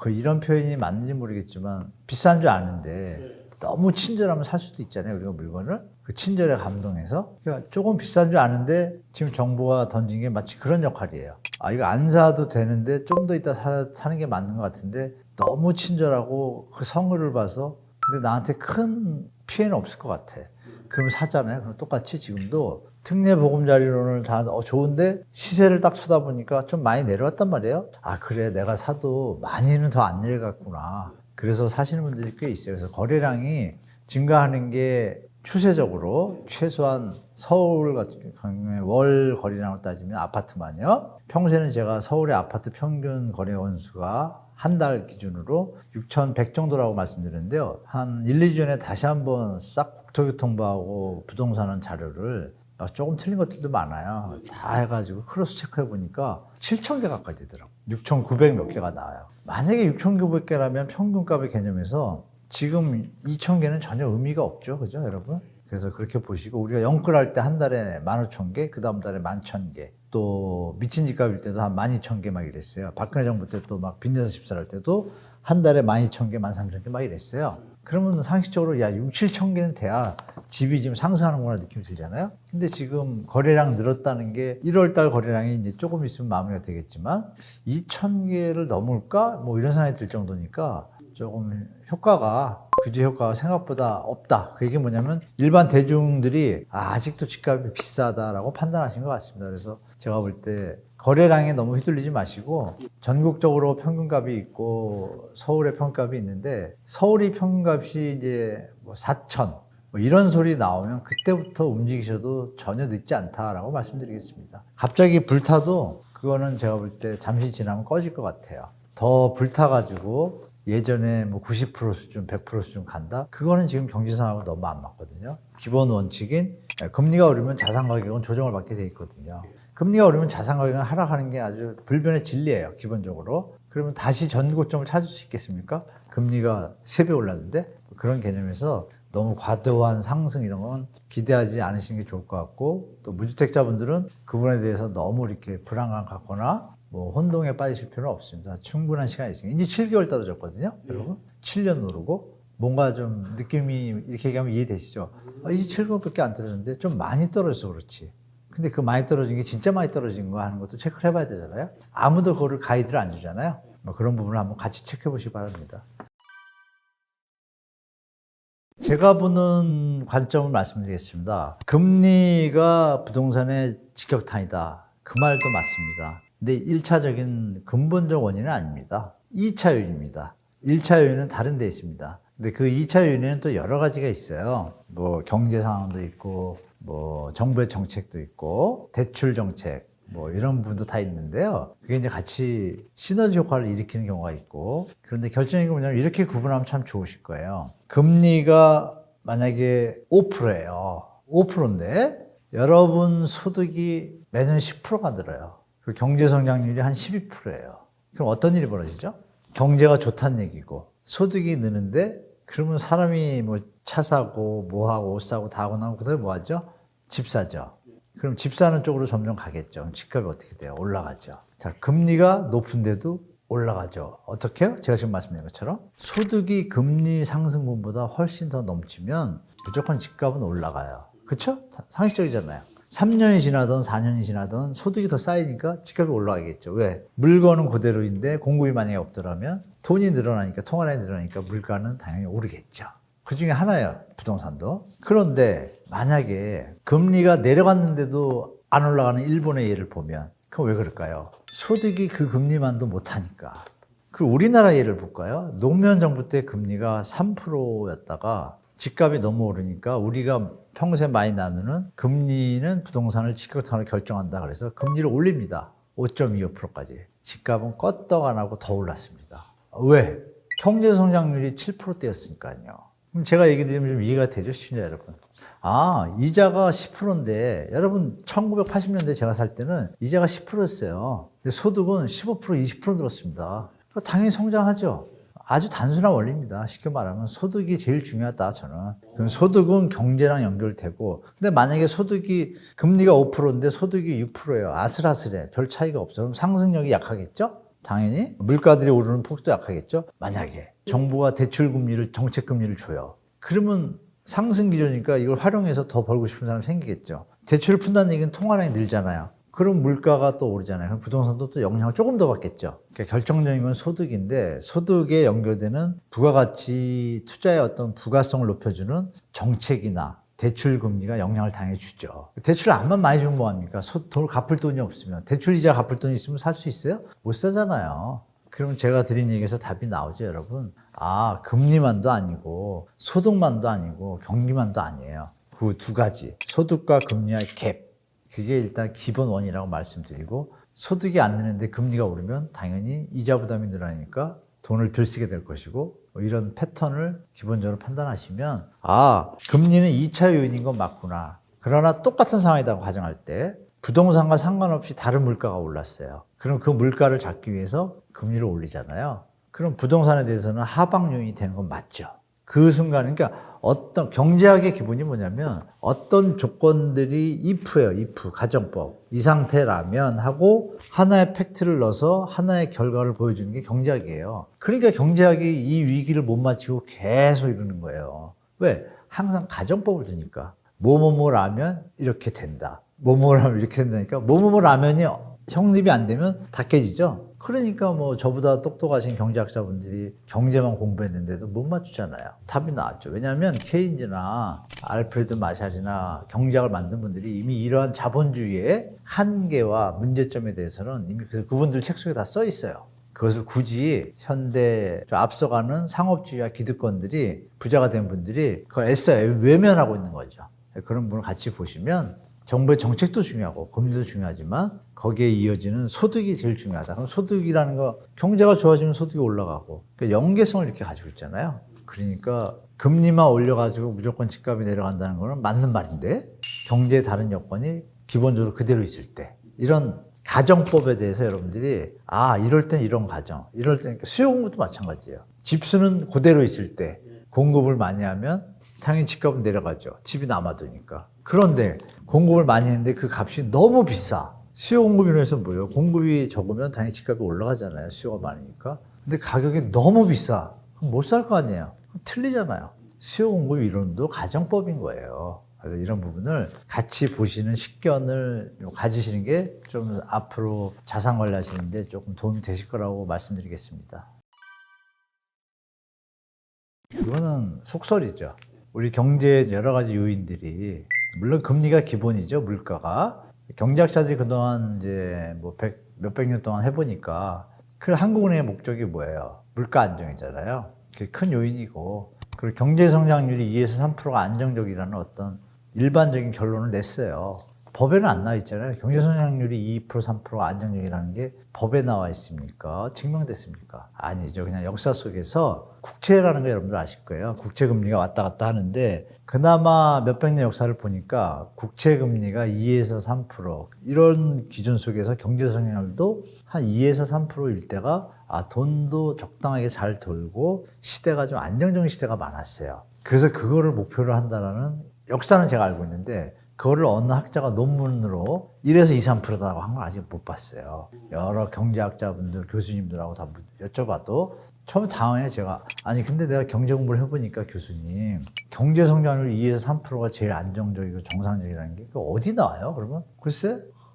이런 표현이 맞는지 모르겠지만 비싼 줄 아는데 너무 친절하면 살 수도 있잖아요. 우리가 물건을 그 친절에 감동해서 그러니까 조금 비싼 줄 아는데 지금 정부가 던진 게 마치 그런 역할이에요. 이거 안 사도 되는데 좀 더 이따 사는 게 맞는 것 같은데 너무 친절하고 그 성의를 봐서 근데 나한테 큰 피해는 없을 것 같아. 그럼 사잖아요. 그럼 똑같이 지금도 특례보금자리론을 다 좋은데 시세를 딱 쳐다보니까 좀 많이 내려왔단 말이에요. 그래 내가 사도 많이는 더 안 내려갔구나. 그래서 사시는 분들이 꽤 있어요. 그래서 거래량이 증가하는 게 추세적으로 최소한 서울 같은 경우에 월 거래량을 따지면 아파트만요. 평소에는 제가 서울의 아파트 평균 거래 건수가 한 달 기준으로 6,100 정도라고 말씀드렸는데요. 한 1, 2주 전에 다시 한번 싹 국토교통부하고 부동산원 자료를 조금 틀린 것들도 많아요. 다 해가지고 크로스 체크해 보니까 7,000개 가까이 되더라고요. 6,900 몇 개가 나와요. 만약에 6,900개라면 평균값의 개념에서 지금 2,000개는 전혀 의미가 없죠. 그죠, 여러분? 그래서 그렇게 보시고, 우리가 영끌할 때 한 달에 15,000개, 그 다음 달에 11,000개, 또 미친 집값일 때도 한 12,000개 막 이랬어요. 박근혜 정부 때 또 막 빚내서 집사할 때도 한 달에 12,000개, 13,000개 막 이랬어요. 그러면 상식적으로 야, 6, 7,000개는 돼야 집이 지금 상승하는구나 느낌이 들잖아요. 근데 지금 거래량 늘었다는 게 1월 달 거래량이 이제 조금 있으면 마무리가 되겠지만 2,000개를 넘을까? 뭐 이런 생각이 들 정도니까 조금 효과가, 규제 효과가 생각보다 없다. 그 얘기 뭐냐면 일반 대중들이 아직도 집값이 비싸다라고 판단하신 것 같습니다. 그래서 제가 볼 때 거래량에 너무 휘둘리지 마시고 전국적으로 평균값이 있고 서울의 평균값이 있는데, 서울이 평균값이 이제 뭐 4천 뭐 이런 소리 나오면 그때부터 움직이셔도 전혀 늦지 않다라고 말씀드리겠습니다. 갑자기 불타도 그거는 제가 볼 때 잠시 지나면 꺼질 것 같아요. 더 불타가지고 예전에 뭐 90% 수준, 100% 수준 간다? 그거는 지금 경제 상황하고 너무 안 맞거든요. 기본 원칙인 금리가 오르면 자산 가격은 조정을 받게 돼 있거든요. 금리가 오르면 자산 가격은 하락하는 게 아주 불변의 진리예요, 기본적으로. 그러면 다시 전고점을 찾을 수 있겠습니까? 금리가 3배 올랐는데? 그런 개념에서 너무 과도한 상승 이런 건 기대하지 않으시는 게 좋을 것 같고, 또 무주택자분들은 그분에 대해서 너무 이렇게 불안감 갖거나 뭐 혼동에 빠지실 필요는 없습니다. 충분한 시간이 있으니까. 이제 7개월 떨어졌거든요, 여러분. 7년 오르고 뭔가 좀 느낌이 이렇게 얘기하면 이해되시죠? 이제 7개월밖에 안 떨어졌는데 좀 많이 떨어져서 그렇지. 근데 그 많이 떨어진 게 진짜 많이 떨어진 거 하는 것도 체크를 해봐야 되잖아요. 아무도 그거를 가이드를 안 주잖아요. 뭐 그런 부분을 한번 같이 체크해 보시기 바랍니다. 제가 보는 관점을 말씀드리겠습니다. 금리가 부동산의 직격탄이다. 그 말도 맞습니다. 근데 1차적인 근본적 원인은 아닙니다. 2차 요인입니다. 1차 요인은 다른 데 있습니다. 근데 그 2차 요인에는 또 여러 가지가 있어요. 뭐 경제 상황도 있고, 뭐 정부의 정책도 있고, 대출 정책, 뭐 이런 부분도 다 있는데요. 그게 이제 같이 시너지 효과를 일으키는 경우가 있고, 그런데 결정적인 건 뭐냐면 이렇게 구분하면 참 좋으실 거예요. 금리가 만약에 5%예요. 5%인데 여러분 소득이 매년 10%가 늘어요. 그 경제 성장률이 한 12%예요. 그럼 어떤 일이 벌어지죠? 경제가 좋다는 얘기고 소득이 느는데, 그러면 사람이 뭐 차 사고 뭐 하고 옷 사고 다 하고 나면 그다음에 뭐 하죠? 집 사죠. 그럼 집 사는 쪽으로 점점 가겠죠. 그럼 집값이 어떻게 돼요? 올라가죠. 자, 금리가 높은데도 올라가죠. 어떻게요? 제가 지금 말씀드린 것처럼 소득이 금리 상승분보다 훨씬 더 넘치면 무조건 집값은 올라가요. 그렇죠? 상식적이잖아요. 3년이 지나든 4년이 지나든 소득이 더 쌓이니까 집값이 올라가겠죠. 왜? 물건은 그대로인데 공급이 만약에 없더라면 돈이 늘어나니까, 통화량이 늘어나니까 물가는 당연히 오르겠죠. 그 중에 하나예요, 부동산도. 그런데 만약에 금리가 내려갔는데도 안 올라가는 일본의 예를 보면, 그럼 왜 그럴까요? 소득이 그 금리만도 못하니까. 그 우리나라 예를 볼까요? 노무현 정부 때 금리가 3%였다가 집값이 너무 오르니까 우리가 평소에 많이 나누는 금리는 부동산을 직격탄으로 결정한다 그래서 금리를 올립니다. 5.25%까지. 집값은 껐다가 안 하고 더 올랐습니다. 왜? 경제 성장률이 7%대였으니까요. 그럼 제가 얘기 드리면 좀 이해가 되죠, 시청자 여러분? 아, 이자가 10%인데, 여러분 1980년대 제가 살 때는 이자가 10%였어요. 근데 소득은 15%, 20% 늘었습니다. 당연히 성장하죠. 아주 단순한 원리입니다. 쉽게 말하면 소득이 제일 중요하다, 저는. 그럼 소득은 경제랑 연결되고, 근데 만약에 소득이, 금리가 5%인데 소득이 6%예요. 아슬아슬해. 별 차이가 없어. 그럼 상승력이 약하겠죠? 당연히. 물가들이 오르는 폭도 약하겠죠? 만약에 정부가 대출 금리를, 정책 금리를 줘요. 그러면 상승 기조니까 이걸 활용해서 더 벌고 싶은 사람이 생기겠죠. 대출을 푼다는 얘기는 통화량이 늘잖아요. 그럼 물가가 또 오르잖아요. 그럼 부동산도 또 영향을 조금 더 받겠죠. 그러니까 결정적인 건 소득인데, 소득에 연결되는 부가가치 투자의 어떤 부가성을 높여주는 정책이나 대출 금리가 영향을 당연히 주죠. 대출 암만 많이 주면 뭐합니까? 돈 갚을 돈이 없으면. 대출 이자 갚을 돈이 있으면 살 수 있어요? 못 사잖아요. 그럼 제가 드린 얘기에서 답이 나오죠, 여러분. 아, 금리만도 아니고 소득만도 아니고 경기만도 아니에요. 그 두 가지. 소득과 금리의 갭. 그게 일단 기본 원이라고 말씀드리고, 소득이 안 느는데 금리가 오르면 당연히 이자 부담이 늘어나니까 돈을 덜 쓰게 될 것이고, 이런 패턴을 기본적으로 판단하시면 아, 금리는 2차 요인인 건 맞구나. 그러나 똑같은 상황이라고 가정할 때 부동산과 상관없이 다른 물가가 올랐어요. 그럼 그 물가를 잡기 위해서 금리를 올리잖아요. 그럼 부동산에 대해서는 하방 요인이 되는 건 맞죠. 그 순간, 그러니까 어떤 경제학의 기본이 뭐냐면 어떤 조건들이 if예요. if, 가정법. 이 상태라면 하고 하나의 팩트를 넣어서 하나의 결과를 보여주는 게 경제학이에요. 그러니까 경제학이 이 위기를 못 맞추고 계속 이러는 거예요. 왜? 항상 가정법을 두니까. 뭐뭐뭐라면 이렇게 된다. 뭐뭐라면 이렇게 된다니까. 뭐뭐뭐라면이 성립이 안 되면 다 깨지죠. 그러니까 뭐 저보다 똑똑하신 경제학자분들이 경제만 공부했는데도 못 맞추잖아요. 답이 나왔죠. 왜냐하면 케인즈나 알프레드 마샬이나 경제학을 만든 분들이 이미 이러한 자본주의의 한계와 문제점에 대해서는 이미 그분들 책 속에 다 써 있어요. 그것을 굳이 현대 앞서가는 상업주의와 기득권들이 부자가 된 분들이 그걸 애써 외면하고 있는 거죠. 그런 분을 같이 보시면 정부의 정책도 중요하고 금리도 중요하지만 거기에 이어지는 소득이 제일 중요하다. 그럼 소득이라는 거, 경제가 좋아지면 소득이 올라가고, 그러니까 연계성을 이렇게 가지고 있잖아요. 그러니까 금리만 올려가지고 무조건 집값이 내려간다는 거는 맞는 말인데, 경제의 다른 여건이 기본적으로 그대로 있을 때, 이런 가정법에 대해서 여러분들이 아, 이럴 땐 이런 가정, 이럴 땐 수요 공급도 마찬가지예요. 집수는 그대로 있을 때 공급을 많이 하면 당연히 집값은 내려가죠. 집이 남아도니까. 그런데 공급을 많이 했는데 그 값이 너무 비싸. 수요 공급으로 해서 뭐예요? 공급이 적으면 당연히 집값이 올라가잖아요. 수요가 많으니까. 근데 가격이 너무 비싸. 그럼 못 살 거 아니에요. 틀리잖아요. 수요 공급 이론도 가정법인 거예요. 그래서 이런 부분을 같이 보시는 식견을 가지시는 게 좀 앞으로 자산 관리하시는데 조금 도움이 되실 거라고 말씀드리겠습니다. 이거는 속설이죠. 우리 경제의 여러 가지 요인들이, 물론 금리가 기본이죠, 물가가. 경제학자들이 그동안 이제 뭐 몇백 년 동안 해보니까 그 한국은행의 목적이 뭐예요? 물가 안정이잖아요. 그게 큰 요인이고, 그리고 경제 성장률이 2에서 3%가 안정적이라는 어떤 일반적인 결론을 냈어요. 법에는 안 나와 있잖아요. 경제 성장률이 2%, 3%가 안정적이라는 게 법에 나와 있습니까? 증명됐습니까? 아니죠. 그냥 역사 속에서 국채라는 거 여러분들 아실 거예요. 국채 금리가 왔다 갔다 하는데 그나마 몇백 년 역사를 보니까 국채 금리가 2에서 3% 이런 기준 속에서 경제 성장률도 한 2에서 3%일 때가 돈도 적당하게 잘 돌고 시대가 좀 안정적인 시대가 많았어요. 그래서 그거를 목표로 한다는 역사는 제가 알고 있는데 그거를 어느 학자가 논문으로 1에서 2, 3%다고 한 걸 아직 못 봤어요. 여러 경제학자분들, 교수님들하고 다 여쭤봐도 처음에 당황해요, 제가. 아니, 근데 내가 경제 공부를 해보니까 교수님, 경제 성장률 2에서 3%가 제일 안정적이고 정상적이라는 게 어디 나와요? 그러면 글쎄,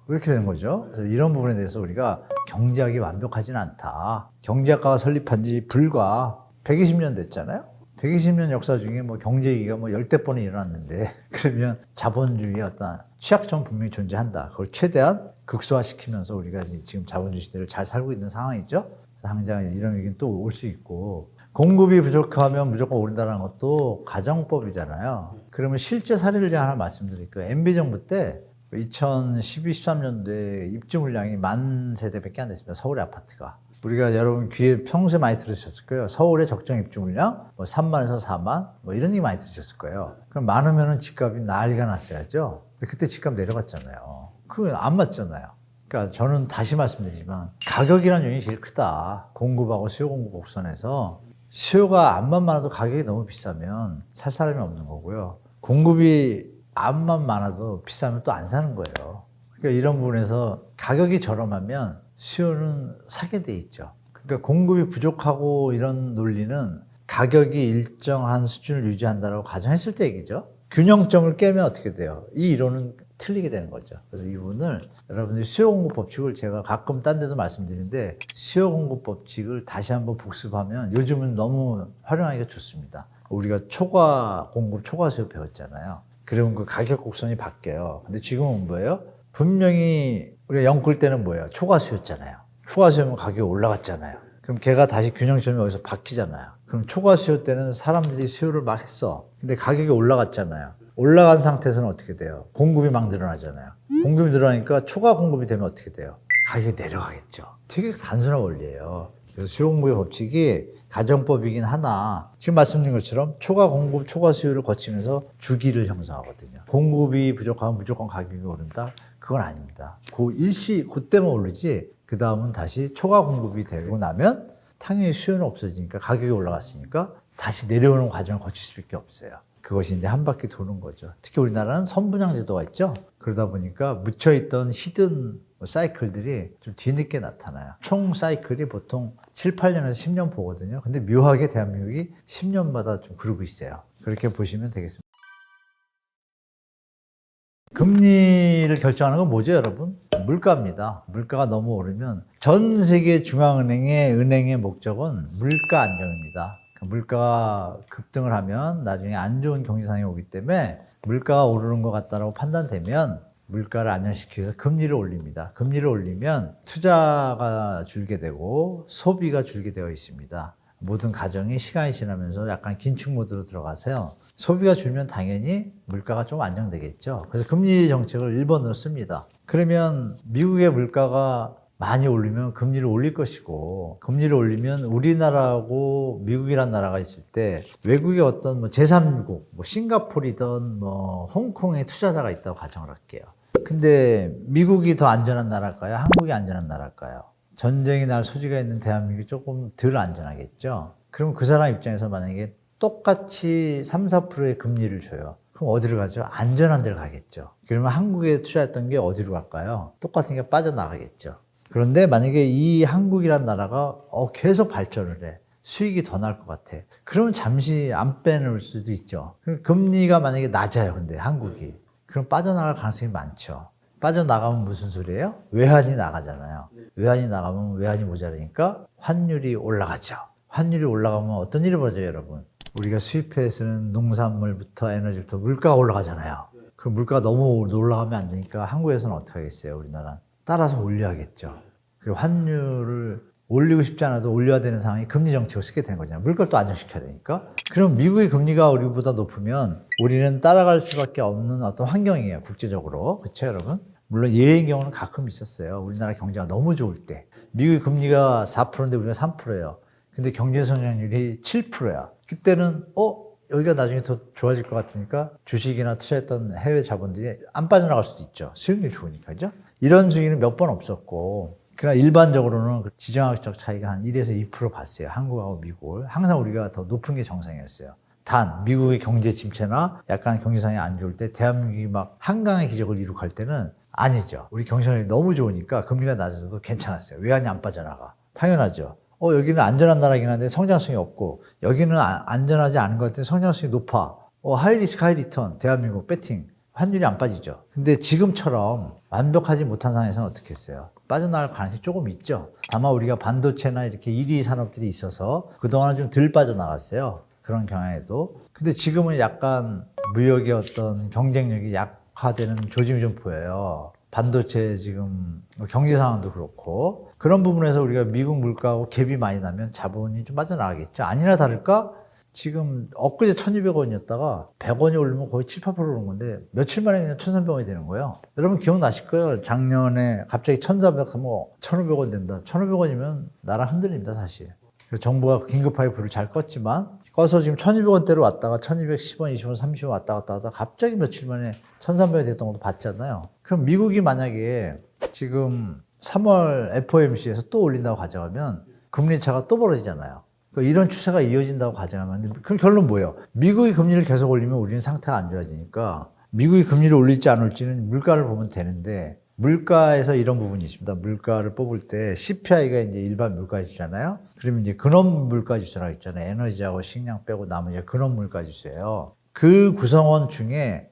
왜 이렇게 되는 거죠? 그래서 이런 부분에 대해서 우리가 경제학이 완벽하진 않다. 경제학과가 설립한 지 불과 120년 됐잖아요? 120년 역사 중에 뭐 경제 위기가 뭐 10대 번이 일어났는데, 그러면 자본주의의 어떤 취약점 분명히 존재한다. 그걸 최대한 극소화시키면서 우리가 지금 자본주의 시대를 잘 살고 있는 상황이죠. 그래서 당장 이런 얘기는 또 올 수 있고, 공급이 부족하면 무조건 오른다는 것도 가정법이잖아요. 그러면 실제 사례를 제가 하나 말씀드릴게요. MB정부 때 2012, 13년도에 입주 물량이 10,000세대밖에 안 됐습니다. 서울의 아파트가. 우리가 여러분 귀에 평소에 많이 들으셨을 거예요. 서울의 적정 입주 물량 뭐 3만에서 4만 뭐 이런 얘기 많이 들으셨을 거예요. 그럼 많으면은 집값이 난리가 났어야죠. 그때 집값 내려갔잖아요. 그거 안 맞잖아요. 그러니까 저는 다시 말씀드리지만 가격이라는 요인이 제일 크다. 공급하고 수요 공급 곡선에서 수요가 암만 많아도 가격이 너무 비싸면 살 사람이 없는 거고요. 공급이 암만 많아도 비싸면 또 안 사는 거예요. 그러니까 이런 부분에서 가격이 저렴하면 수요는 사게 돼 있죠. 그러니까 공급이 부족하고 이런 논리는 가격이 일정한 수준을 유지한다고 가정했을 때 얘기죠. 균형점을 깨면 어떻게 돼요? 이 이론은 틀리게 되는 거죠. 그래서 이 부분을 여러분들이 수요 공급 법칙을 제가 가끔 딴 데도 말씀드리는데 수요 공급 법칙을 다시 한번 복습하면 요즘은 너무 활용하기가 좋습니다. 우리가 초과 공급, 초과 수요 배웠잖아요. 그러면 그 가격 곡선이 바뀌어요. 근데 지금은 뭐예요? 분명히 우리가 영끌 때는 뭐예요? 초과수였잖아요. 초과수면 가격이 올라갔잖아요. 그럼 걔가 다시 균형점이 어디서 바뀌잖아요. 그럼 초과 수요 때는 사람들이 수요를 막 했어. 근데 가격이 올라갔잖아요. 올라간 상태에서는 어떻게 돼요? 공급이 막 늘어나잖아요. 공급이 늘어나니까 초과 공급이 되면 어떻게 돼요? 가격이 내려가겠죠. 되게 단순한 원리예요. 그래서 수요공급의 법칙이 가정법이긴 하나 지금 말씀드린 것처럼 초과 공급, 초과 수요를 거치면서 주기를 형성하거든요. 공급이 부족하면 무조건 가격이 오른다? 그건 아닙니다. 그때만 오르지 그 다음은 다시 초과 공급이 되고 나면 당연히 수요는 없어지니까 가격이 올라갔으니까 다시 내려오는 과정을 거칠 수밖에 없어요. 그것이 이제 한 바퀴 도는 거죠. 특히 우리나라는 선분양 제도가 있죠. 그러다 보니까 묻혀있던 히든 사이클들이 좀 뒤늦게 나타나요. 총 사이클이 보통 7, 8년에서 10년 보거든요. 근데 묘하게 대한민국이 10년마다 좀 그러고 있어요. 그렇게 보시면 되겠습니다. 금리를 결정하는 건 뭐죠, 여러분? 물가입니다. 물가가 너무 오르면 전 세계 중앙은행의 은행의 목적은 물가 안정입니다. 물가가 급등을 하면 나중에 안 좋은 경제상황이 오기 때문에 물가가 오르는 것 같다고 판단되면 물가를 안정시키기 위해서 금리를 올립니다. 금리를 올리면 투자가 줄게 되고 소비가 줄게 되어 있습니다. 모든 가정이 시간이 지나면서 약간 긴축 모드로 들어가세요. 소비가 줄면 당연히 물가가 좀 안정되겠죠. 그래서 금리 정책을 1번으로 씁니다. 그러면 미국의 물가가 많이 오르면 금리를 올릴 것이고, 금리를 올리면 우리나라하고 미국이란 나라가 있을 때 외국의 어떤 제3국, 싱가포르이든 홍콩에 투자자가 있다고 가정을 할게요. 근데 미국이 더 안전한 나라일까요? 한국이 안전한 나라일까요? 전쟁이 날 소지가 있는 대한민국이 조금 덜 안전하겠죠. 그럼 그 사람 입장에서 만약에 똑같이 3, 4%의 금리를 줘요. 그럼 어디를 가죠? 안전한 데를 가겠죠. 그러면 한국에 투자했던 게 어디로 갈까요? 똑같은 게 빠져나가겠죠. 그런데 만약에 이 한국이란 나라가 계속 발전을 해. 수익이 더 날 것 같아. 그러면 잠시 안 빼놓을 수도 있죠. 금리가 만약에 낮아요. 근데 한국이. 그럼 빠져나갈 가능성이 많죠. 빠져나가면 무슨 소리예요? 외환이 나가잖아요. 외환이 나가면 외환이 모자라니까 환율이 올라가죠. 환율이 올라가면 어떤 일이 벌어져요, 여러분? 우리가 수입해 쓰는 농산물부터 에너지부터 물가가 올라가잖아요. 그 물가가 너무 올라가면 안 되니까 한국에서는 어떻게 하겠어요, 우리나라는? 따라서 올려야겠죠. 그 환율을 올리고 싶지 않아도 올려야 되는 상황이 금리 정책을 쓰게 되는 거잖아요. 물가를 또 안정시켜야 되니까. 그럼 미국의 금리가 우리보다 높으면 우리는 따라갈 수밖에 없는 어떤 환경이에요, 국제적으로. 그렇죠, 여러분? 물론 예외인 경우는 가끔 있었어요. 우리나라 경제가 너무 좋을 때. 미국의 금리가 4%인데 우리가 3%예요. 근데 경제 성장률이 7%야. 그때는 여기가 나중에 더 좋아질 것 같으니까 주식이나 투자했던 해외 자본들이 안 빠져나갈 수도 있죠. 수익률이 좋으니까, 그죠? 이런 주기는 몇 번 없었고, 그러나 일반적으로는 지정학적 차이가 한 1에서 2% 봤어요. 한국하고 미국을. 항상 우리가 더 높은 게 정상이었어요. 단, 미국의 경제 침체나 약간 경제상황이 안 좋을 때 대한민국이 막 한강의 기적을 이룩할 때는 아니죠. 우리 경제상황이 너무 좋으니까 금리가 낮아도 괜찮았어요. 외환이 안 빠져나가. 당연하죠. 여기는 안전한 나라긴 한데 성장성이 없고, 여기는 안전하지 않은 것 같은데 성장성이 높아. 하이 리스크, 하이 리턴. 대한민국 배팅. 환율이 안 빠지죠. 근데 지금처럼 완벽하지 못한 상황에서는 어떻게 했어요? 빠져나갈 가능성이 조금 있죠. 다만 우리가 반도체나 이렇게 1위 산업들이 있어서 그동안은 좀 덜 빠져나갔어요. 그런 경향에도. 근데 지금은 약간 무역의 어떤 경쟁력이 약화되는 조짐이 좀 보여요. 반도체 지금 경제 상황도 그렇고, 그런 부분에서 우리가 미국 물가하고 갭이 많이 나면 자본이 좀 빠져나가겠죠. 아니나 다를까? 지금 엊그제 1,200원이었다가 100원이 오르면 거의 7, 8% 오른 건데 며칠 만에 그냥 1,300원이 되는 거예요. 여러분 기억나실 거예요. 작년에 갑자기 1,400, 1,500원 된다. 1,500원이면 나라 흔들립니다, 사실. 정부가 긴급하게 불을 잘 껐지만, 꺼서 지금 1,200원대로 왔다가 1,210원, 20원, 30원 왔다 갔다 하다가 갑자기 며칠 만에 1,300원이 됐던 것도 봤잖아요. 그럼 미국이 만약에 지금 3월 FOMC에서 또 올린다고 가정하면 금리 차가 또 벌어지잖아요. 이런 추세가 이어진다고 가정하면, 그럼 결론 뭐예요? 미국이 금리를 계속 올리면 우리는 상태가 안 좋아지니까 미국이 금리를 올릴지 안 올지는 물가를 보면 되는데, 물가에서 이런 부분이 있습니다. 물가를 뽑을 때 CPI가 이제 일반 물가지수잖아요. 그러면 이제 근원 물가지수라고 있잖아요. 에너지하고 식량 빼고 나머지가 근원 물가지수예요. 그 구성원 중에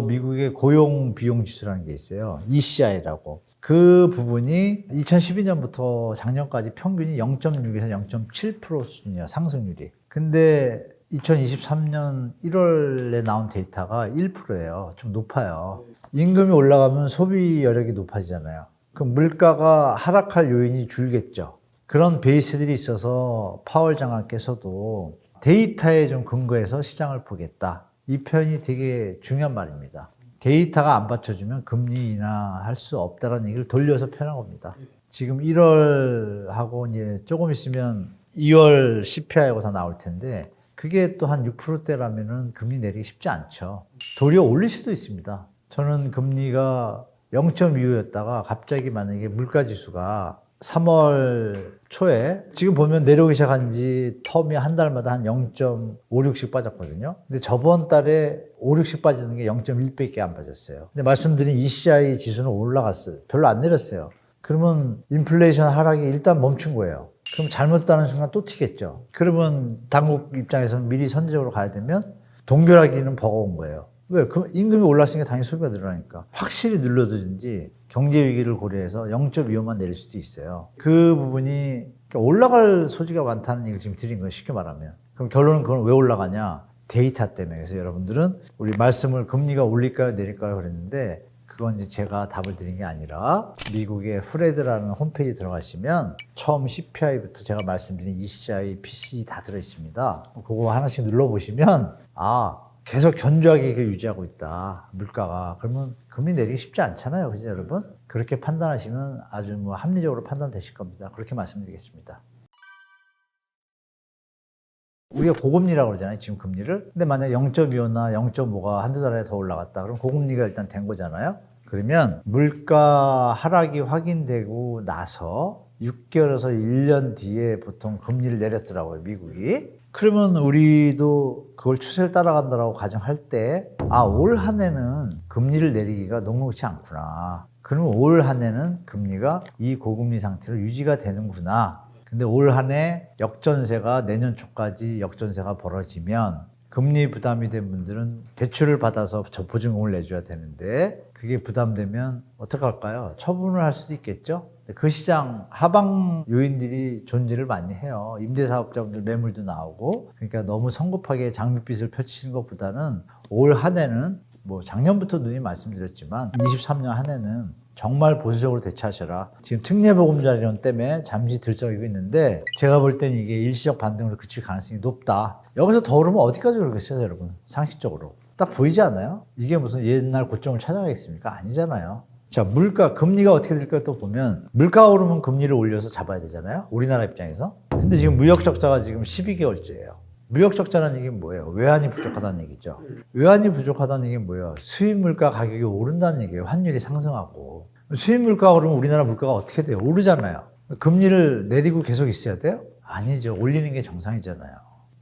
미국의 고용 비용 지수라는 게 있어요. ECI라고. 그 부분이 2012년부터 작년까지 평균이 0.6에서 0.7% 수준이야, 상승률이. 근데 2023년 1월에 나온 데이터가 1%예요. 좀 높아요. 임금이 올라가면 소비 여력이 높아지잖아요. 그럼 물가가 하락할 요인이 줄겠죠. 그런 베이스들이 있어서 파월 장관께서도 데이터에 좀 근거해서 시장을 보겠다. 이 표현이 되게 중요한 말입니다. 데이터가 안 받쳐주면 금리 인하할 수 없다는 얘기를 돌려서 표현한 겁니다. 지금 1월하고 이제 조금 있으면 2월 CPI하고 다 나올 텐데 그게 또 한 6%대라면은 금리 내리기 쉽지 않죠. 도리어 올릴 수도 있습니다. 저는 금리가 0.25였다가 갑자기 만약에 물가지수가 3월 초에 지금 보면 내려오기 시작한 지 텀이 한 달마다 한 0.56씩 빠졌거든요. 근데 저번 달에 5, 6씩 빠지는 게 0.1밖에 안 빠졌어요. 근데 말씀드린 ECI 지수는 올라갔어요. 별로 안 내렸어요. 그러면 인플레이션 하락이 일단 멈춘 거예요. 그럼 잘못다는 순간 또 튀겠죠. 그러면 당국 입장에서는 미리 선제적으로 가야 되면 동결하기는 버거운 거예요. 왜? 그 임금이 올랐으니까 당연히 소비가 늘어나니까. 확실히 눌러두든지 경제 위기를 고려해서 0.25만 내릴 수도 있어요. 그 부분이 올라갈 소지가 많다는 얘기를 지금 드린 거예요. 쉽게 말하면. 그럼 결론은 그건 왜 올라가냐? 데이터 때문에. 그래서 여러분들은 우리 말씀을 금리가 올릴까요? 내릴까요? 그랬는데 그건 이제 제가 답을 드린 게 아니라 미국의 프레드라는 홈페이지 들어가시면 처음 CPI부터 제가 말씀드린 ECI, PCE 다 들어있습니다. 그거 하나씩 눌러보시면 계속 견조하게 유지하고 있다. 물가가. 그러면 금리 내리기 쉽지 않잖아요. 그죠, 여러분? 그렇게 판단하시면 아주 합리적으로 판단되실 겁니다. 그렇게 말씀드리겠습니다. 우리가 고금리라고 그러잖아요. 지금 금리를. 근데 만약 0.25나 0.5가 한두 달에 더 올라갔다. 그럼 고금리가 일단 된 거잖아요. 그러면 물가 하락이 확인되고 나서 6개월에서 1년 뒤에 보통 금리를 내렸더라고요. 미국이. 그러면 우리도 그걸 추세를 따라간다라고 가정할 때 올 한 해는 금리를 내리기가 녹록지 않구나. 그러면 올 한 해는 금리가 이 고금리 상태로 유지가 되는구나. 근데 올 한 해 역전세가 내년 초까지 역전세가 벌어지면 금리 부담이 된 분들은 대출을 받아서 보증금을 내줘야 되는데 그게 부담되면 어떡할까요? 처분을 할 수도 있겠죠? 그 시장 하방 요인들이 존재를 많이 해요. 임대사업자분들 매물도 나오고 그러니까 너무 성급하게 장밋빛을 펼치는 것보다는 올 한 해는 작년부터 누님 말씀드렸지만 23년 한 해는 정말 보수적으로 대처하셔라. 지금 특례보금자리론 때문에 잠시 들썩이고 있는데 제가 볼 때는 이게 일시적 반등으로 그칠 가능성이 높다. 여기서 더 오르면 어디까지 오르겠어요, 여러분? 상식적으로. 딱 보이지 않아요? 이게 무슨 옛날 고점을 찾아가겠습니까? 아니잖아요. 자, 물가, 금리가 어떻게 될까 또 보면 물가가 오르면 금리를 올려서 잡아야 되잖아요. 우리나라 입장에서. 근데 지금 무역 적자가 지금 12개월째예요. 무역 적자라는 얘기는 뭐예요? 외환이 부족하다는 얘기죠. 외환이 부족하다는 얘기는 뭐예요? 수입 물가 가격이 오른다는 얘기예요. 환율이 상승하고. 수입 물가가 오르면 우리나라 물가가 어떻게 돼요? 오르잖아요. 금리를 내리고 계속 있어야 돼요? 아니죠. 올리는 게 정상이잖아요.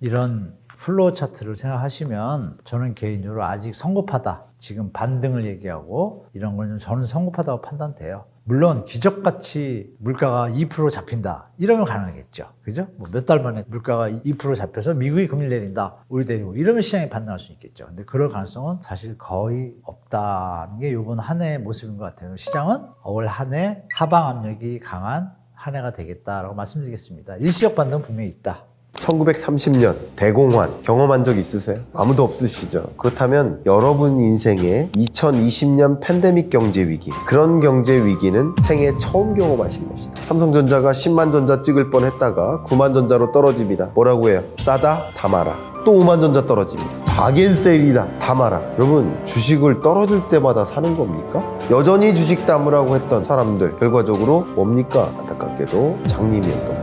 이런 플로우 차트를 생각하시면 저는 개인적으로 아직 성급하다. 지금 반등을 얘기하고 이런 건 저는 성급하다고 판단돼요. 물론 기적같이 물가가 2% 잡힌다. 이러면 가능하겠죠. 그죠? 몇 달 만에 물가가 2% 잡혀서 미국이 금리 내린다. 우리 내리고 이러면 시장이 반등할 수 있겠죠. 근데 그럴 가능성은 사실 거의 없다는 게 이번 한 해의 모습인 것 같아요. 시장은 올 한 해 하방 압력이 강한 한 해가 되겠다라고 말씀드리겠습니다. 일시적 반등은 분명히 있다. 1930년 대공환 경험한 적 있으세요? 아무도 없으시죠? 그렇다면 여러분 인생의 2020년 팬데믹 경제 위기, 그런 경제 위기는 생애 처음 경험하신 것이다. 삼성전자가 10만 전자 찍을 뻔했다가 9만 전자로 떨어집니다. 뭐라고 해요? 싸다? 다 마라. 또 5만 전자 떨어집니다. 바겐세일이다. 다 마라. 여러분, 주식을 떨어질 때마다 사는 겁니까? 여전히 주식 담으라고 했던 사람들 결과적으로 뭡니까? 안타깝게도 장님이었던 겁니다.